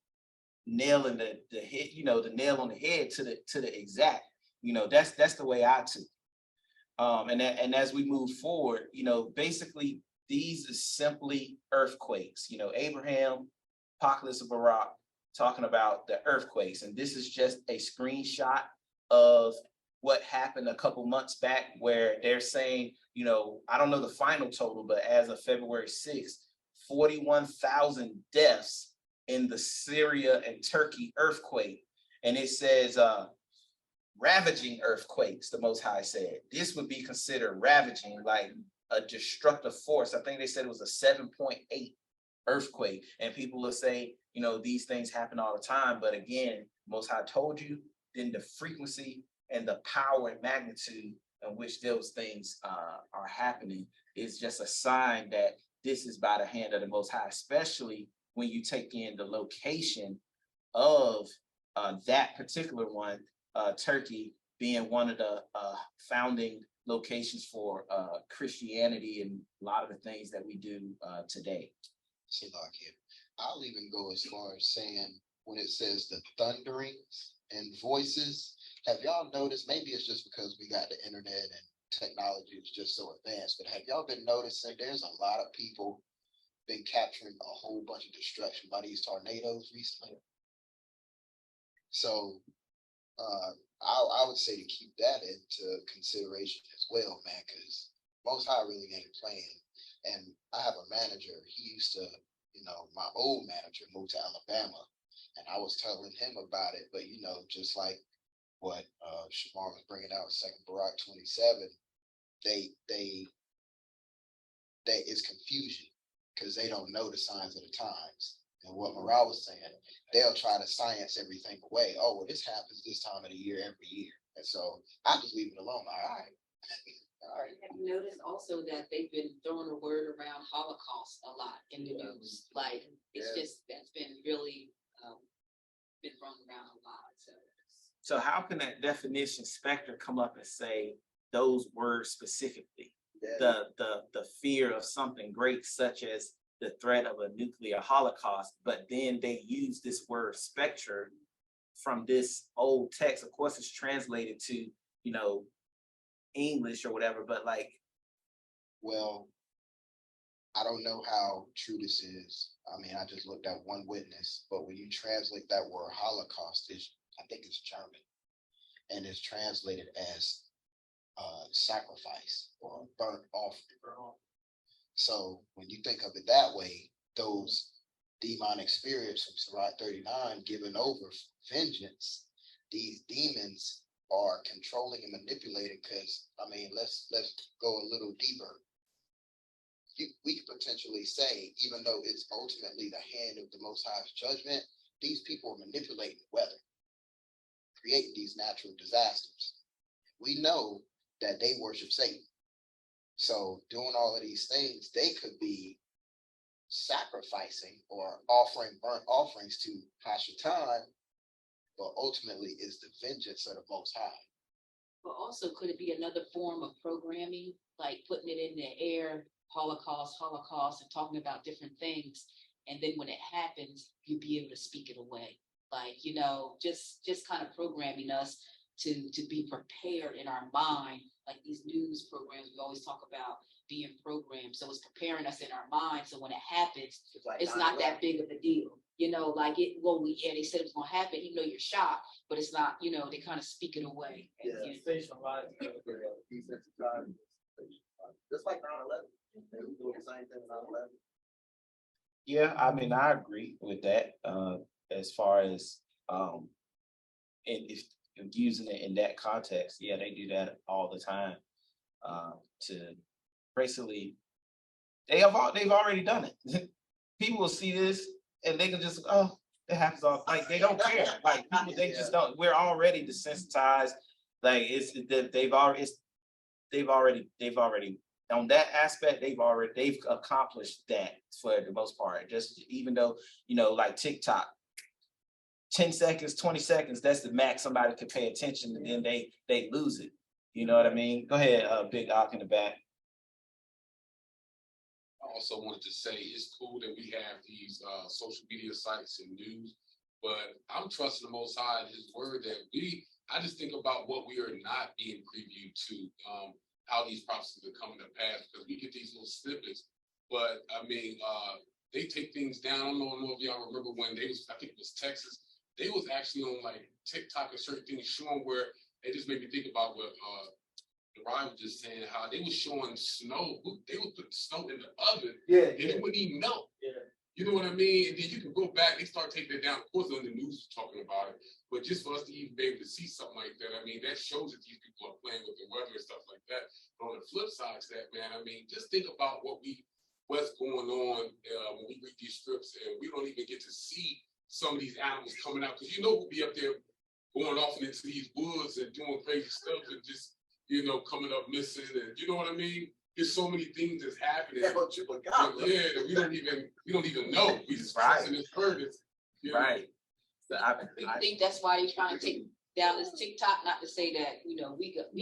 S2: nailing the head, the nail on the head to the exact. That's the way I took. And as we move forward, basically these are simply earthquakes. Abraham, Apocalypse of Barak, talking about the earthquakes, and this is just a screenshot of what happened a couple months back, where they're saying, I don't know the final total, but as of February 6th, 41,000 deaths in the Syria and Turkey earthquake. And it says, ravaging earthquakes, the Most High said. This would be considered ravaging, like a destructive force. I think they said it was a 7.8 earthquake. And people will say, you know, these things happen all the time. But again, Most High told you, then the frequency and the power and magnitude in which those things are happening is just a sign that this is by the hand of the Most High, especially when you take in the location of that particular one, Turkey being one of the founding locations for Christianity and a lot of the things that we do today.
S7: SELAH here. I'll even go as far as saying when it says the thunderings and voices, have y'all noticed, maybe it's just because we got the internet and technology is just so advanced, but have y'all been noticing there's a lot of people been capturing a whole bunch of destruction by these tornadoes recently? So I would say to keep that into consideration as well, man, because Most High really ain't playing. And I have a manager, he used to, you know, my old manager moved to Alabama, and I was telling him about it, but you know, just like what Shamar was bringing out, 2nd Barak 27, it's confusion because they don't know the signs of the times. And what Morale was saying, they'll try to science everything away. Oh, well, this happens this time of the year every year. And so I just leave it alone. All right. All right.
S11: Have you noticed also that they've been throwing the word around Holocaust a lot in the news? Like, it's just, that's been really been thrown around a lot.
S2: So how can that definition specter come up and say those words specifically? The fear of something great, such as the threat of a nuclear holocaust, but then they use this word specter from this old text. Of course, it's translated to, you know, English or whatever, but like,
S7: well, I don't know how true this is. I mean, I just looked at one witness, but when you translate that word Holocaust, I think it's German, and it's translated as sacrifice or burnt offering. So when you think of it that way, those demonic spirits from Sirach 39 giving over vengeance, these demons are controlling and manipulating. Because I mean, let's go a little deeper. We could potentially say, even though it's ultimately the hand of the Most High's judgment, these people are manipulating weather, creating these natural disasters. We know that they worship Satan. So doing all of these things, they could be sacrificing or offering burnt offerings to Hashatan, but ultimately is the vengeance of the Most High.
S11: But also, could it be another form of programming, like putting it in the air, Holocaust, and talking about different things, and then when it happens, you'll be able to speak it away. Like, you know, just kind of programming us to be prepared in our mind, like these news programs we always talk about being programmed. So it's preparing us in our mind. So when it happens, it's not that big of a deal. You know, like they said it was gonna happen, even though you're shocked, but it's not, you know, they kind of speak it away.
S7: Just like 9/11. They were doing the same thing with 9/11.
S2: yeah, I mean, I agree with that. As far as if using it in that context, yeah, they do that all the time. To basically, they've already done it. People will see this and they can just, oh, it happens all, like they don't care. Like people, they just don't. We're already desensitized. Like they've already on that aspect, they've accomplished that for the most part. Just even though, you know, like TikTok, 10 seconds, 20 seconds, that's the max somebody could pay attention, and then they lose it. You know what I mean? Go ahead, Big Ock in the back.
S1: I also wanted to say it's cool that we have these social media sites and news, but I'm trusting the Most High and His word that I just think about what we are not being previewed to, how these prophecies are coming to pass, because we get these little snippets, but I mean, they take things down. I don't know if y'all remember when I think it was Texas, they was actually on like TikTok and certain things showing where it just made me think about what Ryan was just saying, how they was showing snow. They would put snow in the oven, and it wouldn't even melt. You know what I mean? And then you can go back, they start taking it down. Of course, on the news talking about it, but just for us to even be able to see something like that, I mean, that shows that these people are playing with the weather and stuff like that. But on the flip side to that, man, I mean, just think about what's going on when we read these scripts, and we don't even get to see some of these animals coming out, because we'll be up there going off into these woods and doing crazy stuff and just, coming up missing, and you know what I mean? There's so many things that's happening. Yeah, that we don't even know. We just trusting this bird.
S2: Right.
S11: I think that's why they're trying to take down this TikTok, not to say that, we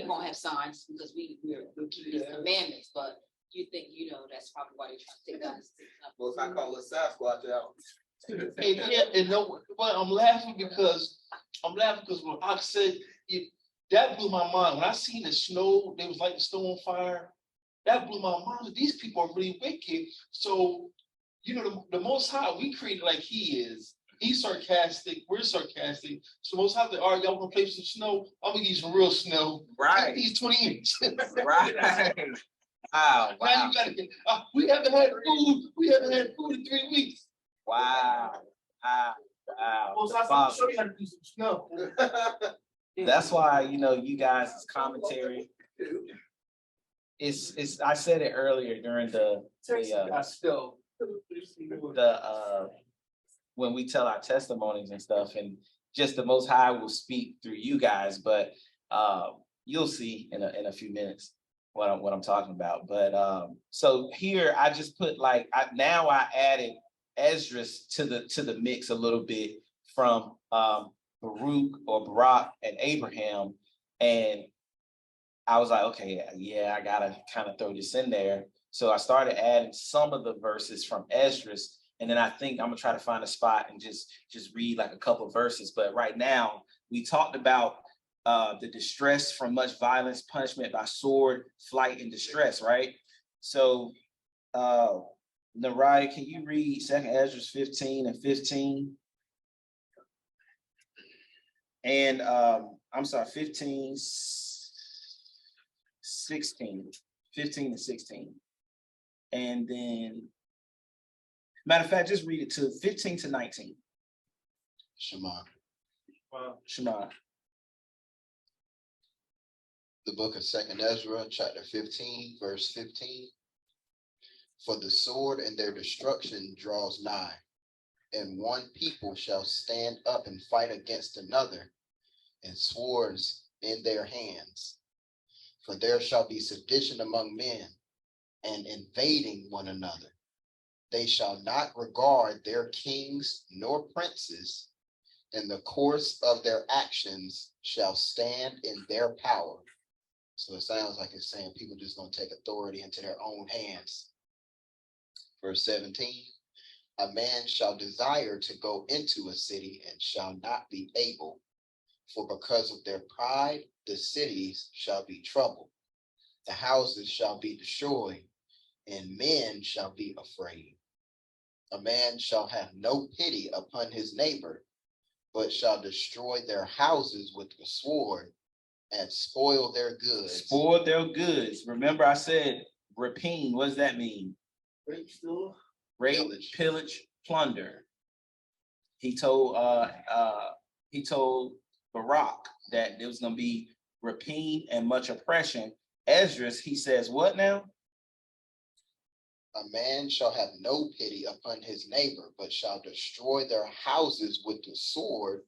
S11: gonna have signs because we're keeping these commandments, but you think, that's probably why they're trying to take down this TikTok.
S2: Well, if I call a Sasquatch out.
S3: And no, but I'm laughing because when I said that blew my mind. When I seen the snow, they was lighting snow on fire. That blew my mind. These people are really wicked. So, the Most High, we created like He is. He's sarcastic. We're sarcastic. So Most High, all right, y'all want to play some snow? I'm gonna give you some real snow.
S2: Right.
S3: These 20 inches.
S2: Right. Wow.
S3: Now you gotta get. We haven't had food. We haven't had food in 3 weeks.
S2: Wow.
S3: Most High, I'll show you how to do some snow.
S2: That's why, you guys' commentary. It's I said it earlier during when we tell our testimonies and stuff, and just the Most High will speak through you guys, but you'll see in a few minutes what I'm talking about. But so here I just put I added Esdras to the mix a little bit from Baruch or Barak and Abraham, and I was like, okay, yeah, I gotta kind of throw this in there. So I started adding some of the verses from Esdras, and then I think I'm gonna try to find a spot and just read like a couple of verses. But right now, we talked about the distress from much violence, punishment by sword, flight, and distress, right? So, Nariah, can you read 2nd Esdras 15 and 15? And I'm sorry, 15, 16, 15 and 16. And then, matter of fact, just read it to 15 to 19.
S7: Shema.
S2: Shema.
S7: The book of 2nd Ezra, chapter 15, verse 15. For the sword and their destruction draws nigh, and one people shall stand up and fight against another, and swords in their hands. For there shall be sedition among men, and invading one another. They shall not regard their kings nor princes, and the course of their actions shall stand in their power. So it sounds like it's saying people just gonna take authority into their own hands. Verse 17, a man shall desire to go into a city and shall not be able, for because of their pride, the cities shall be troubled. The houses shall be destroyed, and men shall be afraid. A man shall have no pity upon his neighbor, but shall destroy their houses with the sword and spoil their goods.
S2: Spoil their goods. Remember I said, rapine, what does that mean? Rape, pillage, plunder. He told Barak that there was going to be rapine and much oppression. Esdras, he says, what now?
S7: A man shall have no pity upon his neighbor, but shall destroy their houses with the sword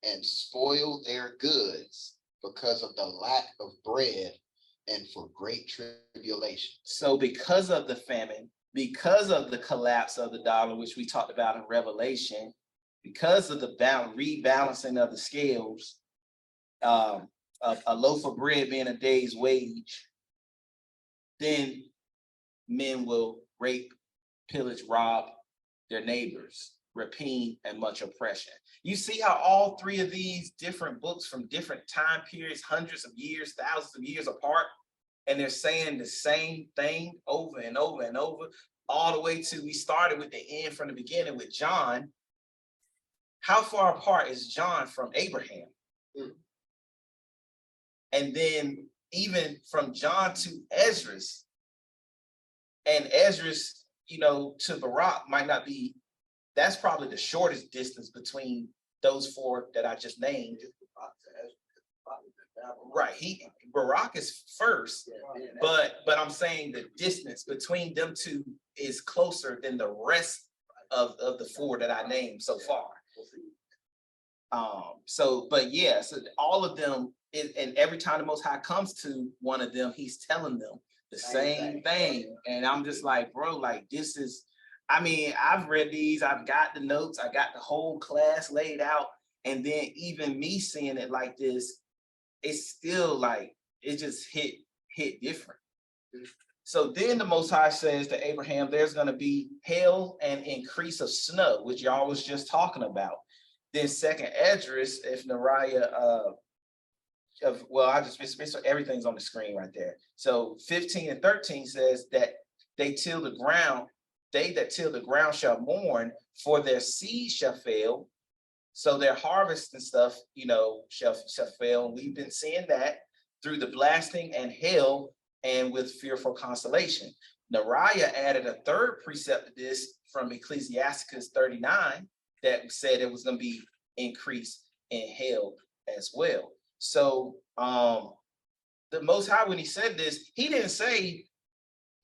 S7: and spoil their goods because of the lack of bread and for great tribulation.
S2: So because of the famine, because of the collapse of the dollar, which we talked about in Revelation, because of the rebalancing of the scales, a loaf of bread being a day's wage, then men will rape, pillage, rob their neighbors, rapine, and much oppression. You see how all three of these different books from different time periods, hundreds of years, thousands of years apart, and they're saying the same thing over and over and over, all the way to we started with the end from the beginning with John. How far apart is John from Abraham? And then even from John to Esdras, and Esdras, to Barak might not be That's probably the shortest distance between those four that I just named. Right, Barak is first, but I'm saying the distance between them two is closer than the rest of the four that I named so far. But yeah, so all of them, and every time the Most High comes to one of them, he's telling them the same thing. And I'm just like, bro, like this is, I mean, I've read these, I've got the notes, I got the whole class laid out. And then even me seeing it like this, it's still like, it just hit different. So then the Most High says to Abraham, there's going to be hail and increase of snow, which y'all was just talking about. Then second Esdras, if Nariah, I just so everything's on the screen right there. So 15 and 13 says that they that till the ground shall mourn, for their seed shall fail. So their harvest and stuff, shall fail. And we've been seeing that through the blasting and hail and with fearful consolation. Nariah added a third precept to this from Ecclesiasticus 39 that said it was going to be increase in hail as well. So the Most High, when he said this, he didn't say,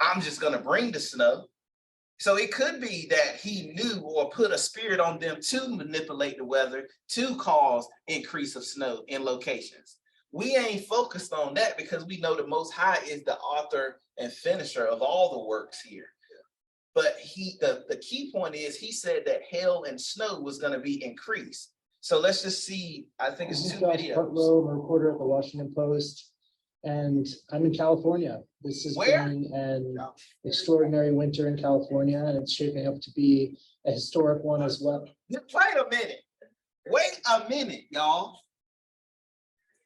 S2: I'm just going to bring the snow. So it could be that he knew or put a spirit on them to manipulate the weather to cause increase of snow in locations. We ain't focused on that because we know the Most High is the author and finisher of all the works here. But the key point is he said that hail and snow was going to be increased. So let's just see. I think it's two videos.
S4: I'm a reporter at the Washington Post, and I'm in California. This has been an extraordinary winter in California, and it's shaping up to be a historic one as well.
S2: Wait a minute, y'all.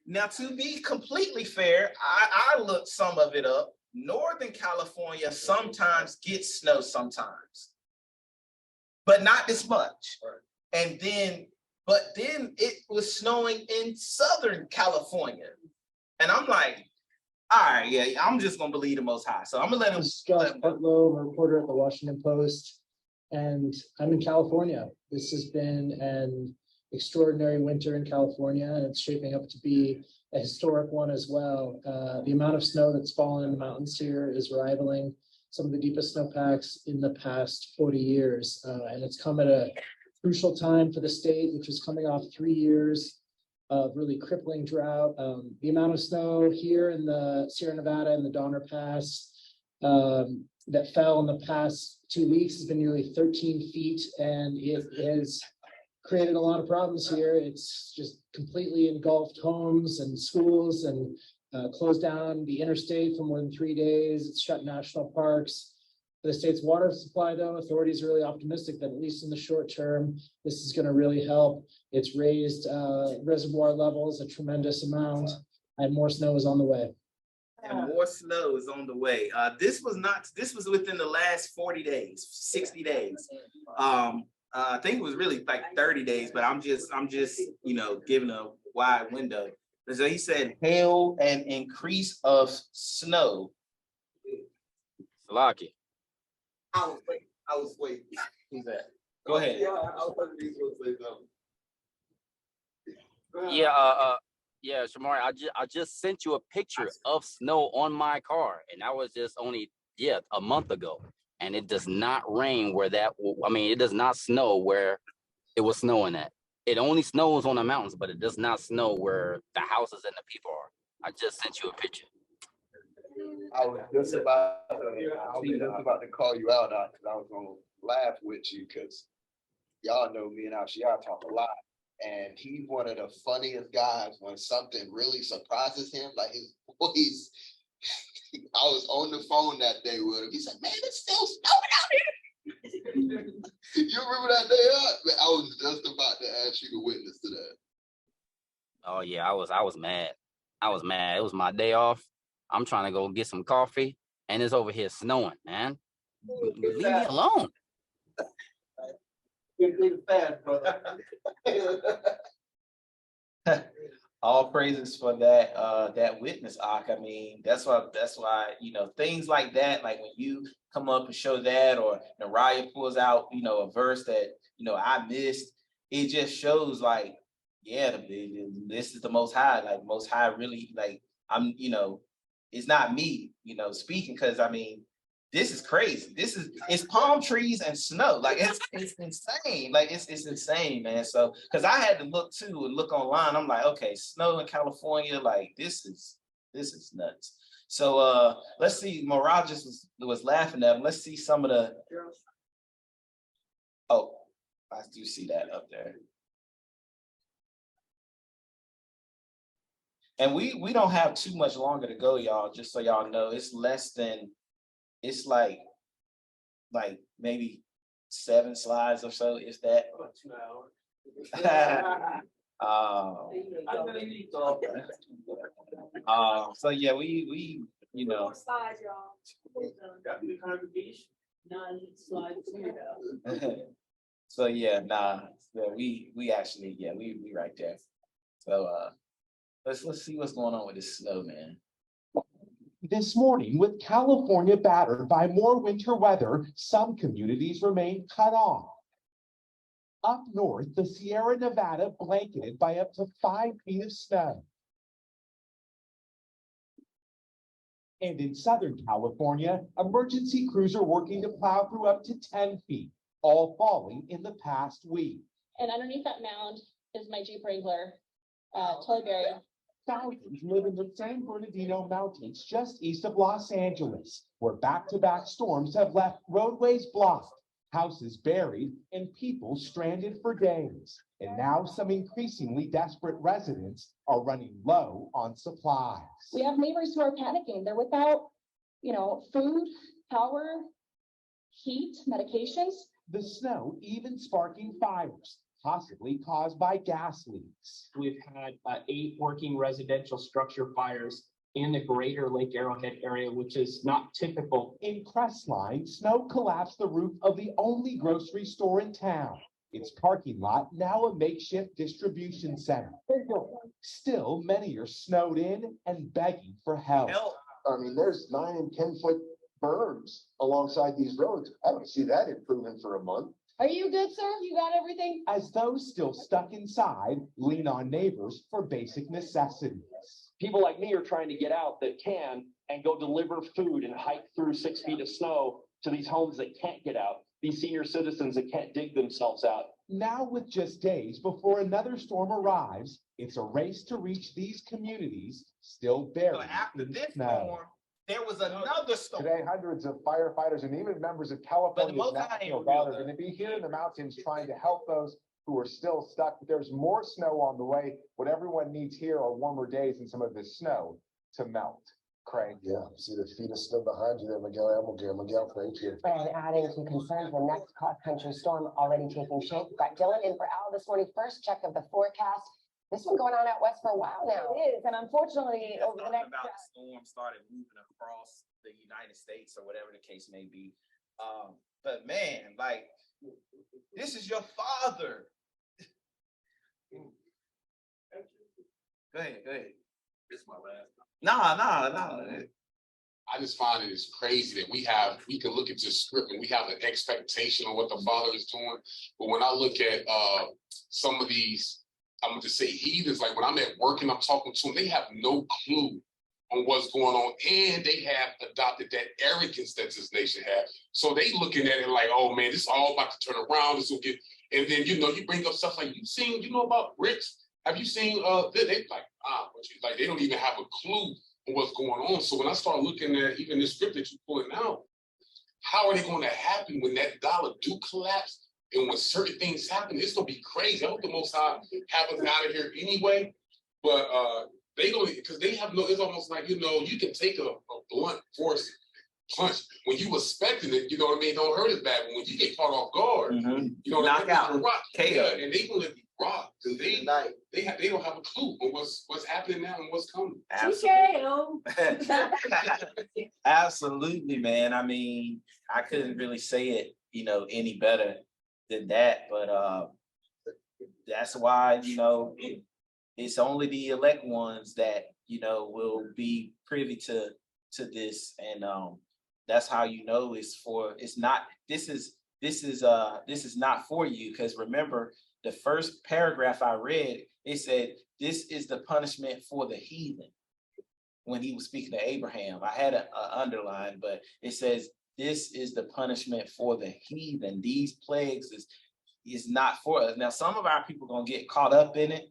S2: Now, to be completely fair, I looked some of it up. Northern California sometimes gets snow sometimes, but not this much. And but then it was snowing in Southern California. And I'm like, all right, yeah, I'm just gonna believe the Most High. So I'm gonna let him.
S4: Josh Putlow, I'm a reporter at the Washington Post, and I'm in California. This has been an extraordinary winter in California, and it's shaping up to be a historic one as well. The amount of snow that's fallen in the mountains here is rivaling some of the deepest snowpacks in the past 40 years. And it's come at a crucial time for the state, which is coming off 3 years of really crippling drought. The amount of snow here in the Sierra Nevada and the Donner Pass that fell in the past 2 weeks has been nearly 13 feet, and it has created a lot of problems here. It's just completely engulfed homes and schools and closed down the interstate for more than 3 days. It's shut national parks. For the state's water supply, though, authorities are really optimistic that at least in the short term, this is going to really help. It's raised reservoir levels a tremendous amount, and more snow is on the way.
S2: And more snow is on the way. This was within the last 40 days, 60 days. I think it was really like 30 days, but I'm just, giving a wide window. So he said hail and increase of snow.
S5: Salaki.
S2: I was waiting. Who's that? Go ahead.
S5: Yeah, Shamari, I just sent you a picture of snow on my car, and that was just only a month ago. And it does not rain it does not snow where it was snowing at. It only snows on the mountains, but it does not snow where the houses and the people are. I just sent you a picture.
S9: I was just about to call you out because I was gonna laugh with you because y'all know me and Ashiar talk a lot. And he's one of the funniest guys when something really surprises him, like his voice. I was on the phone that day with him. He said, "Man, it's still snowing out here." You remember that day? I was just about to ask you to witness to that.
S5: Oh yeah, I was mad. I was mad. It was my day off. I'm trying to go get some coffee, and it's over here snowing, man. Leave me alone.
S2: All praises for that witness, Ak. I mean, that's why things like that, like when you come up and show that, or Nariah pulls out, a verse that I missed. It just shows like, yeah, this is the Most High. Like Most High really like I'm. It's not me. Speaking because I mean. This is crazy. It's palm trees and snow. Like it's insane. Like it's insane, man. So because I had to look online. I'm like, okay, snow in California, like this is nuts. So let's see. Mirage was laughing at him. Let's see some of the. Oh, I do see that up there. And we don't have too much longer to go, y'all. Just so y'all know, it's less than. It's like maybe 7 slides or so, if that.
S21: 2 hours.
S2: So yeah, we
S11: Slides, y'all.
S21: Got to be the congregation. 9 slides.
S2: So yeah, we actually, we right there. So let's see what's going on with this snow, man.
S12: This morning, with California battered by more winter weather, some communities remain cut off. Up north, the Sierra Nevada blanketed by up to 5 feet of snow. And in Southern California, emergency crews are working to plow through up to 10 feet, all falling in the past week.
S8: And underneath that mound is my Jeep Wrangler, toy barrier.
S12: Thousands live in the San Bernardino Mountains just east of Los Angeles, where back-to-back storms have left roadways blocked, houses buried, and people stranded for days. And now some increasingly desperate residents are running low on supplies.
S10: We have neighbors who are panicking. They're without, food, power, heat, medications.
S12: The snow even sparking fires, possibly caused by gas leaks.
S15: We've had 8 working residential structure fires in the greater Lake Arrowhead area, which is not typical.
S12: In Crestline, snow collapsed the roof of the only grocery store in town. Its parking lot now a makeshift distribution center. Still, many are snowed in and begging for help.
S16: I mean, there's 9 and 10 foot berms alongside these roads. I don't see that improving for a month.
S10: Are you good, sir? You got everything?
S12: As those still stuck inside lean on neighbors for basic necessities.
S15: People like me are trying to get out that can and go deliver food and hike through 6 feet of snow to these homes that can't get out, these senior citizens that can't dig themselves out.
S12: Now, with just days before another storm arrives, it's a race to reach these communities still buried.
S2: So after this
S12: snow.
S2: storm, there was another storm.
S16: Today, hundreds of firefighters and even members of California's National Guard are going to be here in the mountains trying to help those who are still stuck. But there's more snow on the way. What everyone needs here are warmer days and some of this snow to melt. Craig.
S24: Yeah, see the feet are still behind you there, Miguel. Miguel, thank you.
S20: And adding to concerns, the next cross-country storm already taking shape. We've got Dylan in for Al this morning. First check of the forecast. This one going on out west for a while now.
S10: It is, and unfortunately, over the next.
S2: About the storm started moving across the United States or whatever the case may be. But man, like, this is your father. Go ahead.
S1: This is my last.
S2: Nah.
S1: I just find it is crazy that we can look at this script and we have an expectation on what the Father is doing. But when I look at some of these, I'm gonna just say heathens, like when I'm at work and I'm talking to them, they have no clue on what's going on, and they have adopted that arrogance that this nation has. So they looking at it like, oh man, this is all about to turn around. This will get, and then you bring up stuff like you know about bricks. Have you seen they like they don't even have a clue on what's going on. So when I start looking at even this script that you're pulling out, how are they going to happen when that dollar do collapse? And when certain things happen, it's gonna be crazy. I hope the Most High have us out of here anyway. But they gonna, because they have no. It's almost like you can take a blunt force punch when you expecting it. You know what I mean? Don't hurt as bad. But when you get caught off guard, you know,
S2: knock out,
S1: rock,
S2: KO,
S1: and they gonna be rocked because they don't have a clue on what's happening now and what's coming.
S2: Absolutely, man. I mean, I couldn't really say it, any better than that. But that's why, it's only the elect ones that, will be privy to this. And that's how it's not, this is this is not for you. Because remember, the first paragraph I read, it said, this is the punishment for the heathen. When he was speaking to Abraham, I had a underline, but it says, this is the punishment for the heathen. These plagues is not for us. Now, some of our people gonna get caught up in it,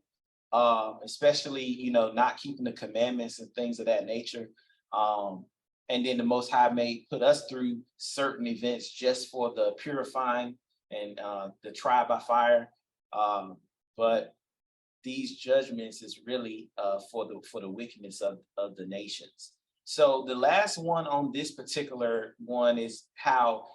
S2: especially, not keeping the commandments and things of that nature. And then the Most High may put us through certain events just for the purifying and the trial by fire. But these judgments is really for the wickedness of the nations. So the last one on this particular one is how,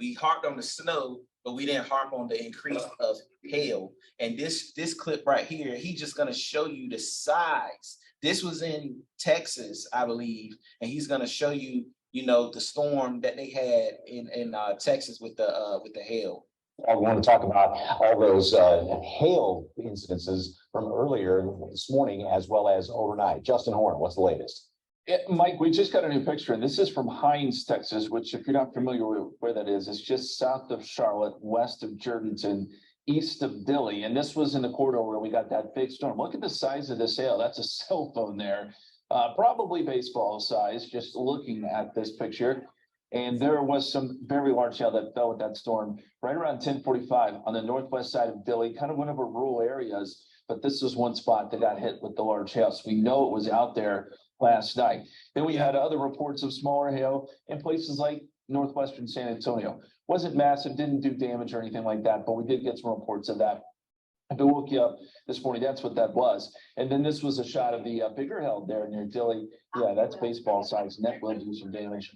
S2: we harped on the snow, but we didn't harp on the increase of hail. And this clip right here, he's just gonna show you the size. This was in Texas, I believe, and he's gonna show you, the storm that they had in Texas with the hail.
S14: I want to talk about all those hail incidences from earlier this morning as well as overnight. Justin Horn, what's the latest?
S15: Yeah, Mike, we just got a new picture, and this is from Hines, Texas, which, if you're not familiar with where that is, it's just south of Charlotte, west of Jordanton, east of Dilley. And this was in the corridor where we got that big storm. Look at the size of this hail. That's a cell phone there, probably baseball size, just looking at this picture. And there was some very large hail that fell with that storm right around 10:45 on the northwest side of Dilley, kind of one of our rural areas. But this was one spot that got hit with the large hail. So we know it was out there last night. Then we had other reports of smaller hail in places like northwestern San Antonio. Wasn't massive, didn't do damage or anything like that, but we did get some reports of that. If I woke you up this morning, that's what that was. And then this was a shot of the bigger hail there near Dilley. Yeah, that's baseball size, and that will do some damage.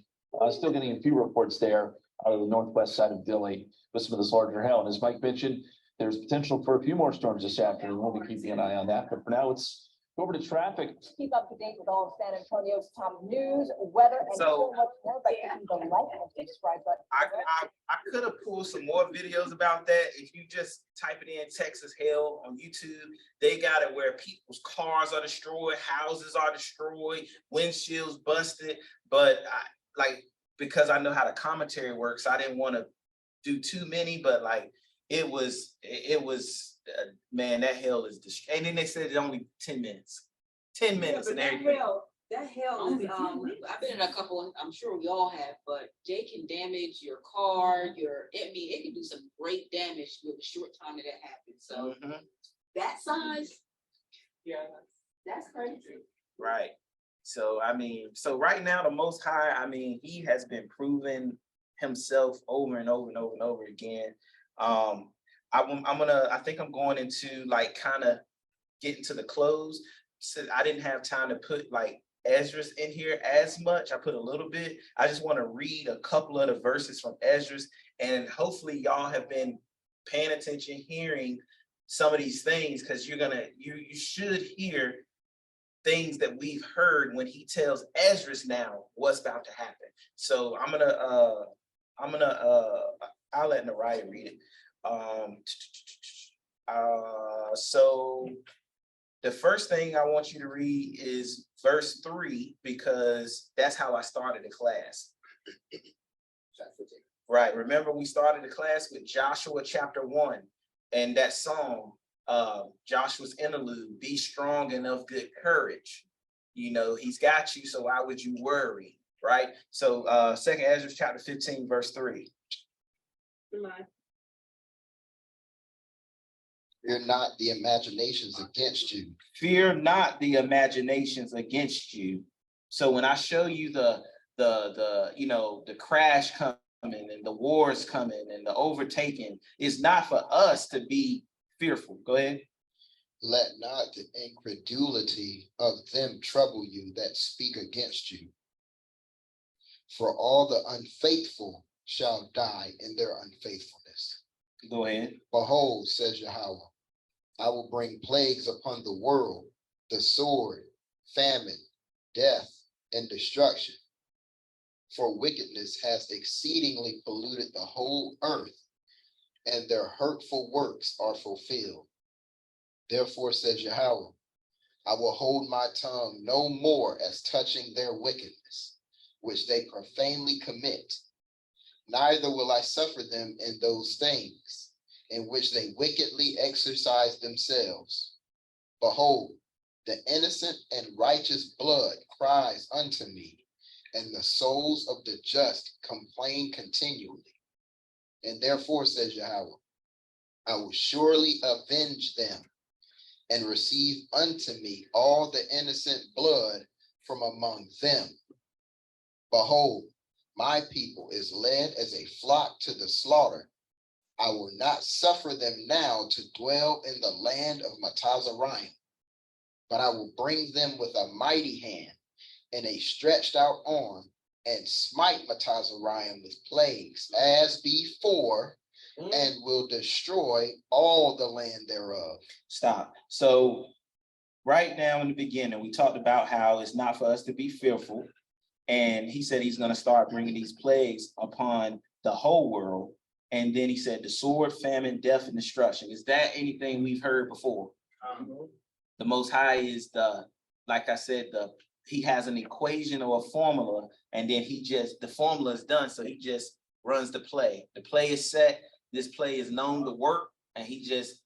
S15: Still getting a few reports there out of the northwest side of Dilley with some of this larger hail. And as Mike mentioned, there's potential for a few more storms this afternoon. We'll be keeping an eye on that. But for now, let's go over to traffic.
S10: Keep up to date with all of San Antonio's top news, weather, and so much more by clicking the like and subscribe button.
S2: I could have pulled some more videos about that. If you just type it in Texas hail on YouTube, they got it where people's cars are destroyed, houses are destroyed, windshields busted. But because I know how the commentary works, I didn't want to do too many, but it was man, that hail is and then they said it's only 10 minutes. 10 minutes and everything.
S11: That hail is, I've been in a couple, I'm sure we all have, but they can damage your car, it can do some great damage with a short time that it happens. So that size,
S23: yeah,
S11: that's crazy.
S2: Right. So, right now, the Most High, he has been proving himself over and over and over and over again. I think I'm going into kind of getting to the close. So I didn't have time to put Esdras in here as much. I put a little bit. I just want to read a couple of the verses from Esdras, and hopefully y'all have been paying attention, hearing some of these things, because you should hear things that we've heard when he tells Esdras now what's about to happen. So I'll let Nariah read it. So the first thing I want you to read is verse 3, because that's how I started the class. Right. Remember, we started the class with Joshua chapter 1 and that song, Joshua's interlude, be strong and of good courage. He's got you, so why would you worry? Right. So 2nd Ezra chapter 15, verse 3.
S7: Fear not the imaginations against you.
S2: Fear not the imaginations against you. So when I show you the crash coming and the wars coming and the overtaking, it's not for us to be fearful. Go ahead.
S7: Let not the incredulity of them trouble you that speak against you. For all the unfaithful shall die in their unfaithfulness.
S2: Go ahead.
S7: Behold, says Yahweh, I will bring plagues upon the world, the sword, famine, death, and destruction. For wickedness has exceedingly polluted the whole earth, and their hurtful works are fulfilled. Therefore, says Yahweh, I will hold my tongue no more as touching their wickedness, which they profanely commit, neither will I suffer them in those things in which they wickedly exercise themselves. Behold, the innocent and righteous blood cries unto me, and the souls of the just complain continually. And therefore, says Yahweh, I will surely avenge them and receive unto me all the innocent blood from among them. Behold, my people is led as a flock to the slaughter. I will not suffer them now to dwell in the land of Matazaraim, but I will bring them with a mighty hand and a stretched out arm, and smite Matazaraim with plagues as before, and will destroy all the land thereof.
S2: Stop. So right now in the beginning, we talked about how it's not for us to be fearful. And he said he's going to start bringing these plagues upon the whole world. And then he said the sword, famine, death, and destruction. Is that anything we've heard before? The Most High is like I said, he has an equation or a formula, and then the formula is done. So he just runs the play. The play is set. This play is known to work, and he just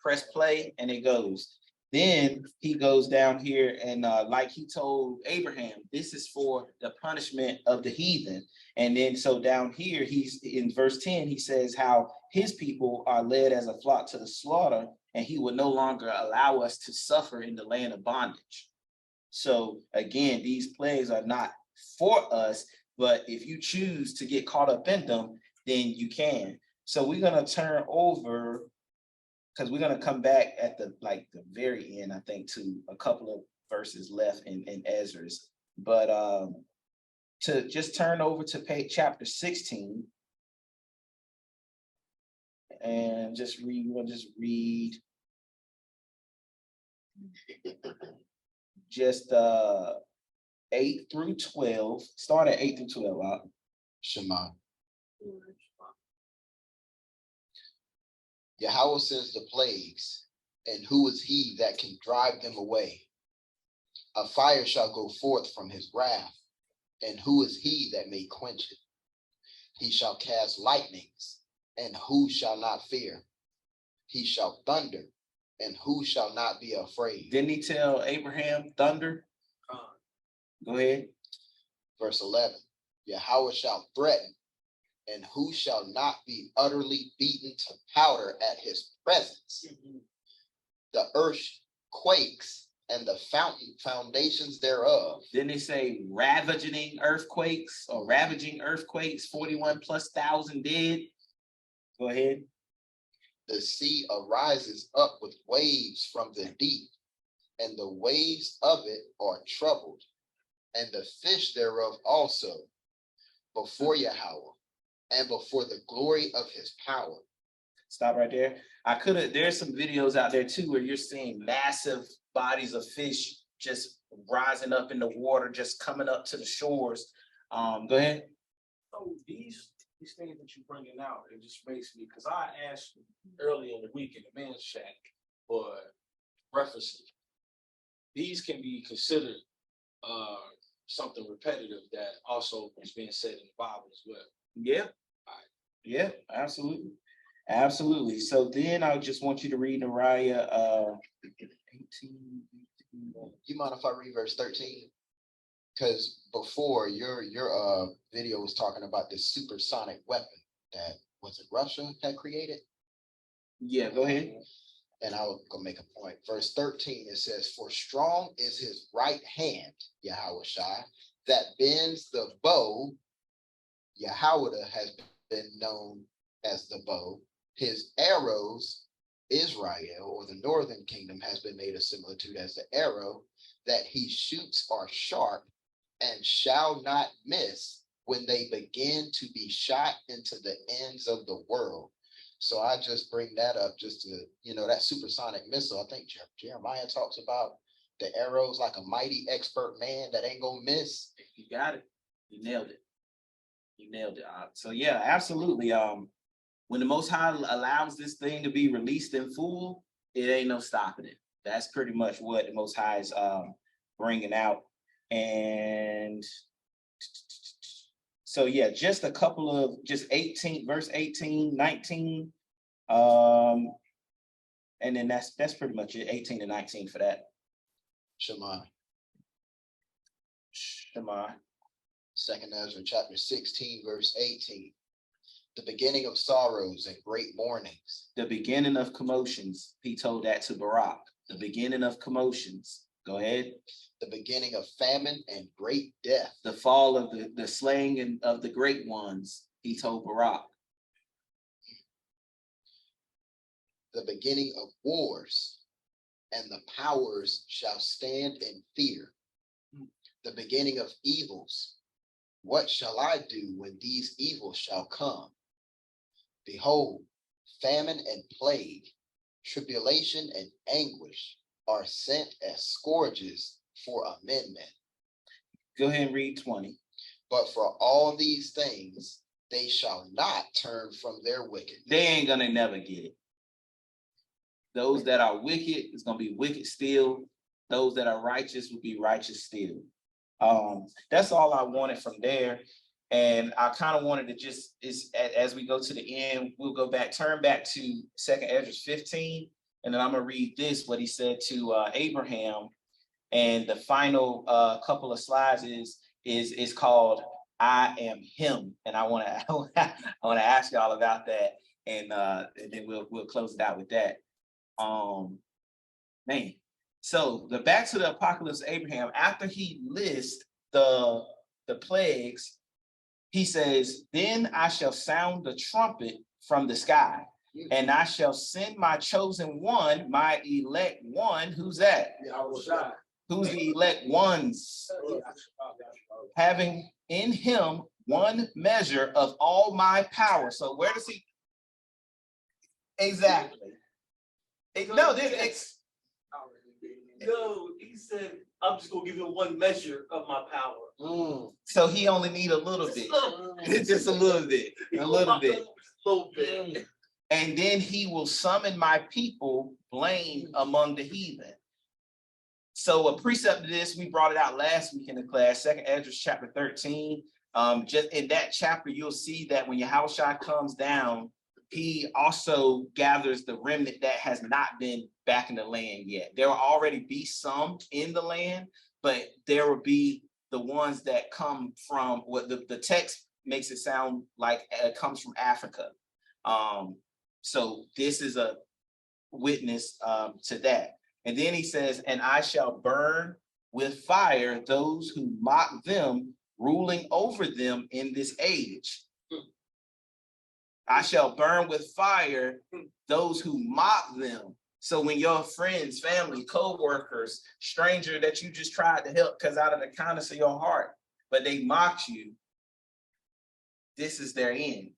S2: press play and it goes. Then he goes down here and like he told Abraham, this is for the punishment of the heathen. And then so down here, he's in verse 10, he says how his people are led as a flock to the slaughter, and he will no longer allow us to suffer in the land of bondage. So again, these plagues are not for us, but if you choose to get caught up in them, then you can. So we're going to turn over, because we're going to come back at the very end, I think, to a couple of verses left in Ezra's. But to just turn over to page chapter 16 and just read, we'll just read just 8 through 12. Start at 8 through 12.
S7: Shema. Yahweh sends the plagues, and who is he that can drive them away? A fire shall go forth from his wrath, and who is he that may quench it? He shall cast lightnings, and who shall not fear? He shall thunder, and who shall not be afraid?
S2: Didn't he tell Abraham thunder? Go ahead.
S7: Verse 11, Yahweh shall threaten, and who shall not be utterly beaten to powder at his presence? The earth quakes, and the foundations thereof.
S2: Didn't they say ravaging earthquakes, 41,000+ dead? Go ahead.
S7: The sea arises up with waves from the deep, and the waves of it are troubled, and the fish thereof also, before Yahweh, and before the glory of his power.
S2: Stop right there. There's some videos out there too where you're seeing massive bodies of fish just rising up in the water, just coming up to the shores. Go ahead.
S21: So these things that you're bringing out, it just makes me, because I asked you earlier in the week in the men's shack for references. These can be considered something repetitive that also is being said in the Bible as well.
S2: Yeah. Yeah, absolutely. Absolutely. So then I just want you to read Nehemiah 18.
S7: You mind if I read verse 13? Because before your video was talking about this supersonic weapon that was it Russia had created?
S2: Yeah, go ahead.
S7: And I'll go make a point. Verse 13, it says, for strong is his right hand, Yahweh Shai, that bends the bow. Yahweh has been known as the bow. His arrows, Israel, or the northern kingdom, has been made a similitude as the arrow, that he shoots are sharp and shall not miss when they begin to be shot into the ends of the world. So I just bring that up just to, that supersonic missile. I think Jeremiah talks about the arrows like a mighty expert man that ain't gonna miss.
S2: You got it. You nailed it. You nailed it. So yeah, absolutely. When the Most High allows this thing to be released in full, it ain't no stopping it. That's pretty much what the Most High is bringing out. And So yeah, just a couple of, just 18, verse 18, 19. And then that's pretty much it, 18 to 19 for that.
S7: Shema.
S2: Shema.
S7: Second Ezra chapter 16, verse 18. The beginning of sorrows and great mournings.
S2: The beginning of commotions. He told that to Barak. The beginning of commotions. Go ahead.
S7: The beginning of famine and great death.
S2: The fall of the slaying of the great ones. He told Barak.
S7: The beginning of wars, and the powers shall stand in fear. The beginning of evils. What shall I do when these evils shall come? Behold, famine and plague, tribulation and anguish are sent as scourges for amendment.
S2: Go ahead and read 20.
S7: But for all these things, they shall not turn from their wickedness.
S2: They ain't gonna never get it. Those that are wicked is gonna be wicked still. Those that are righteous will be righteous still. That's all I wanted from there. And I kind of wanted to just, as we go to the end, we'll go back, turn back to 2nd Ezra 15, and then I'm gonna read this, what he said to Abraham. And the final couple of slides is called "I Am Him," and I want to ask y'all about that, and then we'll close it out with that. Man. So the back to the apocalypse of Abraham, after he lists the plagues, he says, "Then I shall sound the trumpet from the sky, and I shall send my chosen one, my elect one." Who's that? Who's the elect ones? Having in him one measure of all my power. So where does he? Exactly. No,
S21: he said, I'm just gonna give him one measure of my power.
S2: So he only need a little bit. Just a little bit. A little bit. And then he will summon my people blamed among the heathen. So a precept of this, we brought it out last week in the class, 2nd Ezra chapter 13. Just in that chapter, you'll see that when Yahushua comes down, he also gathers the remnant that has not been back in the land yet. There will already be some in the land, but there will be the ones that come from what the text makes it sound like it comes from Africa. So this is a witness to that. And then he says, "And I shall burn with fire those who mock them, ruling over them in this age." I shall burn with fire those who mock them. So when your friends, family, co-workers, stranger that you just tried to help because out of the kindness of your heart, but they mocked you, this is their end.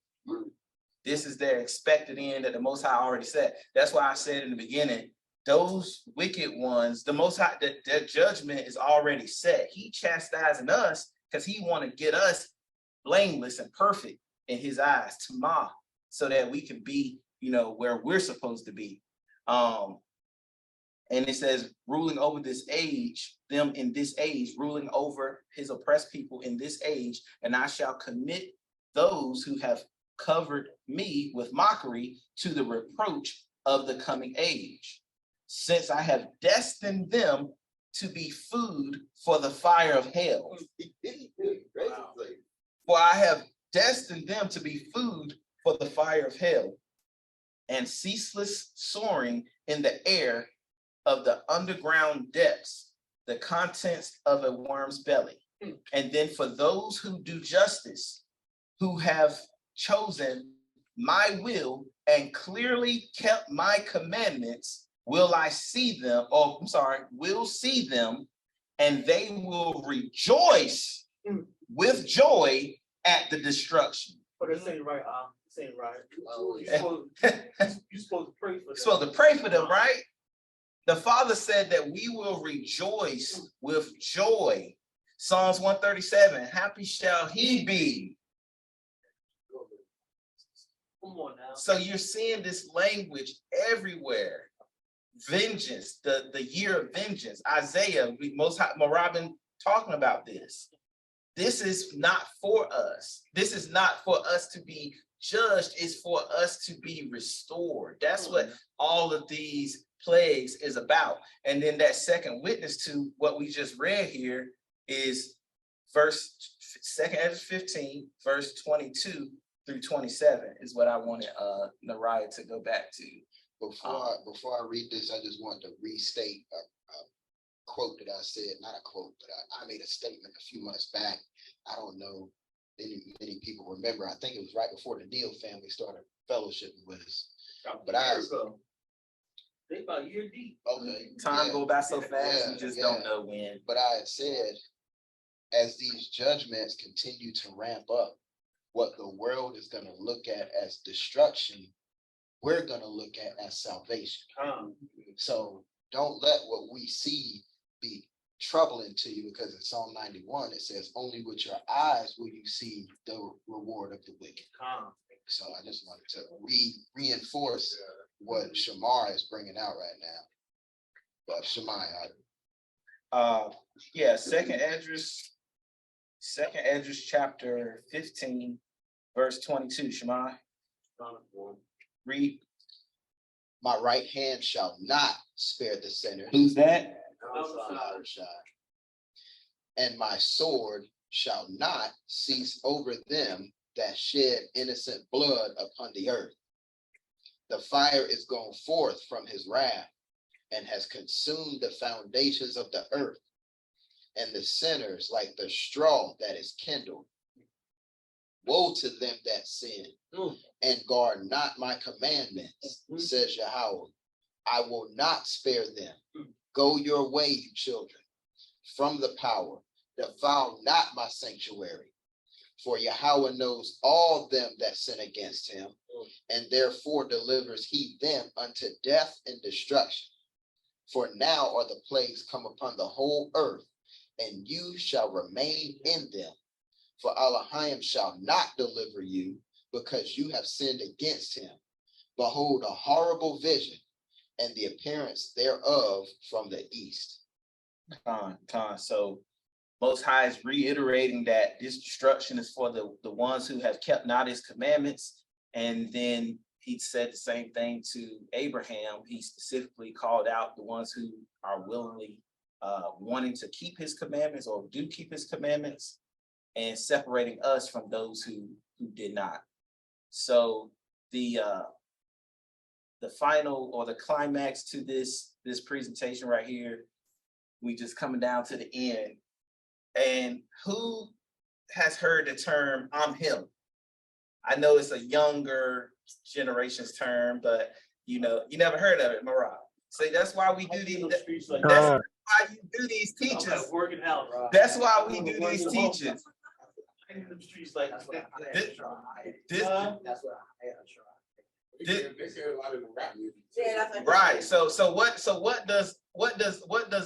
S2: This is their expected end that the Most High already said. That's why I said in the beginning, those wicked ones, the Most High, their judgment is already set. He chastising us because he want to get us blameless and perfect in his eyes, to mock, so that we can be, where we're supposed to be. And it says, ruling over this age, them in this age, ruling over his oppressed people in this age, and I shall commit those who have covered me with mockery to the reproach of the coming age, since I have destined them to be food for the fire of hell. For I have destined them to be food for the fire of hell, and ceaseless soaring in the air of the underground depths, the contents of a worm's belly. And then for those who do justice, who have chosen my will and clearly kept my commandments, will see them, and they will rejoice with joy at the destruction.
S21: But this ain't right, this ain't right. You're supposed to pray for them.
S2: You're supposed to pray for them, right? The Father said that we will rejoice with joy. Psalms 137, happy shall he be.
S21: Come on now.
S2: So you're seeing this language everywhere. Vengeance, the year of vengeance. Isaiah, Most High, Morabin talking about this. this is not for us. This is not for us to be judged. It's for us to be restored. That's what all of these plagues is about. And then that second witness to what we just read here is second Ezra 15, verse 22 through 27 is what I wanted Nariah to go back to.
S7: Before I read this, I just want to restate a quote that I said, not a quote, but I made a statement a few months back. I don't know many people remember. I think it was right before the Neal family started fellowshipping with us. But
S21: they about a year deep.
S7: Okay.
S2: Time go by so fast, you just don't know when.
S7: But I had said, as these judgments continue to ramp up, what the world is going to look at as destruction, we're going to look at as salvation. So don't let what we see be troubling to you, because in Psalm 91, it says, only with your eyes will you see the reward of the wicked. So I just wanted to reinforce what Shamar is bringing out right now. But Shemaiah.
S2: Second Esdras chapter 15, verse 22, Shemai. Read.
S7: My right hand shall not spare the sinner.
S2: Who's that?
S7: And my sword shall not cease over them that shed innocent blood upon the earth. The fire is gone forth from his wrath and has consumed the foundations of the earth, and the sinners like the straw that is kindled. Woe to them that sin and guard not my commandments, says Yahweh. I will not spare them. Go your way, you children, from the power. Defile not my sanctuary. For Yahweh knows all them that sin against him, and therefore delivers he them unto death and destruction. For now are the plagues come upon the whole earth, and you shall remain in them. For Elohim shall not deliver you, because you have sinned against him. Behold, a horrible vision, and the appearance thereof from the east.
S2: So Most High is reiterating that this destruction is for the ones who have kept not his commandments. And then he said the same thing to Abraham. He specifically called out the ones who are willingly wanting to keep his commandments or do keep his commandments, and separating us from those who did not. So the final or the climax to this presentation right here, we just coming down to the end. And who has heard the term "I'm him"? I know it's a younger generation's term, but you never heard of it, Marah. See, that's why we do these. That's why you do these teachers. That's why we do these teachers.
S21: Streets like
S2: Right. So what does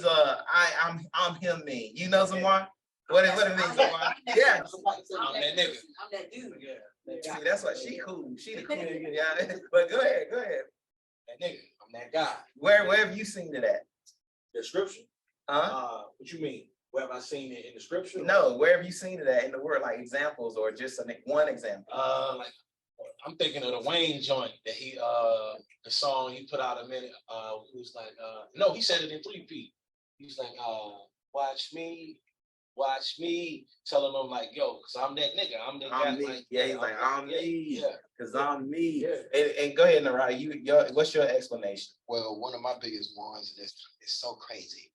S2: I'm him mean? You know, Zamar? What it means, Zamar? Yeah.
S21: I'm that nigga.
S11: I'm that dude.
S2: See, that's why she cool. She the cool. Yeah. But go ahead.
S21: That nigga. I'm that guy.
S2: Where have you seen it at?
S21: The scripture? What you mean? Where have I seen it in the scripture?
S2: No, where have you seen it at in the word? Like examples or just one example?
S21: Like I'm thinking of the Wayne joint that he the song he put out a minute. He was like no, he said it in 3P. He's like watch me, telling them like, yo, cause I'm that nigga. I'm the guy.
S2: Me.
S21: Like,
S2: he's like, I'm me.
S21: Yeah.
S2: Cause I'm me. Yeah. And go ahead, Nariah. What's your explanation?
S7: Well, one of my biggest ones, and it's so crazy.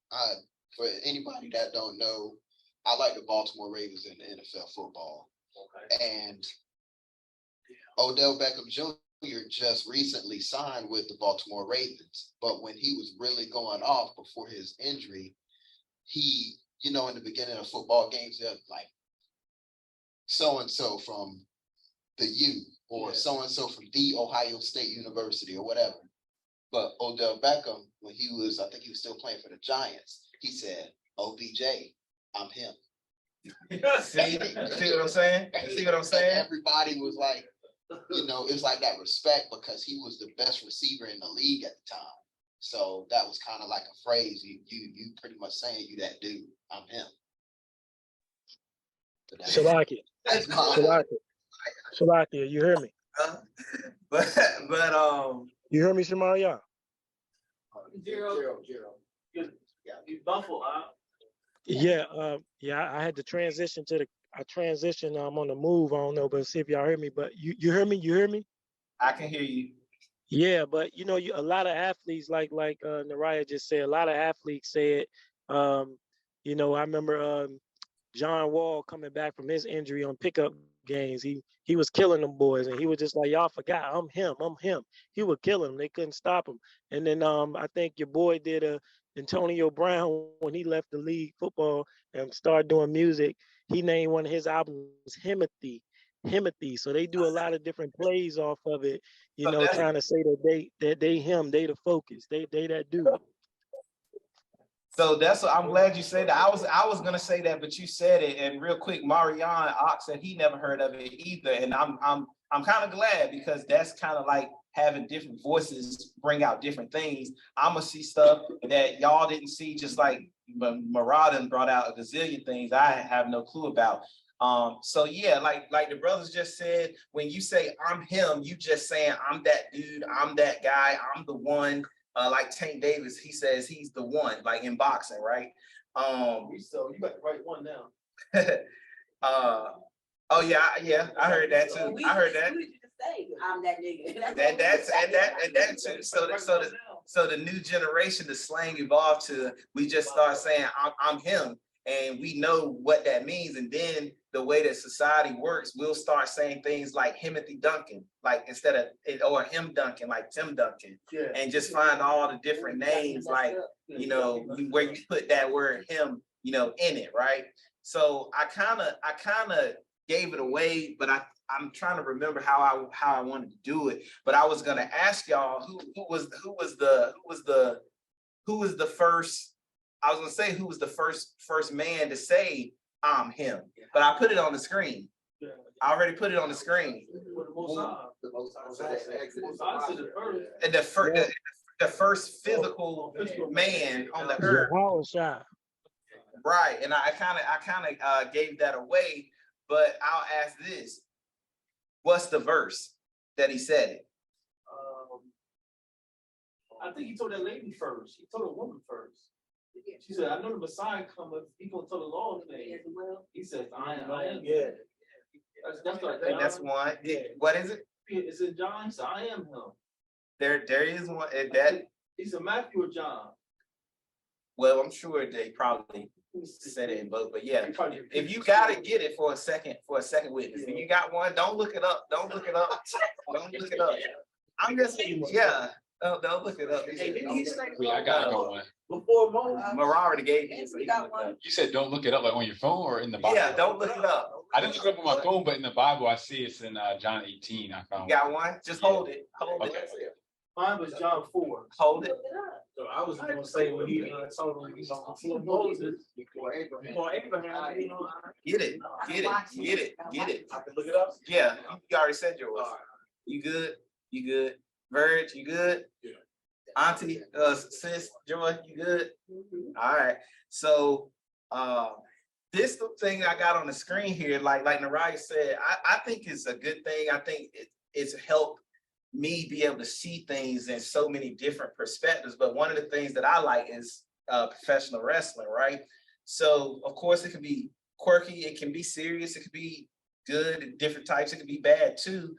S7: For anybody that don't know, I like the Baltimore Ravens in the NFL football. Okay. And Odell Beckham Jr. just recently signed with the Baltimore Ravens. But when he was really going off before his injury, he, in the beginning of football games, they're like, so-and-so from the U, or so-and-so from the Ohio State University, or whatever. But Odell Beckham, when I think he was still playing for the Giants, he said, OBJ, I'm him.
S2: See what I'm saying?
S7: Everybody was like, it's like that respect, because he was the best receiver in the league at the time. So that was kind of like a phrase. You pretty much saying, you that dude, I'm him.
S6: Shalaki. Shalaki, you hear me?
S2: But
S6: You hear me, Shamaria?
S21: Zero. You buffle, huh?
S6: Yeah, I had to transition I transitioned, I'm on the move, I don't know, but see if y'all hear me, but you hear me? You hear me?
S2: I can hear you.
S6: Yeah, but you know, a lot of athletes, like Naraya just said, a lot of athletes said, you know, I remember John Wall coming back from his injury on pickup games. He was killing them boys, and he was just like, y'all forgot, I'm him. He would kill them. They couldn't stop him. And then I think your boy did Antonio Brown when he left the league football and started doing music. He named one of his albums Himothy. So they do a lot of different plays off of it, you know, trying to say that they him, they the focus, they that dude.
S2: So that's what I'm glad you said that. I was gonna say that, but you said it. And real quick, Marion Ox said he never heard of it either. And I'm kind of glad, because that's kind of like having different voices bring out different things. I'm gonna see stuff that y'all didn't see, just like Maraudin brought out a gazillion things I have no clue about. So yeah, like the brothers just said, when you say I'm him, you just saying I'm that dude, I'm that guy, I'm the one. Like Tank Davis, he says he's the one, like in boxing, right?
S21: So you got the right one now.
S2: Oh yeah, I heard that too. I heard that.
S11: I'm that nigga.
S2: That too. So the new generation, the slang evolved to, we just start saying I'm him, and we know what that means. And then the way that society works, we'll start saying things like Timothy Duncan, like instead of it, or him Duncan, like Tim Duncan, and just find all the different names, like, you know, where you put that word him, you know, in it, right? So I kind of gave it away, but I'm trying to remember how I wanted to do it. But I was gonna ask y'all who was the first. I was gonna say who was the first man to say I'm him, but I put it on the screen. I already put it on the screen. And the first physical man on the earth. Right, and I kind of gave that away, but I'll ask this: what's the verse that he said it?
S21: I think he told that lady first. He told a woman first. She said, "I know the Messiah cometh. He gonna tell the Lord's name." He says, "I am." Yeah,
S2: That's one. What is it?
S21: It's in John. He said, "I am him."
S2: There is one. That
S21: he's a Matthew or John.
S2: Well, I'm sure they probably said it in both, but yeah, if you gotta get it for a second witness, if you got one, don't look it up. Don't look it up. I'm just saying, yeah. Don't look it up.
S18: I got one.
S21: Before Moses,
S2: Mariah already gave me. So
S18: you said don't look it up, like on your phone or in the Bible?
S2: Yeah, don't look it up.
S18: I didn't look it up on my phone, but in the Bible I see it's in John 18. I found.
S2: You got one? Just hold it. Hold it.
S21: Mine was John 4.
S2: Hold it.
S21: So I was gonna say when he told him, before Moses, before Abraham,
S2: Get it.
S21: I can look it up.
S2: Yeah, you already said yours. You good? You good? Verge, you good? Yeah. Auntie, sis, Joy, you good? All right. So this thing I got on the screen here, like Naraya said, I think it's a good thing. I think it's helped me be able to see things in so many different perspectives. But one of the things that I like is professional wrestling, right? So of course it can be quirky, it can be serious, it can be good, different types, it can be bad too.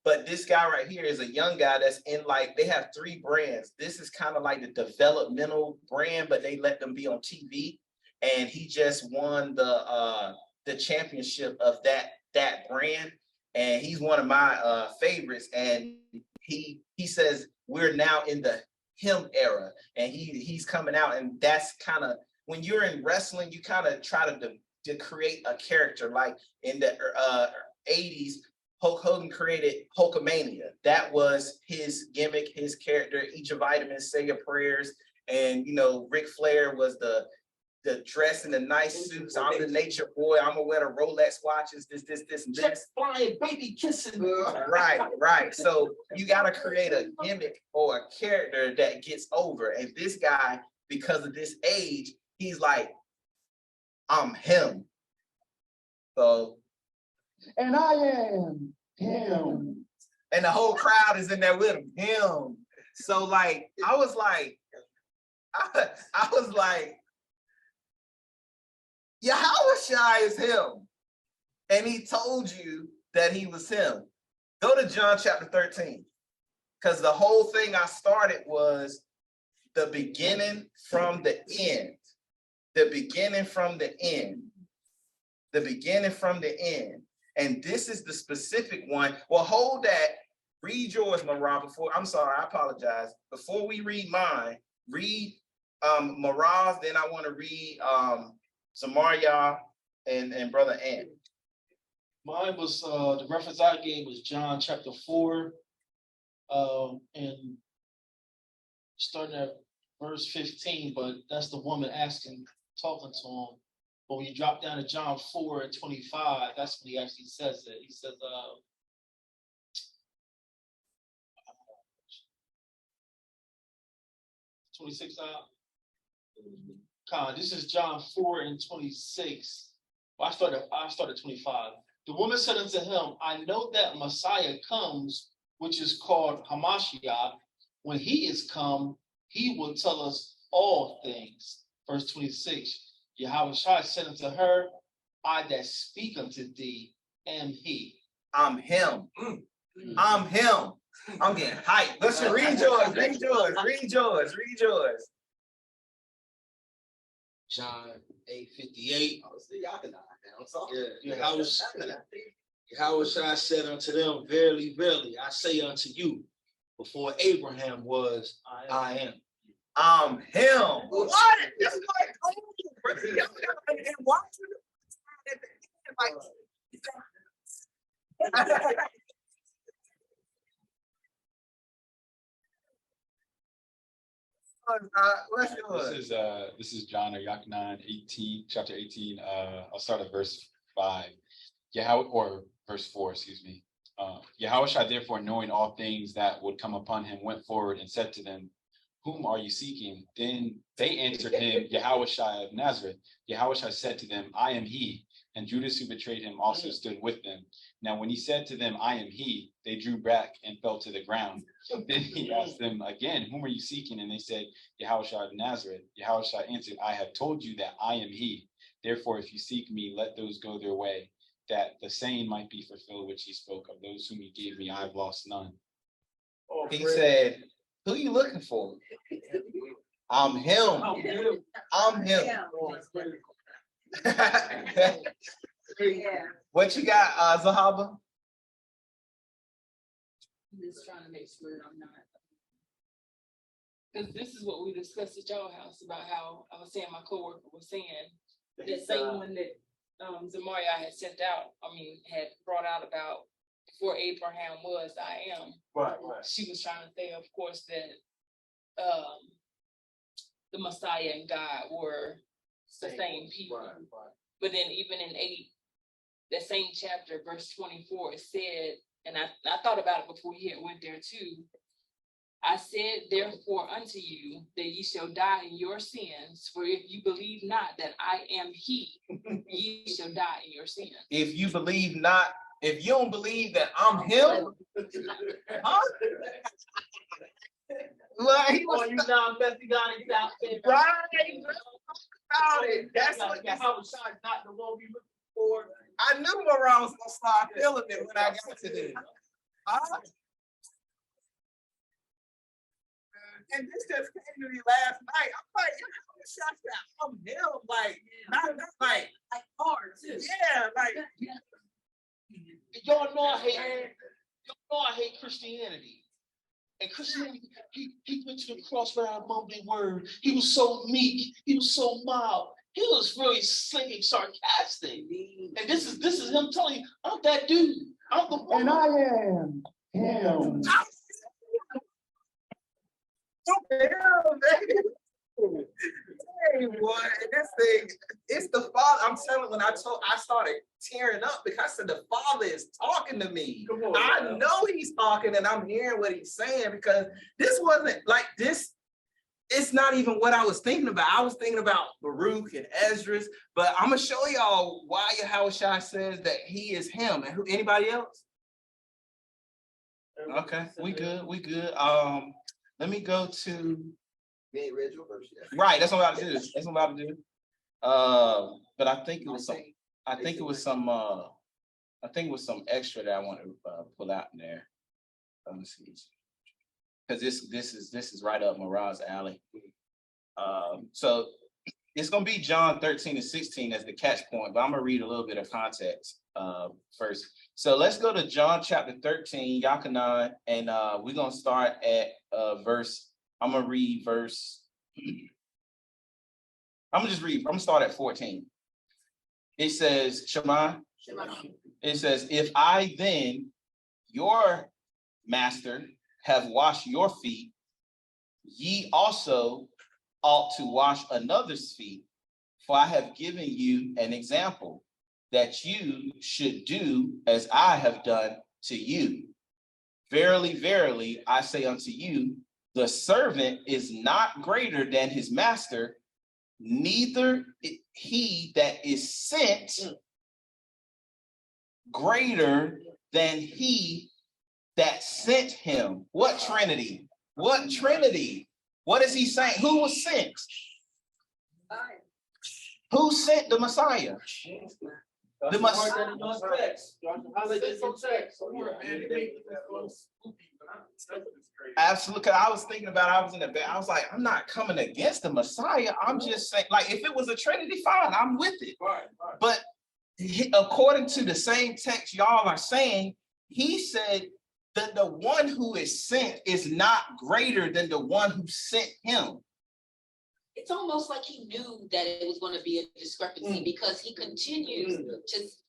S2: But this guy right here is a young guy that's in, like, they have 3 brands. This is kind of like the developmental brand, but they let them be on TV. And he just won the championship of that brand. And he's one of my favorites. And he says we're now in the him era, and he's coming out. And that's kind of, when you're in wrestling, you kind of try to create a character. Like in the 80s, Hulk Hogan created Hulkamania. That was his gimmick, his character. Eat your vitamins, say your prayers. And you know, Ric Flair was the dress in the nice suits. I'm the nature boy. I'm gonna wear the Rolex watches. This, and this.
S21: Jets flying, baby kissing.
S2: Right. So you gotta create a gimmick or a character that gets over. And this guy, because of this age, he's like, I'm him. So,
S12: And I am him.
S2: and the whole crowd is in there with him. So like, I was like, Yahushua is him. And he told you that he was him. Go to John chapter 13. Because the whole thing I started was the beginning from the end. The beginning from the end. The beginning from the end. And this is the specific one. Well, hold that. Read yours, Marah, before. I'm sorry, I apologize. Before we read mine, read Marah's, then I want to read Samaria and Brother Ant.
S3: Mine was the reference I gave was John chapter 4, and starting at verse 15, but that's the woman talking to him. But when you drop down to John 4 and 25, that's when he actually says it. He says, 26 this is John 4 and 26. Well, I started 25. The woman said unto him, I know that Messiah comes, which is called Hamashiach. When he is come, he will tell us all things. Verse 26. Yahushua said unto her, I that speak unto thee am he.
S2: I'm him. I'm him. I'm getting hyped. Listen, read yours, read yours, read yours, read yours.
S13: John 8:58. Yahushua said unto them, Verily, verily, I say unto you, before Abraham was, I am.
S2: I'm him. What? That's like, and watch
S18: This is John or Yakanan 18, chapter 18. I'll start at verse 5. Or verse 4, excuse me. Yahushua, therefore, knowing all things that would come upon him, went forward and said to them, Whom are you seeking? Then they answered him, Yahushua of Nazareth. Yahushua said to them, I am he. And Judas, who betrayed him, also stood with them. Now, when he said to them, I am he, they drew back and fell to the ground. Then he asked them again, Whom are you seeking? And they said, Yahushua of Nazareth. Yahushua answered, I have told you that I am he. Therefore, if you seek me, let those go their way, that the saying might be fulfilled which he spoke, of those whom he gave me, I have lost none.
S2: He said, who are you looking for? I'm him. I'm him. What you got, Zahaba?
S8: I'm just trying to make sure I'm not. Because this is what we discussed at y'all house about how I was saying my coworker was saying that same one that Zamaria had sent out, had brought out about before Abraham was, I am.
S2: Right.
S8: She was trying to say, of course, that the Messiah and God were the same people. Right. But then even in 8, that same chapter, verse 24, it said, and I thought about it before he had went there too. I said, therefore, unto you that ye shall die in your sins, for if you believe not that I am he, ye shall die in your sins.
S2: If you believe not, if you don't believe that I'm him, huh? Well, he was you down, Bessie got it out there. Right. That's what Yahushua is not the one we looking for. I knew Marah was gonna start feeling it when I got to this. And this just came to me last night. I'm like, I'm him, like, not like hard too. Yeah, like
S3: y'all know I hate Christianity. And Christianity, he went to the cross without a mumbling word. He was so meek. He was so mild. He was really slinging sarcastic. And this is him telling you, I'm that dude. I'm the one.
S12: And I am him.
S2: Hey, boy, this thing, it's the Father. I'm telling you, I started tearing up because I said the Father is talking to me. I know he's talking and I'm hearing what he's saying, because this wasn't like this. it's not even what I was thinking about. I was thinking about Baruch and Esdras, but I'm gonna show y'all why Yahushua says that he is him. And who, anybody else? Okay, we good. Let me go to.
S9: We ain't read your verse yet.
S2: Right, that's what I'm about to do. That's what I'm about to do. But I think it was some. I think it was some extra that I want to pull out in there. Let me see. Because this is right up Maraz's alley. So it's gonna be John 13 and 16 as the catch point, but I'm gonna read a little bit of context first. So let's go to John chapter 13, Yakanan, and we're gonna start at verse. I'm gonna read verse. I'm gonna start at 14. It says, Shema. It says, if I then, your master, have washed your feet, ye also ought to wash another's feet. For I have given you an example, that you should do as I have done to you. Verily, verily, I say unto you, the servant is not greater than his master, neither he that is sent greater than he that sent him. What Trinity? What Trinity? What is he saying? Who was sent? Who sent the Messiah? The Messiah. Absolutely. I was thinking about, I was in the bed. I was like, I'm not coming against the Messiah. I'm just saying, like, if it was a Trinity, fine, I'm with it. But according to the same text y'all are saying, he said that the one who is sent is not greater than the one who sent him.
S11: It's almost like he knew that it was going to be a discrepancy because he continues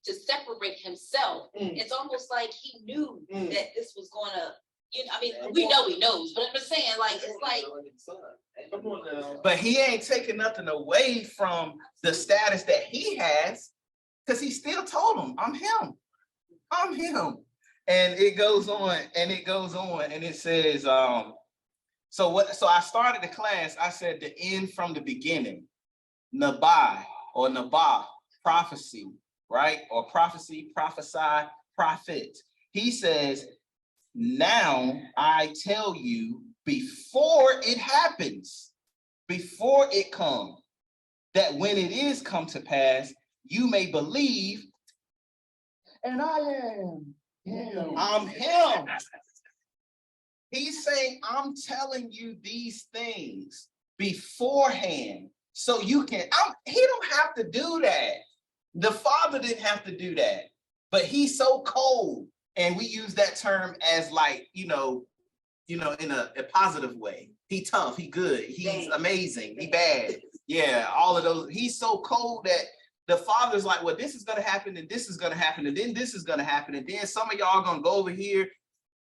S11: to separate himself. It's almost like he knew that this was going to, you know, I mean, we know he knows, but I'm just saying, like, it's like.
S2: But he ain't taking nothing away from the status that he has, because he still told him, I'm him. I'm him. And it goes on and it goes on and it says, so I started the class, I said the end from the beginning, Nabai or Nabah, prophecy, right? Or prophecy, prophesy, prophet. He says, now I tell you before it happens, before it comes, that when it is come to pass, you may believe, and I am him. I'm him. He's saying, I'm telling you these things beforehand so you can, he don't have to do that. The Father didn't have to do that, but he's so cold. And we use that term as like, you know, in a positive way. He tough, he good, he's amazing, he bad. Yeah, all of those. He's so cold that the Father's like, well, this is going to happen and this is going to happen and then this is going to happen. And then some of y'all are going to go over here.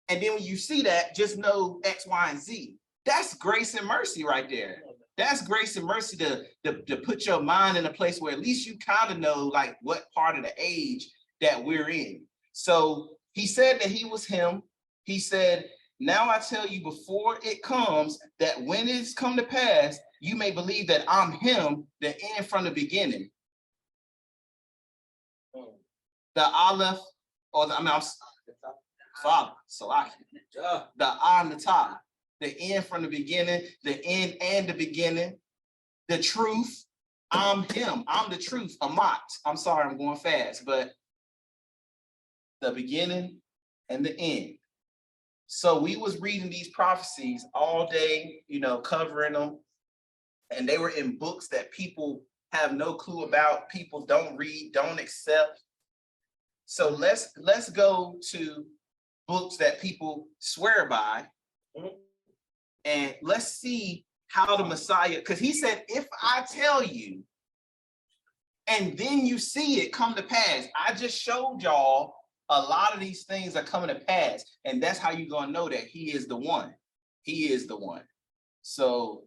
S2: And then when you see that, just know X, Y, and Z. That's grace and mercy right there. That's grace and mercy to put your mind in a place where at least you kind of know like what part of the age that we're in. So he said that he was him. He said, now I tell you before it comes that when it's come to pass, you may believe that I'm him, the end from the beginning. The Aleph, or I'm Father, SELAH. The on the top, the end from the beginning, the end and the beginning, the truth. I'm him. I'm the truth. Amat. I'm sorry, I'm going fast, but the beginning and the end. So we was reading these prophecies all day, you know, covering them, and they were in books that people have no clue about. People don't read, don't accept. So let's go to books that people swear by, and let's see how the Messiah, because he said, if I tell you, and then you see it come to pass. I just showed y'all a lot of these things are coming to pass, and that's how you're gonna know that he is the one. He is the one. So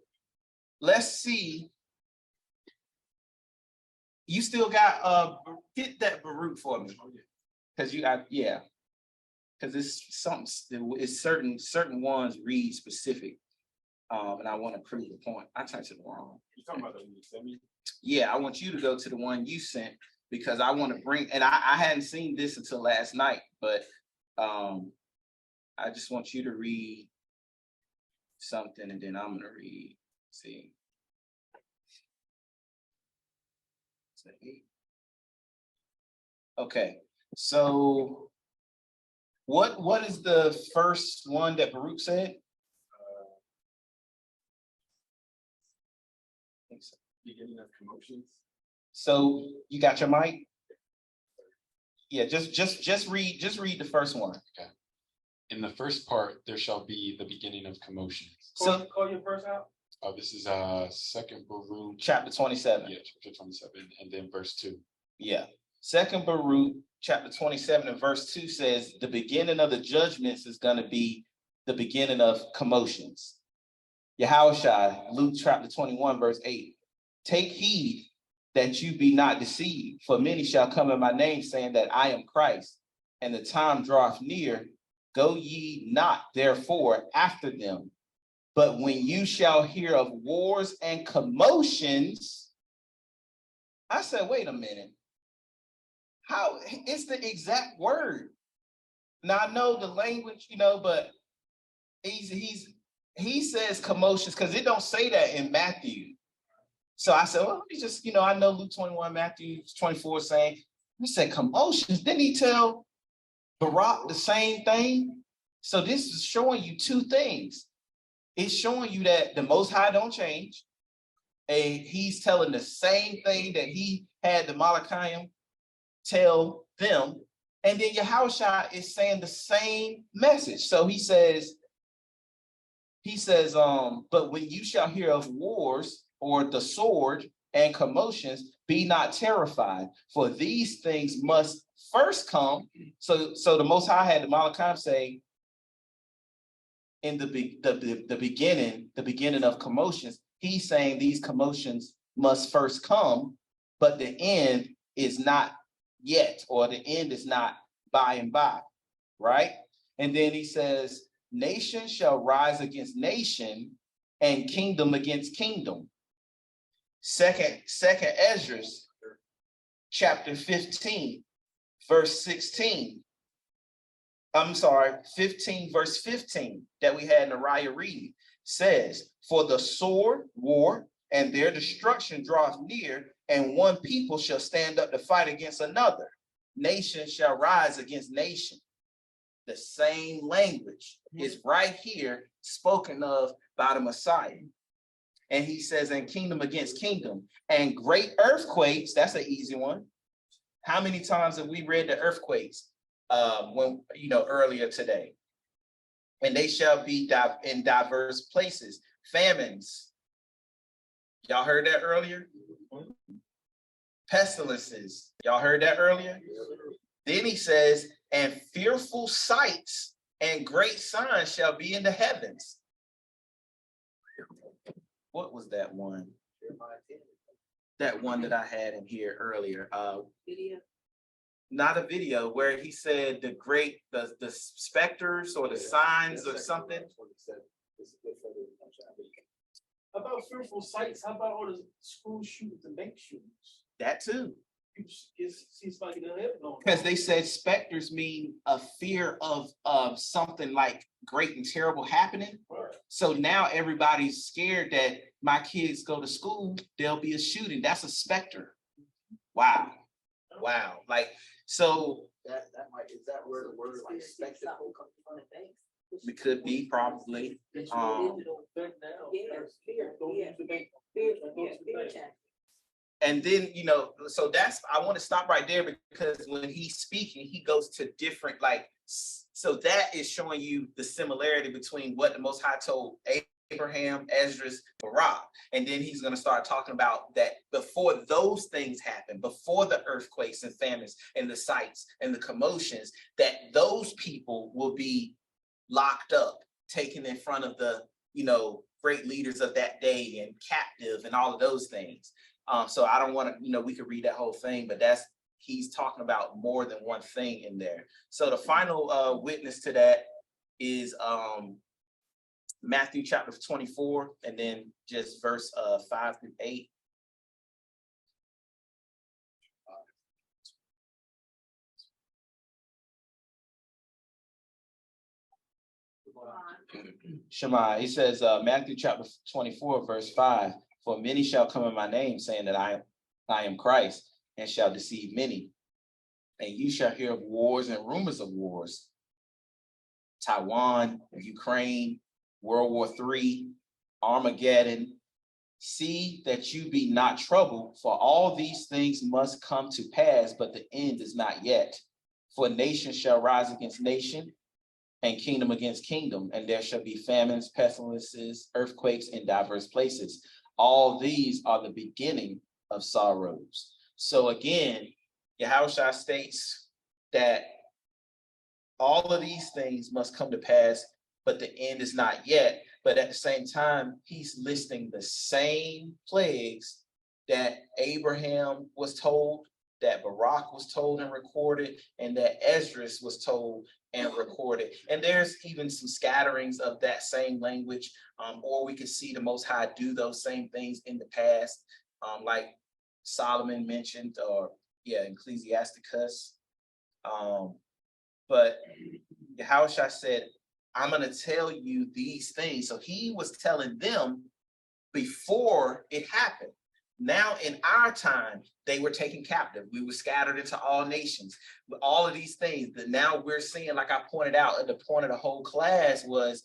S2: let's see. You still got get that Baruch for me, because you got because it's something. It's certain ones read specific. And I want to prove the point. I typed it wrong.
S1: You talking about the one you sent me?
S2: Yeah, I want you to go to the one you sent because I want to bring, and I hadn't seen this until last night, but I just want you to read something and then I'm gonna read. See. Okay, so what is the first one that Baruch said?
S1: Beginning of commotions.
S2: So you got your mic? Yeah, just read the first one.
S18: Okay. In the first part, there shall be the beginning of commotions.
S2: So
S6: Call your verse out.
S18: Oh, this is second Baruch.
S2: Chapter 27.
S18: Yeah, chapter 27, and then verse 2.
S2: Yeah. Second Baruch, chapter 27 and verse 2 says the beginning of the judgments is going to be the beginning of commotions. Yahushua, Luke chapter 21, verse 8. Take heed that you be not deceived, for many shall come in my name, saying that I am Christ, and the time draweth near. Go ye not therefore after them. But when you shall hear of wars and commotions, I said, wait a minute. How it's the exact word. Now I know the language, but he says commotions because it don't say that in Matthew. So I said, well, let me just, I know Luke 21, Matthew 24 saying, he said commotions. Didn't he tell Barak the same thing? So this is showing you two things. It's showing you that the Most High don't change. And he's telling the same thing that he had the Malachim tell them. And then Yahushua is saying the same message. So he says, but when you shall hear of wars or the sword and commotions, be not terrified, for these things must first come. So the Most High had the Malachim say, in the beginning of commotions, he's saying these commotions must first come, but the end is not yet, or the end is not by and by, right? And then he says, nation shall rise against nation and kingdom against kingdom. Second Ezra, chapter 15, verse 16. I'm sorry, 15, verse 15 that we had in Nariah read says, for the sword, war, and their destruction draweth near, and one people shall stand up to fight against another. Nation shall rise against nation. The same language is right here spoken of by the Messiah. And he says, and kingdom against kingdom, and great earthquakes. That's an easy one. How many times have we read the earthquakes earlier today? And they shall be in diverse places. Famines. Y'all heard that earlier? Pestilences. Y'all heard that earlier? Then he says, and fearful sights and great signs shall be in the heavens. What was that one? That one that I had in here earlier.
S11: Video.
S2: Not a video, where he said the specters or the signs or something.
S6: How about fearful sights? How about all the school shootings and bank shootings?
S2: That too.
S6: Seems like it.
S2: Because they said specters mean a fear of something like great and terrible happening. Right. So now everybody's scared that my kids go to school, there'll be a shooting. That's a specter. Wow. Like, so
S7: That might, is that where the word like spectacle comes from?
S2: it could be probably. And then, so I want to stop right there because when he's speaking, he goes to different, so that is showing you the similarity between what the Most High told Abraham, Ezra, Barak. And then he's going to start talking about that before those things happen, before the earthquakes and famines and the sights and the commotions, that those people will be locked up, taken in front of the, great leaders of that day and captive and all of those things. So I don't want to, we could read that whole thing, but he's talking about more than one thing in there. So the final witness to that is Matthew chapter 24, and then just verse 5 through 8. Shema, he says, Matthew chapter 24, verse 5, for many shall come in my name, saying that I am Christ, and shall deceive many. And you shall hear of wars and rumors of wars. Taiwan, Ukraine, World War III, Armageddon. See that you be not troubled, for all these things must come to pass, but the end is not yet. For nation shall rise against nation, and kingdom against kingdom, and there shall be famines, pestilences, earthquakes in diverse places. All these are the beginning of sorrows. So again, Yahushua states that all of these things must come to pass, but the end is not yet. But at the same time, he's listing the same plagues that Abraham was told, that Barak was told and recorded, and that Esdras was told and recorded. And there's even some scatterings of that same language, or we can see the Most High do those same things in the past, like Solomon mentioned, or Ecclesiasticus. But Yahushua said, I'm going to tell you these things. So he was telling them before it happened. Now in our time, they were taken captive. We were scattered into all nations. All of these things that now we're seeing, like I pointed out at the point of the whole class, was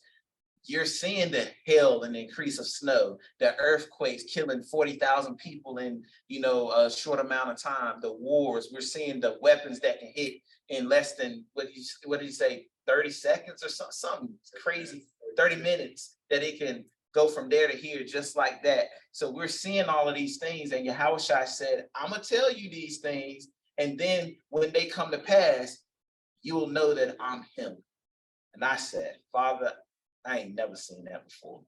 S2: you're seeing the hail and the increase of snow, the earthquakes killing 40,000 people in, a short amount of time, the wars. We're seeing the weapons that can hit in less than, what did you say, 30 seconds or something crazy, 30 minutes, that it can go from there to here just like that. So we're seeing all of these things, and Yahushua said, I'm going to tell you these things, and then when they come to pass, you will know that I'm him. And I said, Father, I ain't never seen that before.